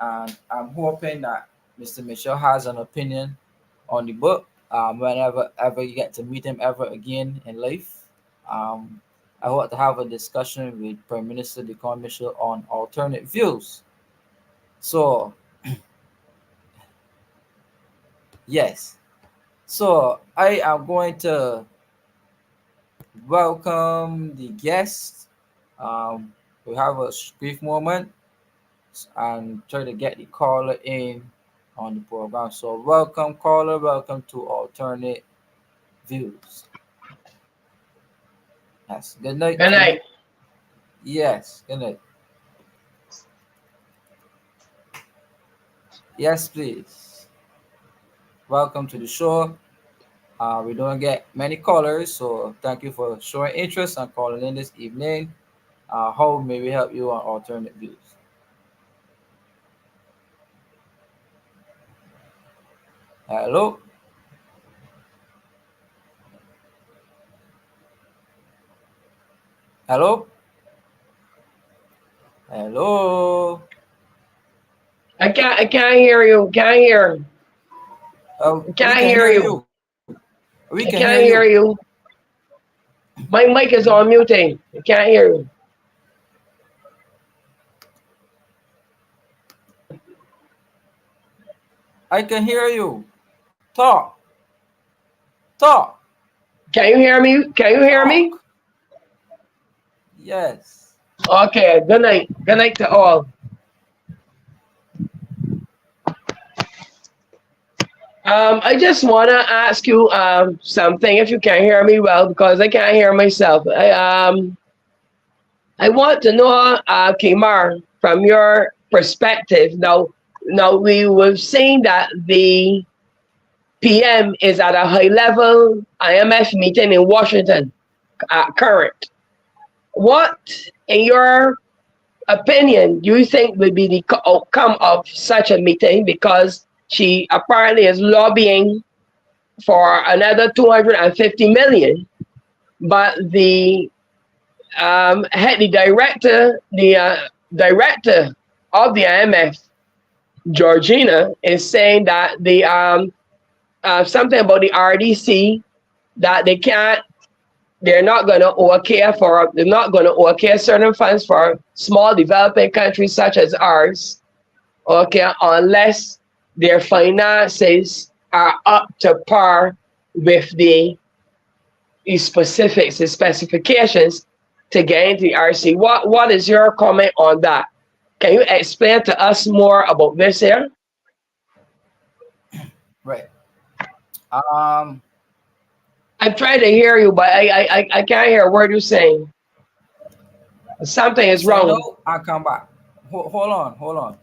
and I'm hoping that Mr. Mitchell has an opinion on the book. Whenever ever you get to meet him ever again in life, um, I hope to have a discussion with Prime Minister Decon Mitchell on alternate views. So yes, so I am going to welcome the guests. Um, we have a brief moment and try to get the caller in on the program. So welcome caller, welcome to alternate views. Yes. Good night Good to you. night. Yes. Good night. Yes, please. welcome to the show. We don't get many callers, so thank you for showing interest and calling in this evening. How may we help you on alternate views? Hello, hello, hello. I can't hear you. Can't hear. We Can't can hear hear you. you. We can I hear can't you. hear you. My mic is on muting. I can't hear you. I can hear you. Talk, talk, Can you hear me? Can you hear me? talk. Yes. Okay. Good night. Good night to all. I just wanna ask you something if you can hear me well because I can't hear myself. I want to know, Kimar, from your perspective. Now we were saying that the PM is at a high level IMF meeting in Washington, current. What, in your opinion, do you think will be the outcome of such a meeting? Because she apparently is lobbying for another 250 million, but the director of the IMF, Georgina, is saying that something about the RDC that they're not going to okay certain funds for small developing countries such as ours, okay, unless their finances are up to par with the specifications to get into the RC. What is your comment on that? Can you explain to us more about this here? Right. Um. I'm trying to hear you, but I can't hear a word you're saying. Something is Say wrong. no. I'll come back. Hold on. Hold on.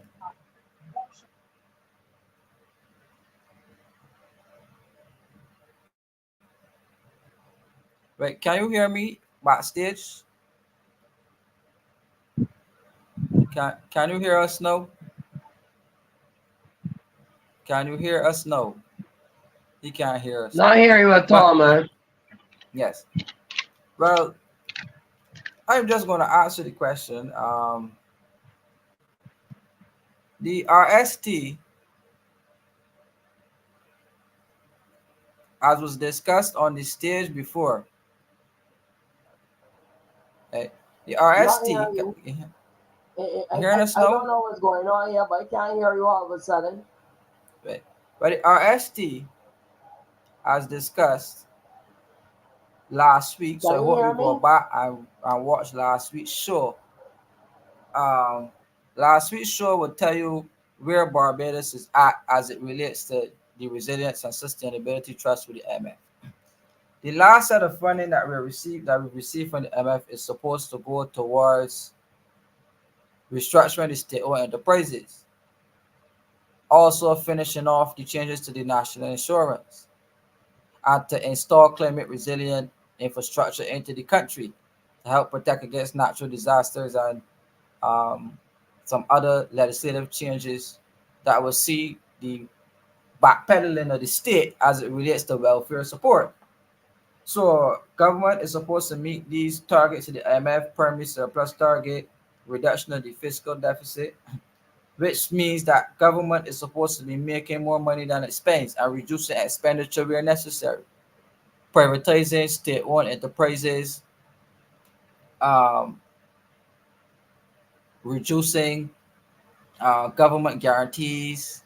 Right. Can you hear me backstage? Can you hear us now? Can you hear us now? He can't hear us Not now. hear you at But all, man. yes. Well, I'm just gonna answer the question. The RST, as was discussed on the stage before, eh, the Not RST, hearing you. hearing us I don't now? know what's going on here, but I can't hear you all of a sudden. Right. But the RST, as discussed last week, so Can I you hope hear you go me? back and watch last week's show. Um, Last week's show will tell you where Barbados is at as it relates to the resilience and sustainability trust with the MF. The last set of funding that we received from the MF is supposed to go towards restructuring the state-owned enterprises, also finishing off the changes to the national insurance, and to install climate resilient infrastructure into the country to help protect against natural disasters and um, some other legislative changes that will see the backpedaling of the state as it relates to welfare support. So government is supposed to meet these targets in the IMF primary surplus target, reduction of the fiscal deficit, which means that government is supposed to be making more money than it spends and reducing expenditure where necessary, privatizing state-owned enterprises, um, reducing government guarantees,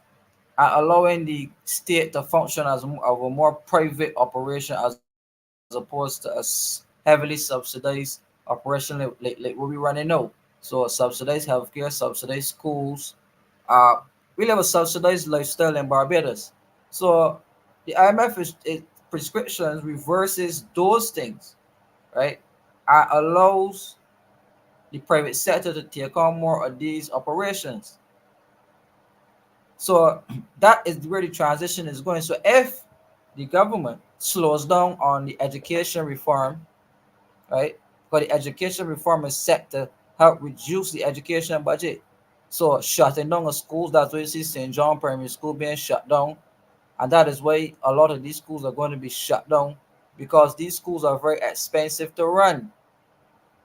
and allowing the state to function as of a more private operation as opposed to a heavily subsidized operation like what we running now. So subsidized healthcare, subsidized schools. Uh, we live a subsidized lifestyle in Barbados. So the IMF prescriptions reverses those things, right? And allows the private sector to take on more of these operations. So that is where the transition is going. So if the government slows down on the education reform, right? Because the education reform is set to help reduce the education budget. So shutting down of schools, that's why you see St. John Primary School being shut down. And that is why a lot of these schools are going to be shut down because these schools are very expensive to run.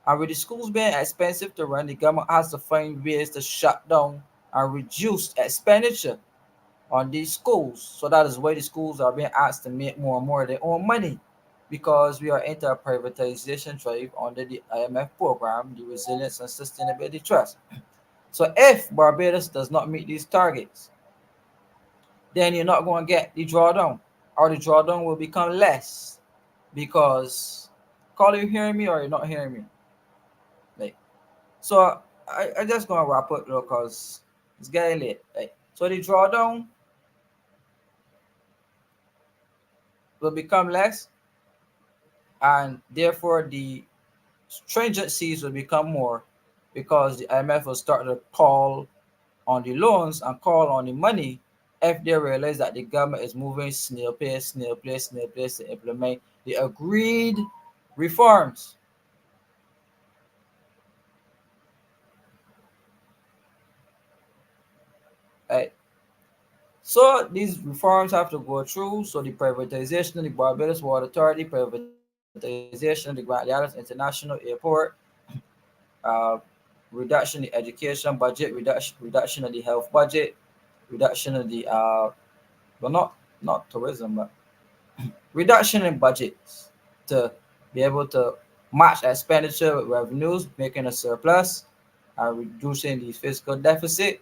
And with the schools being expensive to run, the government has to find ways to shut down and reduce expenditure on these schools. So that is why the schools are being asked to make more and more of their own money because we are into a privatization drive under the IMF program, the Resilience and Sustainability Trust. So if Barbados does not meet these targets, then you're not going to get the drawdown, or the drawdown will become less because, call you hearing me or you're not hearing me? Like, so I just gonna wrap up though because it's getting late. Like, so the drawdown will become less, and therefore the stringencies will become more because the IMF will start to call on the loans and call on the money if they realize that the government is moving snail pace to implement the agreed reforms. Right? So these reforms have to go through. So the privatization of the Barbados Water Authority, privatization of the Grand Islands International Airport, uh, reduction in the education budget, reduction of the health budget, reduction of the well not tourism, but reduction in budgets to be able to match expenditure with revenues, making a surplus and reducing the fiscal deficit.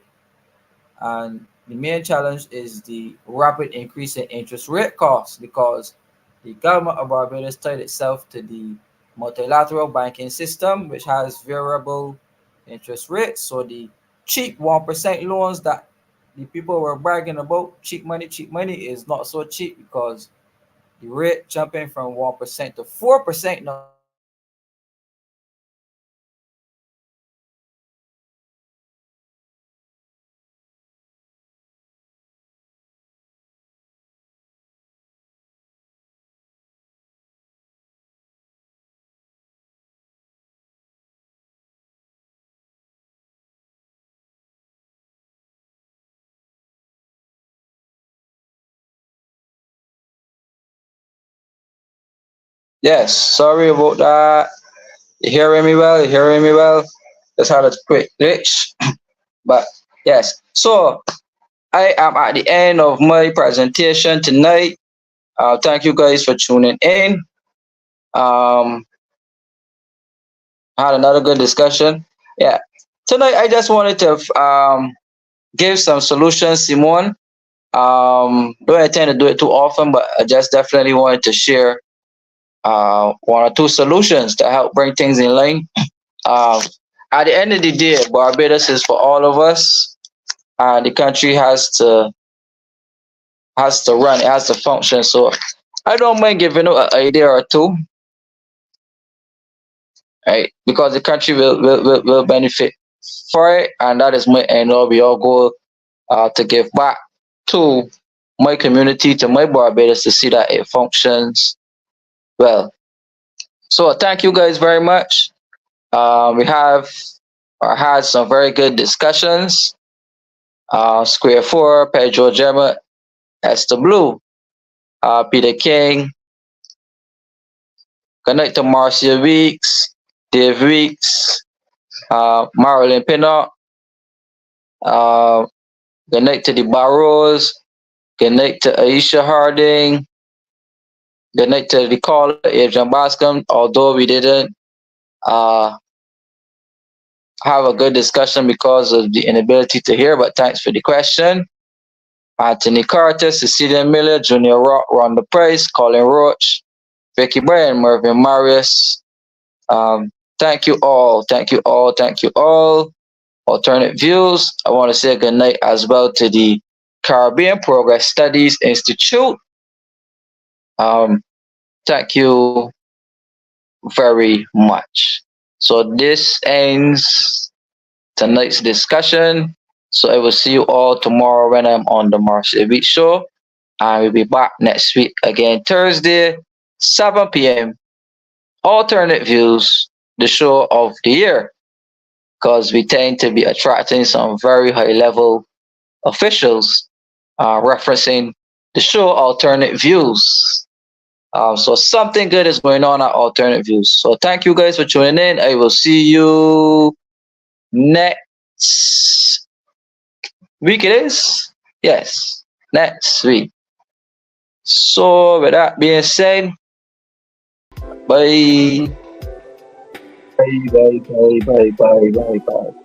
And the main challenge is the rapid increase in interest rate costs because the government of Barbados tied itself to the multilateral banking system, which has variable interest rates. So the cheap 1% loans that the people were bragging about, cheap money, is not so cheap because the rate jumping from 1% to 4% now is not cheap. So the Yes, sorry about that. You hearing me well? You hearing me well? Just had a quick glitch. But yes, so I am at the end of my presentation tonight. Thank you guys for tuning in. Um, had another good discussion. Yeah, tonight I just wanted to give some solutions, Simone. Don't intend to do it too often, but I just definitely wanted to share one or two solutions to help bring things in line. Um, at the end of the day, Barbados is for all of us, and the country has to run, it has to function. So I don't mind giving you an idea or two, right? Because the country will benefit for it, and that is my end all. We all go to give back to my community, to my Barbados, to see that it functions well. So thank you guys very much. We have had some very good discussions. Square Four, Pedro Gemma, Esther Blue, Peter King, good night to Marcia Weeks, Dave Weeks, Marilyn Pinnock, uh, good night to the Barrows, good night to Aisha Harding, good night to the caller, Adrian Bascom, although we didn't uh, have a good discussion because of the inability to hear, but thanks for the question. Anthony Carter, Cecilia Miller, Junior Rock, Rhonda Price, Colin Roach, Vicky Bryan, Mervyn Marius. Thank you all. Thank you all. Thank you all. Alternate Views. I want to say good night as well to the Caribbean Progress Studies Institute. Um, Thank you very much. So this ends tonight's discussion. So I will see you all tomorrow when I'm on the Marcia Week Show. I will be back next week again, Thursday, 7 p.m. Alternate Views, the show of the year, because we tend to be attracting some very high level officials referencing the show Alternate Views. So something good is going on at Alternate Views. So thank you guys for tuning in. I will see you next week. It is? Yes, next week. So with that being said, bye. Bye, bye, bye, bye, bye, bye, bye.